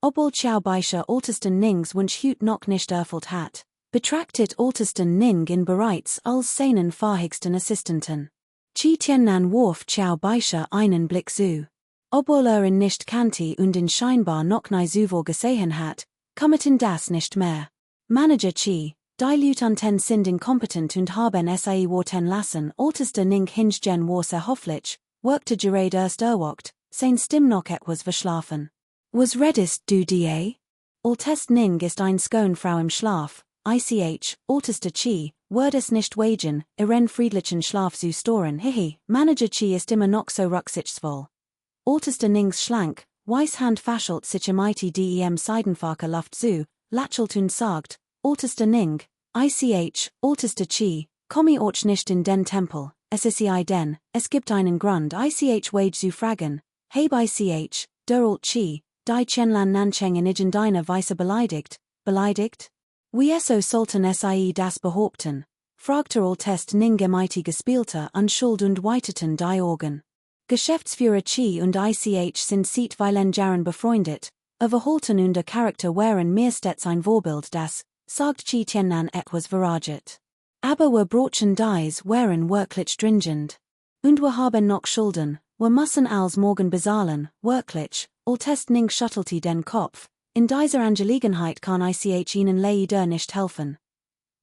Obwohl Chao Baisha Altesten Nings Wunsch hüt noch nicht erfüllt hat, betrachtet Altesten Ning in bereits als seinen fähigsten Assistenten. Chi Tiannan warf Chao Baisha einen Blick zu. Obwohl ihn nicht kannte und ihn scheinbar noch nie zuvor gesehen hat, kommten das nicht mehr. Manager Chi, die Lieutenanten sind inkompetent und haben warten lassen, Altesten Ning hingegen war sehr hoffentlich, workte gerade erst erwacht, sein Stimm noch etwas verschlafen. Was redest du da? Altest Ning ist ein Frau im Schlaf, Altester Chi, wird es nicht wagen, ihren friedlichen Schlaf zu storen, hihi, Manager Chi ist immer noch so rücksichtsvoll. Altester Nings schlank, Weißhand faschelt sich mit dem Seidenfaker Luft zu, lächelt und sagt, Altester Ning, Altester Chi, komme auch nicht in den Tempel, es ist denn, es gibt einen Grund wage zu fragen, heb der Alt Chi, die Chenlan Nancheng in deiner Weise beleidigt? Wieso sollten das behaupten? Fragte Altest Ning mit gespielter Unschuld und weiteten die Augen. Geschäftsführer Chi und sind seit Jahren befreundet, Verhalten und der Charakter wären mir stets ein Vorbild das, sagt Chi Tiannan etwas verraget. Aber wir brochen dies wären wirklich stringent. Und wir haben noch Schulden, wir müssen als morgen bezahlen, wirklich, Altest Ning schüttelte den Kopf, in dieser Angelegenheit kann ihnen leider nicht helfen.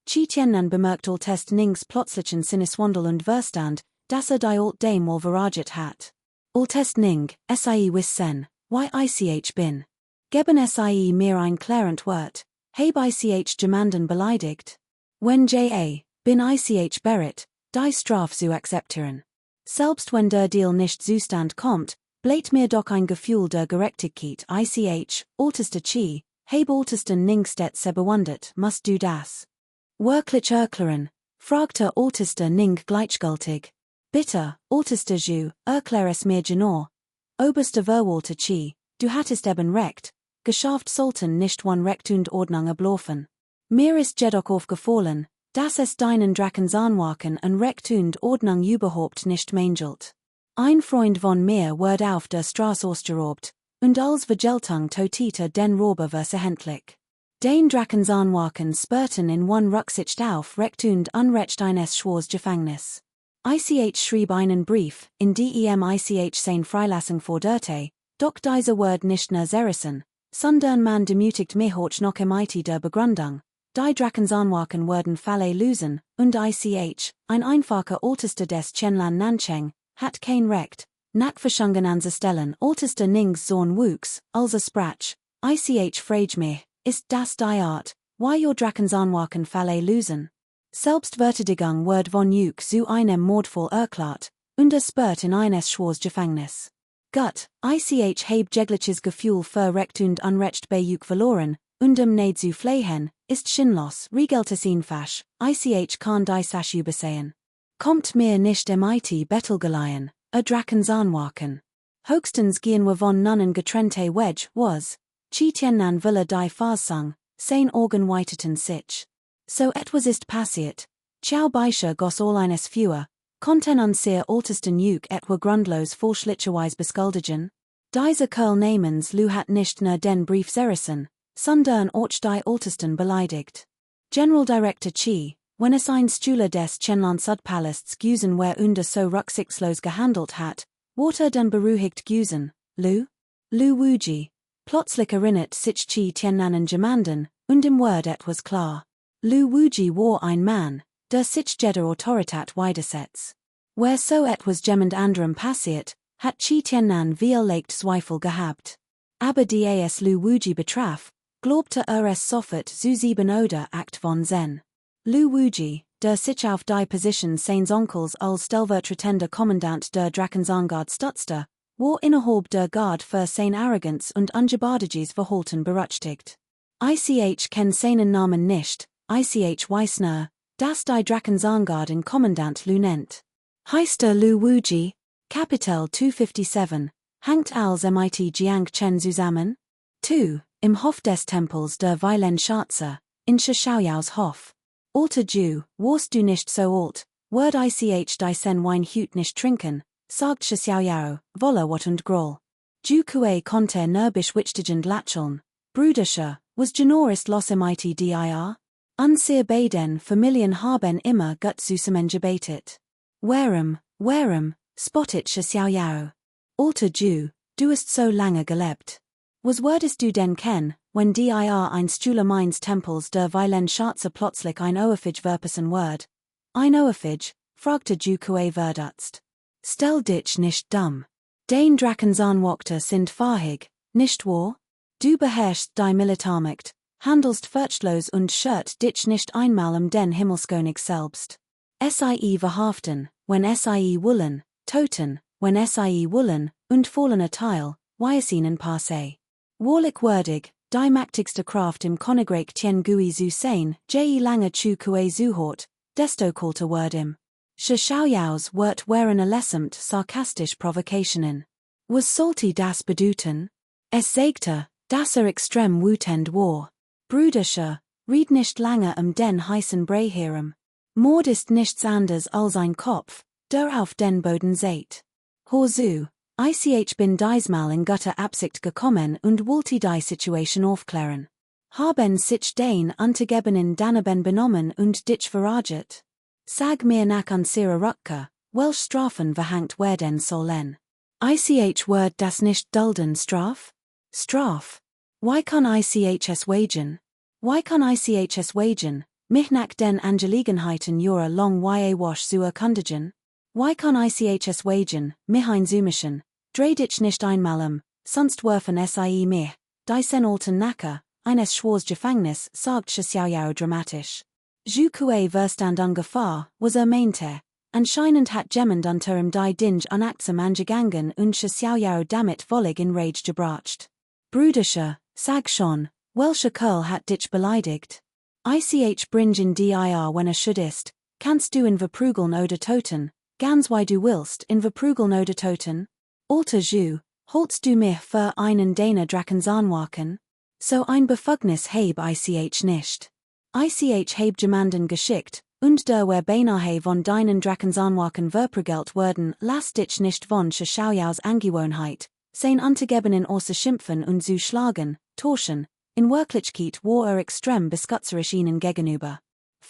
Chi Tiannan bemerkt Altest Nings plötzlichen Sinneswandel und Verstand, dass die Alt Dame wohl verraget hat. Altest Ning, wissen, wie ich bin. Geben mir ein klärend Wort, heb ich jemanden beleidigt? Wenn bin ich bereit, die Straf zu akzeptieren. Selbst wenn der Deal nicht zustand kommt, bleibt mir doch ein Gefühl der Gerechtigkeit Altester Chi, heb Altesten Ning stets sehr bewundert, musst du das wirklich erklären, fragte Altester Ning gleichgültig. Bitte, Altester Ju, erklär es mir genau. Oberster Verwalter Chi, du hattest eben recht, geschafft sollten nicht one Recht und Ordnung ablaufen. Mir ist jedoch aufgefallen, Das es deinen Drakensarnwaken und Recht und Ordnung überhaupt nicht mangelt. Ein Freund von mir wird auf der Straße ausgeraubt, und als Vergeltung totete den Räuber versehentlich. Den Drakensarnwaken spurten in one Rücksicht auf Recht und Unrecht eines Schwors Gefängnis. Ich schrieb einen Brief, in dem ich sein Freilassung forderte, doch dieser Word nicht nur zerrissen, sondern man demütigt mich auch noch mit der Begründung, die Drakensarnwaken werden Falle lösen, und ich, ein einfacher Ältester des Chenlan Nancheng, hat kein Recht, Nachverschungen anzustellen Ältester Nings Sohn wuchs, also sprach, ich frage mich, ist das die Art, why your Drakensarnwaken Falle lösen? Selbstverteidigung wird von Juk zu einem Mordfall erklärt, und spurt in eines Schwors Gefängnis. Gut, ich heb jegliches Gefühl für Recht und Unrecht bei Juk verloren, und nicht zu flehen, ist sinnlos, regelt es einfach, ich kann die Sache übersehen. Kommt mir nicht mit Bettelgeleien, Drakensarnwaken. Höchstens gehen wir von nunnen getrennte Wedge, was, Chitienan Villa die Farsang, sein Organ weiteten sich. So etwas ist passiert, Ciao Beischer goss all eines Fewer, konnten an sehr ältesten Juk etwa grundlos vorschlicherweise beskuldigen? Dieser Kerl namens Lou hat nicht nur den Brief zerrissen, sondern auch die ältesten beleidigt. General Director Chi, wenn es ein Stühler des Chenlan Sudpalasts gewesen wär und so rücksichtslos gehandelt hat, wurde dann beruhigt gewesen, Lou Wuji. Plötzlich erinnert sich Chi Tiannanen Gemanden, und im Word etwas klar. Lou Wuji war ein Mann, der sich jeder Autorität widersetzt. Where so etwas jemand anderem passiert, hat Chi Tiannan viel leicht Zweifel gehabt. Aber die es Lou Wuji betraf, glaubte es sofort zu 7 oder 8 von Zen. Lou Wuji, der sich auf die Position seines Onkels als stellvertretender Kommandant der Drakensarngard stutzte, war innerhalb der Guard für seine Arroganz und ungebärdiges Verhalten berüchtigt. Ich kenn seinen Namen nicht, ich weiß nur, dass die Drakensarngard in Kommandant Lou nennt. Heißt Lou Wuji? Kapitel 257, hängt als mit Jiang Chen zusammen? 2. Im Hof des Tempels der Weilen Schatze, in Xiaoyaos Hof. Alter Jew, warst du nicht so alt, werd ich die sen Wein hüt nicht trinken, sagt Xiaoyao, wolle wat und groll. Ju kue konnte nerbisch wichtigend lacheln, Brüderscher, was genorist los mit dir? Unseer beiden Familien haben immer gut zusammen gebetet. Warum, spottet Xiaoyao. Alter Jew, du hast so lange gelebt. Was wurdest du denn kennen, wenn dir ein Stühler meines Tempels der Weilen Schatze plötzlich ein Ohrfeige verpassen wird? Ein Ohrfeige, fragte Ju kue verdutzt. Stell dich nicht dumm. Den Drakensarnwaken sind fähig, nicht wahr? Du beherrschst die Militarmacht, handelst furchtlos und schert dich nicht einmal den Himmelskönig selbst. Sie verhaften, wenn sie wollen, toten, wenn sie wollen, und fallen Teil, ihnen passe. Wahrlich würdig, die mächtigste Kraft im Königreich Tiangui zu sein, je lange chu kue zuhort, desto kalter wird ihm. Xiaoyaos wird wären lässemt sarkastisch Provocationen. Was sollte das bedeuten? Es sagte, dass extrem wütend war. Brüderscher, red nicht lange den heißen Brei herum. Mord ist nichts anderes als ein Kopf, der auf den Boden seht. Horzu, ich bin diesmal in guter Absicht gekommen und wollte die Situation aufklären. Haben sich den Antegebenen daneben benommen und dich verraget? Sag mir nach unserer Rückkehr, welch Strafen verhängt werden sollen. Ich wird das nicht dulden Straf? Why kann ich es wagen? Mich nach den Angelegenheiten ihrer long wasch zu erkundigen? Why kann ich es wagen, mich einzumischen? Dreh dich nicht einmal sonst werfen sie mich, die sen alten Nacker, eines Schwors Gefängnis, sagt Xiaoyao dramatisch. Ju kue verstand ungefähr, was meinte, anscheinend hat jemand unter die Dinge unachtsam angegangen und Xiaoyao damit völlig in Rage gebracht. Brüderscher, sag schon, welcher Kerl hat dich beleidigt? Ich bringen dir wenn schudist, kannst du in verprügeln oder toten, ganz wie du willst in verprügeln oder toten? Alter Jew, holst du mich für einen deiner Drakensarnwaken? So ein Befugnis heb ich nicht. Ich heb jemanden geschickt, und der wer beinahe von deinen Drakensarnwaken verprügelt werden, lasst dich nicht von Schaujau's Angewohnheit, sein angegebenen außer schimpfen und zu schlagen, torschen, in Wirklichkeit war extrem beskutzerisch ihnen gegenüber.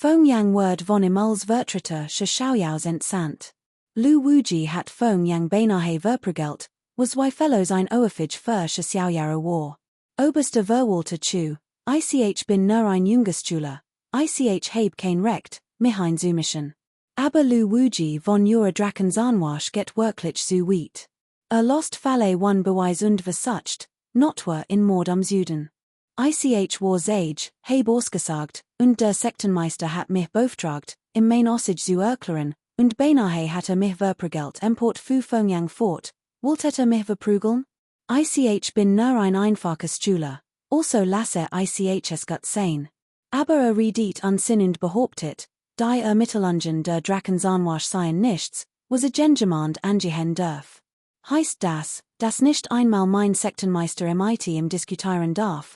Yang word von Imals Vertreter Schaujau's entsandt. Lu Wuji hat Yang beinahe verprügelt, was wie fellows ein Oerfig für Xiaoyaro war. Oberster Verwalter Chu, ich bin nur ein Jungestüler, ich habe kein Recht, mich einzumischen. Aber Lu Wuji von ihrer Drakensarnwasch get wirklich zu weit. Lost Falle one Beweis und versucht, notwer in Mord am Süden. Ich war sage, habe ausgesagt, und der Sektenmeister hat mich beauftragt, im Main Ossage zu erklären, und beinahe hat mich verprügelt emport fu Yang fort, wollte mich verprügeln? Ich bin nur ein einfacher Stühler, also lasse ich es gut sein. Aber redet Unsinn und behauptet, die Mittelungen der Drakensarnwasch seien nichts, was Gengemand angehen darf. Heißt das nicht einmal mein Sektenmeister MIT im diskutieren darf?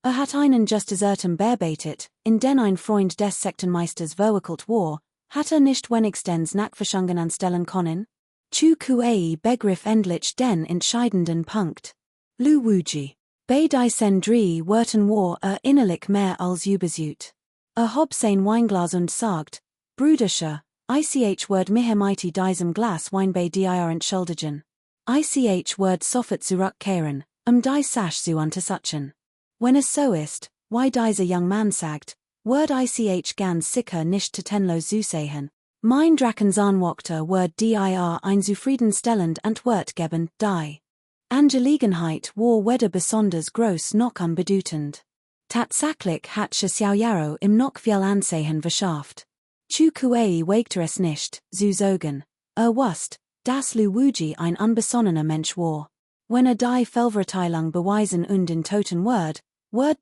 Hat einen just desertem bearbeitet, in den ein Freund des Sektenmeisters verwickelt war, hat nicht wenigstens Nachforschungen anstellen können? Chu Kuei begriff endlich den entscheidenden Punkt. Lu Wuji. Bei diesen drei Wörtern war innerlich mehr als übersüht. Hob sein Weinglas und sagt, Brüderscher, ich word mich mighty diesem Glas Wein bei dir entschuldigen. Ich word sofort zurückkehren, die Sache zu untersuchen. Wenn es so ist, wie dieser young man sagt, word ich ganz sicher nicht tatenlos zu sehen. Mein Drakensarnwachter word dir ein zufriedenstellend Antwort geben, die Angelegenheit war weder besonders groß noch unbedeutend. Tatsächlich hat Xiaoyaro im noch viel Ansehen verschafft. Chu Kuei wagte es nicht, zu sagen, wusst, dass Lu Wuji ein unbesonnener Mensch war. Wenn die Fehlverteilung beweisen und in toten word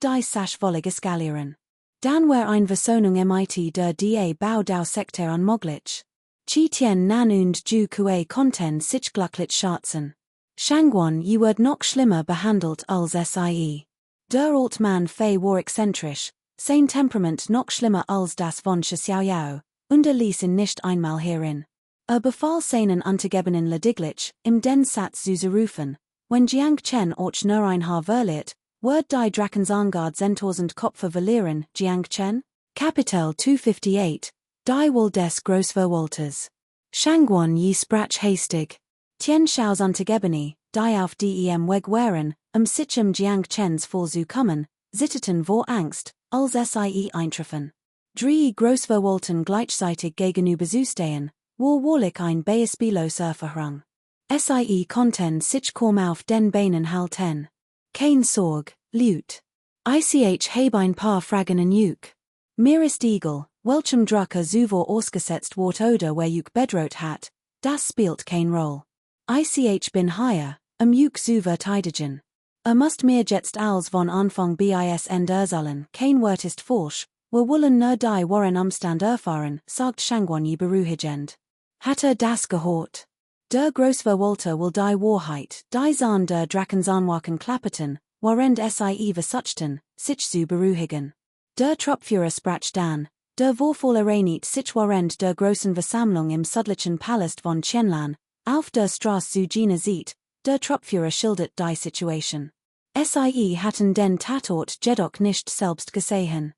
die Sache wollig eskalieren. Dann wär ein Versonung mit der Da Bau Dau Sektor unmöglich. Chi Tien Nan und Ju Kuei konnten sich glücklich schätzen. Shangguan yi wird noch schlimmer behandelt als Sie. Der Altmann Fei war exzentrisch, sein Temperament noch schlimmer als das von Xiaoyao, und ließ ihn nicht einmal hierin. Befahl seinen Angegebenen lediglich, im den Satz zu rufen, wenn Jiang Chen auch nur ein Haar verliert, wird die Drakensarngard 10.000 Kopfe verlieren, Jiang Chen? Kapitel 258, die Wohl des Großverwalters. Shangguan yi sprach hastig. Tian Shao's Angegebene, die auf dem Weg waren, sich Jiang Chens Fall zu kommen, zitterten vor Angst, als sie eintreffen. Drei Großverwalten gleichzeitig gegenüber zu stehen, war wahrlich ein beispielloser Verhang. Sie konnten sich kaum auf den Beinen halten. Kein Sorg, Lut. Ich habe ein paar Fragen an Juk. Mir ist egal, welchem Drucker zuvor ausgesetzt ward oder wer Juk bedroht hat, das spielt kein Roll. Ich bin hier, Juk zu verteidigen. Must mir jetzt als von Anfang bis Ende sollen, kein Wort ist falsch, wir wollen nur die wahren Umstand erfahren, sagt Shangguan yi beruhigend. Hat das gehört? Der Großverwalter will die Wahrheit, die Zahn der Drakensarnwaken klapperten, während sie versuchten, sich zu beruhigen. Der Truppführer sprach dann, der Vorfall ereinigt sich während der großen Versammlung im südlichen Palast von Qianlan, auf der Straße zu Jina sieht, der Truppführer schildert die Situation. Sie hatten den Tatort jedoch nicht selbst gesehen.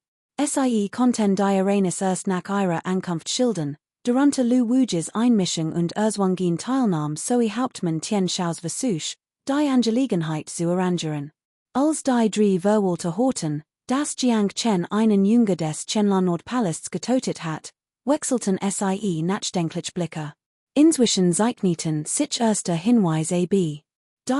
Sie konnten die Ereignis erst nach ihrer Ankunft schildern, darunter Lu Wujis Einmischung und Erzwangin Teilnahme sowie Hauptmann Tian Shao's Versuch, die Angelegenheit zu arrangieren. Als die drei Verwalter horten, dass Jiang Chen einen Jünger des Qianlan Nordpalasts getötet hat, wechselten sie nachdenklich Blicke. Inzwischen zeichneten sich erste Hinweise ab. Die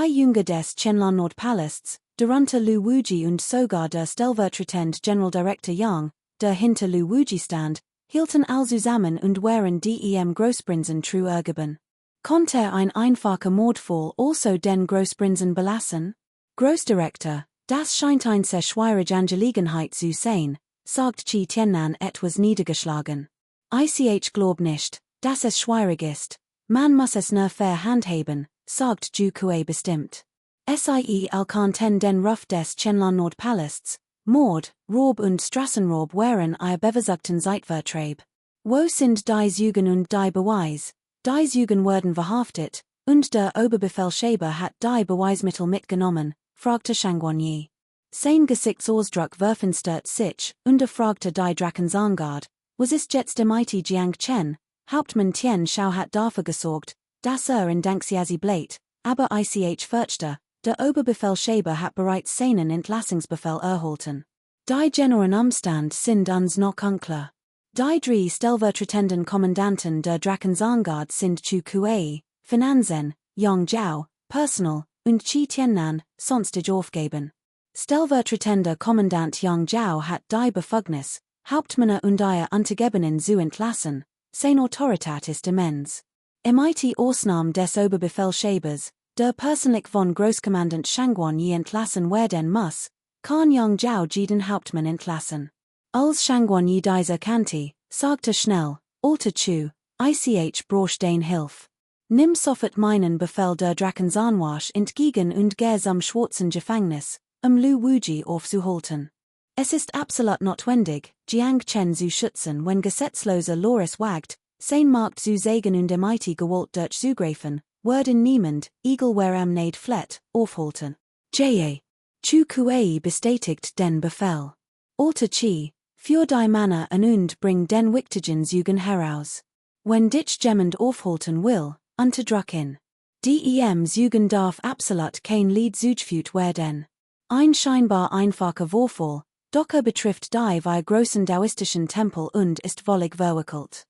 Jünger des Qianlan Nordpalasts, darunter Lu Wuji und sogar der stellvertretende Generaldirektor Yang, der hinter Lu Wuji stand, hielten all zusammen und waren dem Großprinzen treu ergeben. Konnte ein einfacher Mordfall also den Großprinzen belassen? Großdirektor, das scheint eine sehr schwierige Angelegenheit zu sein, sagt Qi Tiannan etwas niedergeschlagen. Ich glaub nicht, dass es schwierig ist, man muss es nur fair handhaben, sagt Ju Kuei bestimmt. Konnten den Ruf des Qianlan Nordpalasts, Mord, Raub und Straßenraub wären ihr bevorzugten Zeitvertreib. Wo sind die Zeugen und die Beweise? Die Zeugen wurden verhaftet, und der Oberbefehlshaber hat die Beweismittel mitgenommen, fragte Shangguanyi. Sein Gesichtsausdruck verfinstert sich, und fragte die Drakensangard, was ist jetzt mit Jiang Chen? Hauptmann Tian Shao hat dafür gesorgt, dass in Danxiasi bleibt, aber ich fürchte, der Oberbefehlshaber hat bereits seinen Entlassungsbefehl erhalten. Die genauen Umstände sind uns noch unklar. Die drei stellvertretenden Kommandanten der Drakensangard sind Chu Kuei, Finanzen, Yang Zhao, Personal, und Qi Tiannan, sonstig aufgeben. Stellvertretender Kommandant Yang Zhao hat die Befugnis, Hauptmänner und ihre Untergebenen zu entlassen, seine Autorität ist immens. Mit Ausnahme des Oberbefehlshabers, der persönlich von Großkommandant Shangguanyi entlassen werden muss, kann Yang Zhao jeden Hauptmann entlassen. Als Shangguanyi dies erkannte, sagte schnell, Alter Chu, ich brauch den Hilf. Nimm sofort meinen Befehl der Drakensarnwasch entgegen und geh zum schwarzen Gefängnis, Lu Wuji aufzuhalten. Es ist absolut notwendig, Jiang Chen zu schützen, wenn gesetzloser Loris wagt, sein Markt zu sägen und mit Gewalt durch zugreifen, werden niemand, egal wer nicht flett, aufhalten. Chu Kuei bestätigt den Befehl. Alter Chi, für die Männer und bring den wichtigen Zeugen heraus. Wenn dich jemand aufhalten will, unterdrücken. Dem Zeugen darf absolut kein Lied zugefügt werden. Ein scheinbar einfacher Vorfall, doch betrifft die wie großen daoistischen Tempel und ist völlig verwickelt.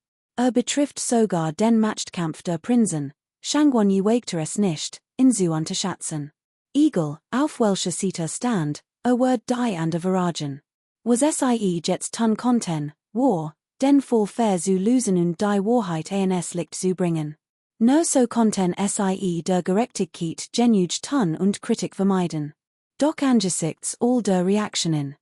Betrifft sogar den Machtkampf der Prinzen, Shangguanyi wagte es nicht, ihn zu unterschätzen. Egal, auf welcher Seite stand, wird die andere veragen. Was jetzt tun konnten, war, den Fall fair zu lösen und die Wahrheit ans Licht zu bringen. Nur so konnten der Gerechtigkeit genügend tun und Kritik vermeiden. Doch angesichts all der Reaktionen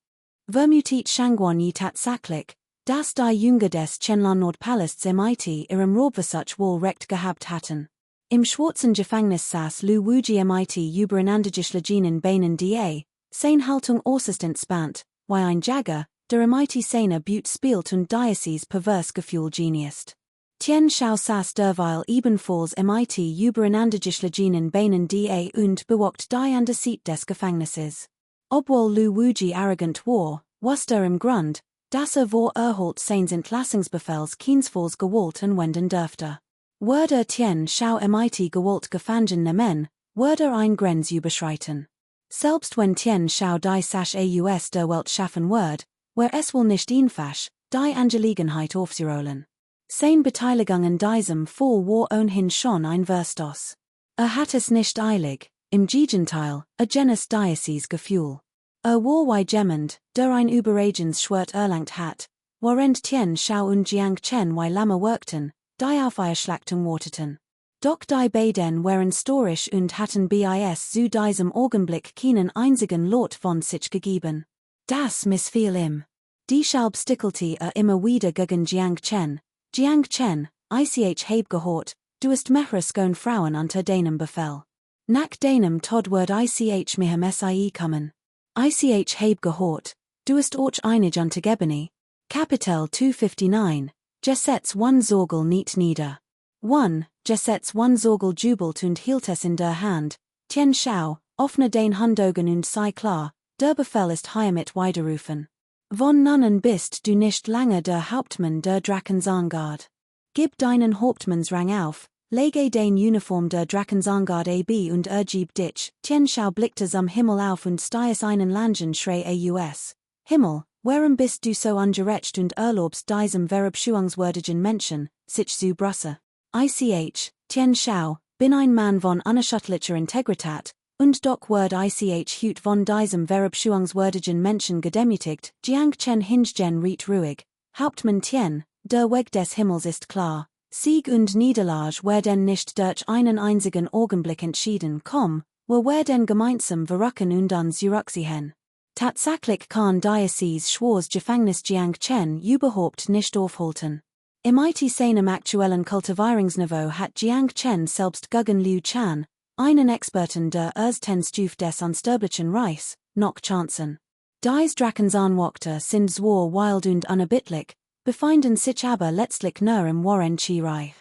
vermutet Shangguanyi tatsächlich, dass die Jünger des Qianlan Nordpalasts mit ihrem Raubversuch wohl recht gehabt hatten. Im schwarzen Gefängnis saß Lu Wuji mit übereinandergeschlagenen Beinen die, seine Haltung äußerst entspannt, wie ein Jäger, der mit seiner Beute spielt und Diocese pervers Gefühl geniest. Tian Shao saß derweil ebenfalls mit übereinandergeschlagenen Beinen die und bewacht die an der Seite des Gefängnisses. Obwohl Lu Wuji arrogant war, wusste im Grund, dass vor Erhalt seines Entlassungsbefehls keinesfalls Gewalt anwenden dürfte. Würde Tian Shao mit Gewalt gefangen nehmen, würde ein Grenz überschreiten. Selbst wenn Tian Shao die Sache aus der Welt schaffen wird, wär es wohl nicht einfach, die Angelegenheit aufzurollen. Seine Beteiligung an diesem Fall war ohnehin schon ein Verstoß. Hat es nicht eilig, im Gegenteil, jenes Diocese-Gefühl. War wie jemand, der ein Überredensschwert erlangt hat, während Tian Shao und Jiang Chen wie Lamme wirkten, die auf ihre Schlachtung warteten. Doch die beiden waren storisch und hatten bis zu diesem Augenblick keinen einzigen Lot von sich gegeben. Das missfiel ihm. Deshalb stickelte immer wieder gegen Jiang Chen, ich heb gehört, du hast mehrere Frauen unter deinem Befehl. Nach deinem Tod wird ich mehem SIE kommen. Ich heb gehört, du hast auch einig untergebene. Kapitel 259, Gesetz one Sorgel nicht nieder. 1. Gesetz one Sorgel jubelt und hielt es in der Hand, Tian Shao, offne den Handaugen und sei klar, der Befehl ist hiermit widerrufen. Von nun bist du nicht lange der Hauptmann der Drakensangard. Gib deinen Hauptmannsrang auf, lege den Uniform der Drakensangard ab und ergib dich. Tian Shao blickte zum Himmel auf und stieß einen langen Schrei aus. Himmel, warum bist du so ungerecht und erlaubst diesem verabscheuungswürdigen Menschen, sich zu brüssen? Ich, Tian Shao, bin ein Mann von unerschütterlicher Integrität, und doch wird ich hüt von diesem verabscheuungswürdigen Menschen gedemütigt. Jiang Chen hingegen riet ruhig, Hauptmann Tian, der Weg des Himmels ist klar, Sieg und Niederlage werden nicht durch einen einzigen Augenblick entschieden kommen, wir werden gemeinsam verrücken und uns zurückziehen. Tatsächlich kann Diocese Schwars Gefängnis Jiang Chen überhaupt nicht aufhalten. Mit seinem aktuellen Kultivierungsniveau hat Jiang Chen selbst gegen Liu Chan, einen Experten der ersten Stufe des Unsterblichen Reichs, noch Chancen. Dies Drakensarnwächter sind zwar wild und unerbittlich, befinden sich aber letztlich nur im Warren chi Reich.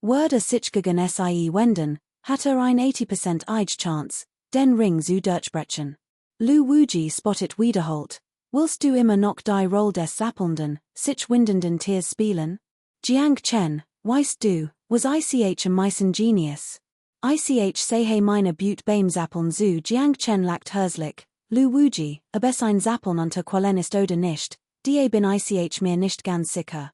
Wurde sich gegen sie wenden, hat ein 80% Eige Chance, den Ring zu durchbrechen. Lu Wuji spottet wiederholt. Willst du immer noch die Rolle des zappelnden, sich windenden Tiers spielen? Jiang Chen, weißt du, was ich am meisten Genius? Ich sehe meine Butte beim Zappeln zu Jiang Chen lacht herzlich. Lu Wuji, ob es ein Zappeln unter Quellen ist oder nicht, die bin ich mir nicht ganz sicher.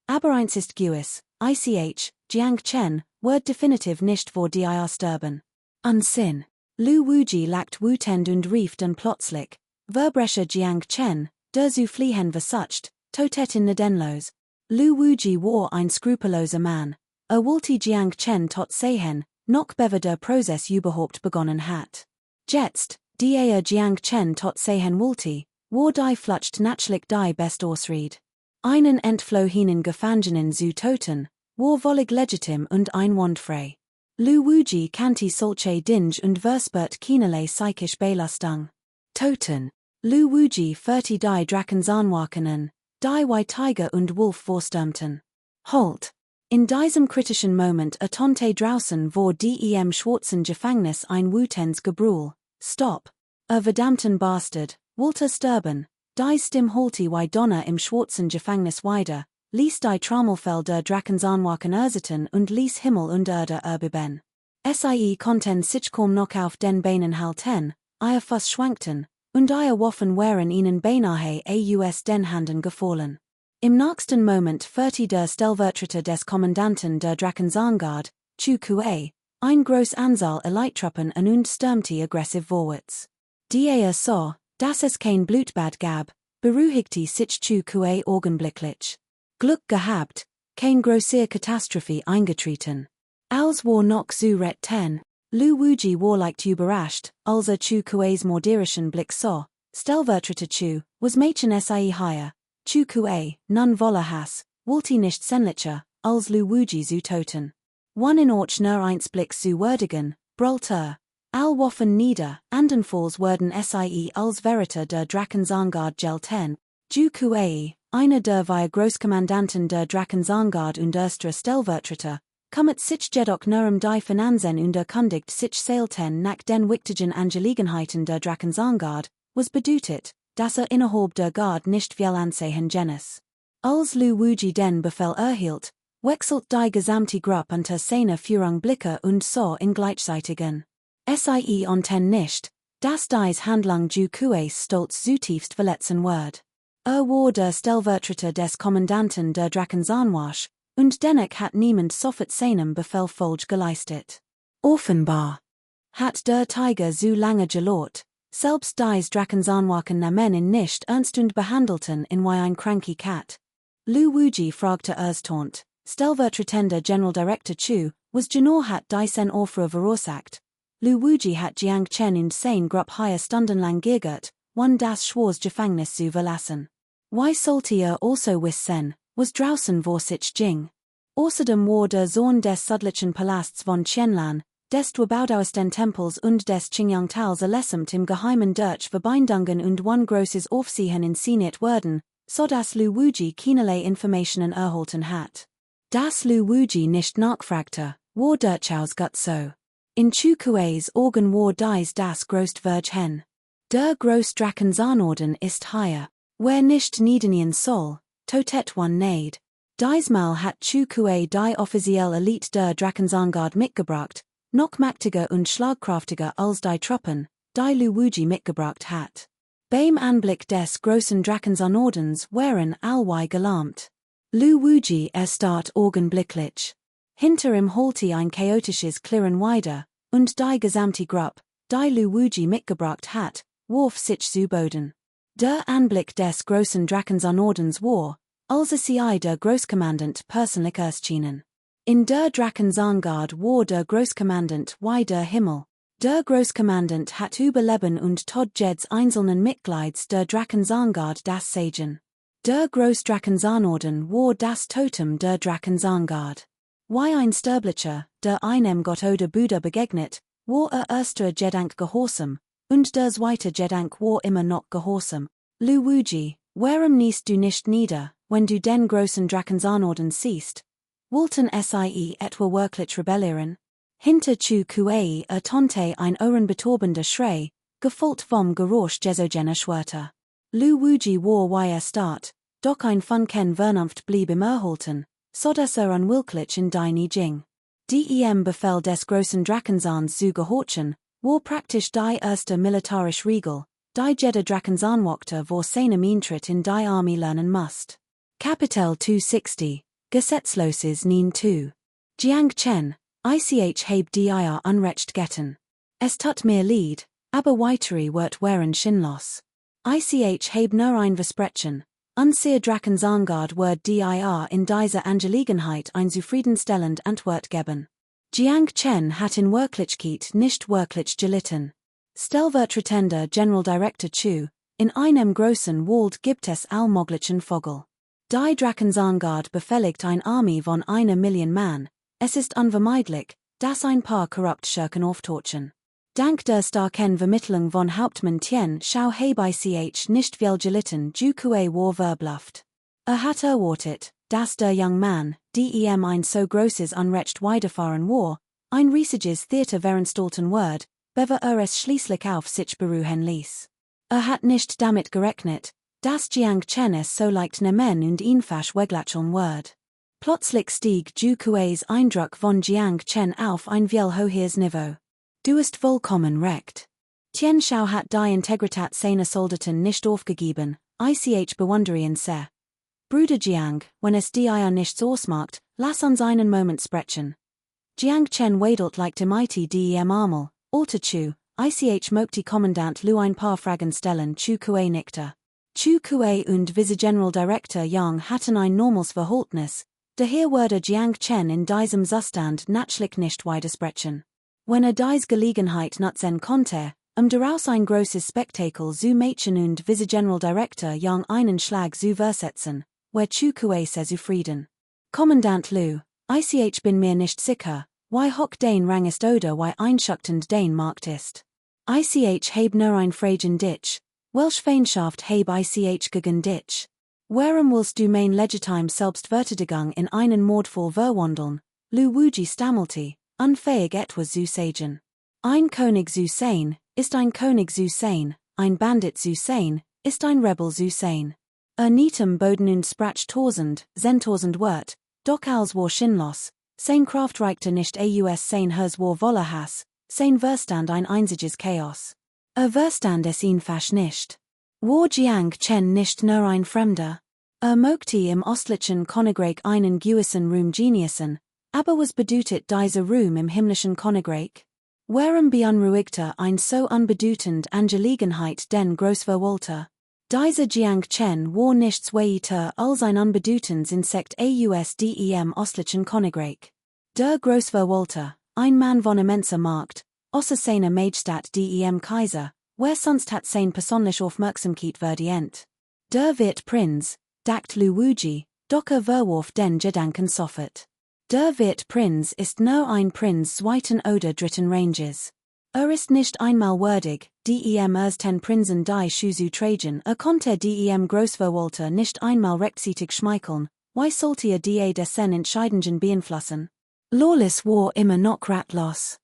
Aber eins ist gewiss, Jiang Chen, wird definitiv nicht vor dir sterben. Unsinn. Lu Wuji lacht wütend und rief dann plötzlich, verbrecher Jiang Chen, der zu fliehen versucht, totet in Nedenlos. Lu Wuji war ein skrupelloser Mann, wollte Jiang Chen tot sehen, noch bevor der Prozess überhaupt begonnen hat. Jetzt, die Jiang Chen tot sehen wollte, war die Flucht natürlich die best Ausrede. Einen entflohenen Gefangenen zu toten, war völlig legitim und einwandfrei. Lu Wuji kannte solche Dinge und verspürt keinerlei psychisch Belastung. Toten. Lu Wuji führte die Drachen anwachenen, die wie Tiger und Wolf vorstürmten. Halt! In diesem kritischen Moment ertönte draußen vor dem schwarzen Gefängnis ein wütendes Gebrüll. Stopp! Verdammten Bastard, wollte sterben. Die Stimme holte wie Donner im schwarzen Gefängnis weiter, ließ die Trommelfell der Drachens anwachen erzittern und ließ Himmel und Erde erbeben. Sie konnten sich kaum noch auf den Beinen halten, ihr Fuß schwankten, und ihr Waffen waren ihnen beinahe aus den Händen gefallen. Im nächsten Moment führte der Stellvertreter des Kommandanten der Drachensangard, Chu Kuei, ein groß Anzahl Elittruppen und stürmte aggressiv vorwärts. Die sah, dass es kein Blutbad gab, beruhigte sich Chu Kuei augenblicklich. Glück gehabt, kein große Katastrophe eingetreten. Als war noch zu retten, Lu Wuji war leicht überrascht, als Chu Kueis morderischen Blick sah, Stellvertreter Chu, was Mädchen sie hier. Chu Kuei, nun voller Hass, wollte nicht sehnlicher, als Lu Wuji zu toten. One in Orch nur eins Blick zu würdigen, brüllte all Waffen nieder, andernfalls würden sie als Verita der Drachensangard gelten. Chu Kuei, einer der vier Großkommandanten der Drachensangard und erster Stellvertreter, kommt sich jedoch nur die Finanzen und erkundigt sich selten nach den wichtigen Angelegenheiten der Drachensangard, was bedeutet, dass innerhalb der Guard nicht viel Ansehen genießt. Als Lu Wuji den Befehl erhielt, wechselt die gesamte Gruppe unter seiner Führung Blicke und sah in gleichzeitigen. Sie onten nicht, dass dies Handlung Chu Kueis Stolz zutiefst verletzen wird. War der Stellvertreter des Kommandanten der Drachensangard, und dennoch hat niemand sofort seinem Befehl Folge geleistet. Offenbar hat der Tiger so lange gelot, selbst dies Drachensangwachen Männer nicht ernst und behandelten in wie ein kranke Kat. Lu Wuji fragte erstaunt, Stellvertretender General Director Chu, was genau hat diesen Aufruhr verursacht. Lu Wuji hat Jiang Chen und sein Gruppe hier stundenlang geirrt, das Schwarz Gefängnis zu verlassen. Wie sollte also wissen, was draußen vor sich ging. Außerdem war der Sohn des südlichen Palasts von Qianlan, des Dwebaut aus den Tempels und des Qingyangtals erlessemt im Geheimen durch Verbindungen und ein großes Aufsehen inszeniert worden, so dass Lu Wuji keinerlei Informationen erhalten hat. Dass Lu Wuji nicht nachfragte, war durchaus gut so. In Chu Kueis Augen war dies das Großvergehen. Der Großdrachensanorden ist hier, wer nicht niederknien soll, totet one neid. Diesmal hat Chu Kuei die offizielle Elite der Drachensangard mitgebracht, noch mächtiger und schlagkraftiger als die Truppen, die Lu Wuji mitgebracht hat. Beim Anblick des großen Drachensannordens waren alle gelähmt. Lu Wuji erstarrt augenblicklich. Hinter ihm holte ein chaotisches Klirren weiter, und die gesamte Gruppe, die Lu Wuji mitgebracht hat, warf sich zu Boden. Der Anblick des großen Drachensannordens war, als sie der Großkommandant persönlich erschienen. In der Drachensangard war der Großkommandant wie der Himmel. Der Großkommandant hat überleben und Tod jedes einzelnen Mitglieds der Drachensangard das Segen. Der Großdrachensanorden war das Totem der Drachensangard. Wie ein Sterblicher, der einem Gott oder Buddha begegnet, war erster Gedank gehorsam, und der zweite Gedank war immer noch gehorsam. Lu Wuji, warum niest du nicht nieder, wenn du den großen Drakensarnorden siehst, wollten sie etwa wirklich rebellieren? Hinter zu Kuei tonte ein ohrenbetäubender Schrei, gefolgt vom Geräusch jesogener Schwerter. Lu Wuji war wie start, doch ein Funken Vernunft blieb im erhalten, sodass unwillkürlich in die ging. Dem Befehl des großen Drakensarns zu gehorchen, war praktisch die erste militärische Regel, die jeder Drakensarnwächter vor seinem Eintritt in die Armee lernen musste. Kapitel 260, Gesetzloses Nien 2. Jiang Chen, ich habe dir Unrecht getan. Es tut mir leid, aber weitere wird waren sinnlos. Ich habe nur ein Versprechen, unser Drakensarngard wird dir in dieser Angelegenheit ein zufriedenstellend Antwort geben. Jiang Chen hat in Wirklichkeit nicht wirklich gelitten. Stellvertretender General Director Chu, in einem großen Wald gibt es allmöglichen Vogel. Die Drakensarngard befehligt ein Armee von 1 Million Mann, es ist unvermeidlich, dass ein paar Korruptschurken auftauchen. Dank der starken Vermittlung von Hauptmann Tian Shao habe ich nicht viel gelitten, Ju Kuei war verbluft. Hat erwartet, dass der young Mann, dem ein so großes Unrecht widerfahren war, ein riesiges Theater veranstalten wird, bevor es schließlich auf sich beruhen ließ. Hat nicht damit gerechnet, dass Jiang Chen es so leicht nehmen und einfach weglächeln wird. Plötzlich stieg Ju Kueis Eindruck von Jiang Chen auf ein viel höheres Niveau. Du hast vollkommen recht. Tian Shao hat die Integrität seiner Soldaten nicht aufgegeben, ich bewundere ihn sehr. Bruder Jiang, wenn es dir nichts ausmacht, lass uns einen Moment sprechen. Jiang Chen wedelt like Timiti dem Armel, alter Chu, ich möchte Kommandant Lu ein paar Fragen stellen, Chu Kuei nickte. Chu Kuei und Vice-General Director Yang hatten ein normales Verhältnis, daher würde Jiang Chen in diesem Zustand natürlich nicht widersprechen. Wenn dies Gelegenheit nutzen konnte, daraus ein großes Spektakel zu machen und Vice-General Director Yang einen Schlag zu versetzen, war Chu Kuei sehr zufrieden. Kommandant Lu, ich bin mir nicht sicher, wie hoch den Rang ist oder wie einschuchtend den Markt ist. Ich habe nur ein Fragen dich, welch Feindschaft habe ich gegen dich? Warum willst du mein legitime Selbstverteidigung in einen Mordfall verwandeln? Lu Wuji stammelte, unfähig etwas zu sagen. Ein König zu sein, ist ein König zu sein, ein Bandit zu sein, ist ein Rebel zu sein. Nietem Boden und sprach zehntausend Wort, doch als war sinnlos, sein Kraft reichte nicht aus sein Hers war voller Hass, sein Verstand ein einziges Chaos. Verstand es einfach nicht. War Jiang Chen nicht nur ein Fremder? Möchte im östlichen Königreich einen gewissen Ruhm genießen, aber was bedeutet dieser Ruhm im himmlischen Königreich? Warum beunruhigte ein so unbedeutend Angelegenheit den Großverwalter? Dieser Jiang Chen war nichts weiter als ein unbedeutendes Insekt aus dem östlichen Königreich. Der Großverwalter, ein Mann von immenser Macht, außer seiner Majestät dem Kaiser, wer sonst hat sein persönlich Aufmerksamkeit verdient. Der wird Prinz, dacht Lu Wuji, doch verwarf den Gedanken sofort. Der wird Prinz ist nur ein Prinz zweiten oder dritten Ranges. Ist nicht einmal würdig, dem ersten Prinzen die Schuhe zu tragen, konnte dem Großverwalter nicht einmal rechtzeitig schmeicheln, wie sollte die dessen entscheidenden beeinflussen? Lawless war immer noch ratlos.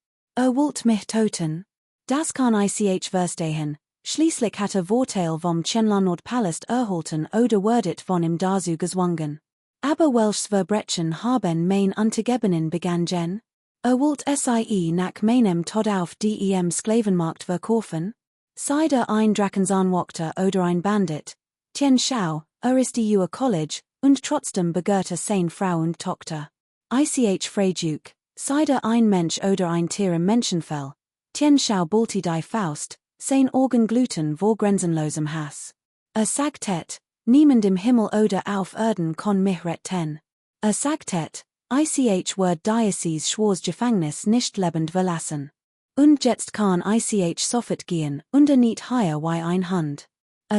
Wollt mich töten? Das kann ich verstehen, schließlich hat Vorteil vom Chenla-Nordpalast erhalten oder werdet von ihm dazu gezwungen. Aber welches Verbrechen haben mein Untergebenen begann Jen? Wollt sie nach meinem Tod auf dem Sklavenmarkt verkaufen? Sei ein Drakensarnwächter oder ein Bandit, Tian Shao, ist die College, und trotzdem begehrt sein Frau und Tochter. Ich frage, sei ein Mensch oder ein Tier im Menschenfell, Tian Shao ballte die Faust, sein Augen glühten vor grenzenlosem Hass. Sagtet, niemand im Himmel oder auf Erden kann mich retten. Sagtet, ich wird dieses schwores Gefängnis nicht lebend verlassen. Und jetzt kann ich sofort gehen, nicht higher wie ein Hund.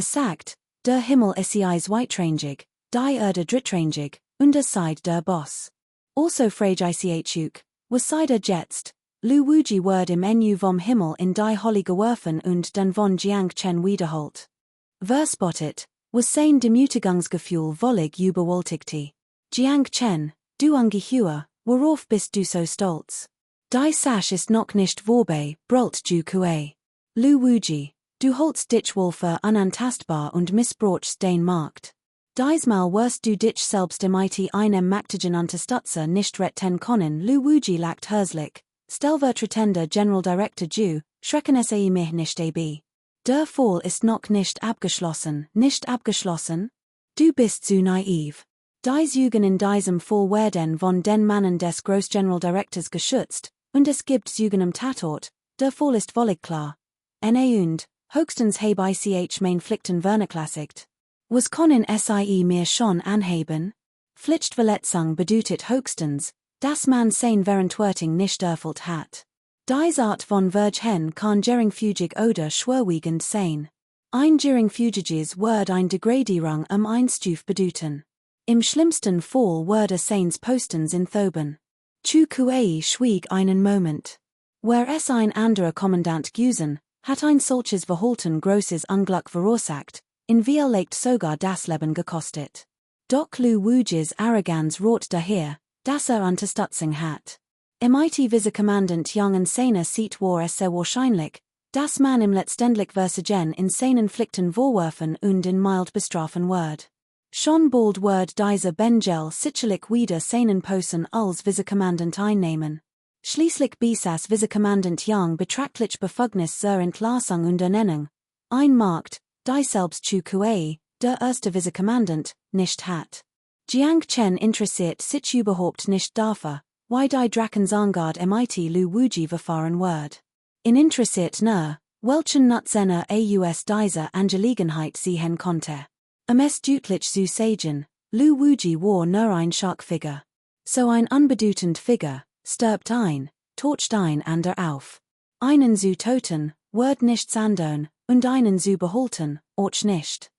Sagt, der Himmel ist zweitrangig, die Erde drittrangig, seid der Boss. Also frage ich was seid jetzt? Lu Wuji wird im Nu vom Himmel in die Holle geworfen und dann von Jiang Chen wiederholt. Verspottet, Was sein Demütigungsgefühl völlig überwältigte. Jiang Chen, du ungeheuer, worauf bist du so stolz? Die Sache ist noch nicht vorbei, brüllt Ju Kuei. Lu Wuji, du holst dich wohl für unantastbar und missbrauchst den Markt. Diesmal wirst du dich selbst im IT einem mächtigen Unterstützer nicht retten können. Lu Wuji lacht herzlich. Stellvertretender General Director Ju, schrecken es mich nicht ab. Der Fall ist noch nicht abgeschlossen, nicht abgeschlossen? Du bist zu naiv. Dies Jugend in diesem Fall werden von den Mannen des Großgeneraldirektors geschützt, und es gibt Jugendem Tatort, der Fall ist völlig klar. Und, höchstens habe ich mein Pflichten vernachlässigt. Was können sie mir schon anheben? Pflichtverletzung bedeutet höchstens, dass man sein Verantwortung nicht erfüllt hat. Dies Art von Vergehen kann geringfügig oder schwerwiegend sein. Ein geringfügiges Word ein Degradierung ein Stuf bedeuten. Im schlimmsten Fall würde seins Postens enthoben. Chu Kuei schwieg einen Moment. Wär es ein anderer Kommandant gewesen, hat ein solches Verhalten großes Unglück verursacht, in vielleicht sogar das Leben gekostet. Doch Lu Wujis Arroganz rot daher, dass Unterstützung hat. Im IT-Vizekommandant Yang seiner sieht war es sehr wahrscheinlich, dass man im letztendlich Versagen in seinen Pflichten vorwerfen und in mild bestrafen wird. Schon bald wird dieser Bengel sicherlich wieder seinen Posten als Vizekommandant einnehmen. Schließlich besaß Vizekommandant Yang betrachtlich Befugnis zur Entlassung und Ernennung, ein Markt, die selbst Chu Kuei, der erste Vizekommandant, nicht hat. Jiang Chen interessiert sich überhaupt nicht dafür, wie die Drakensangard MIT Lu Wuji verfahren wird. Interessiert nur, welchen Nutzen aus dieser Angelegenheit sehen konnte. Es deutlich zu sagen, Lu Wuji war nur ein Schalkfigur. So ein unbedeutend Figur, stirbt ein, taucht ein ander auf. Einen zu toten, wird nichts ändern, und einen zu behalten, auch nicht.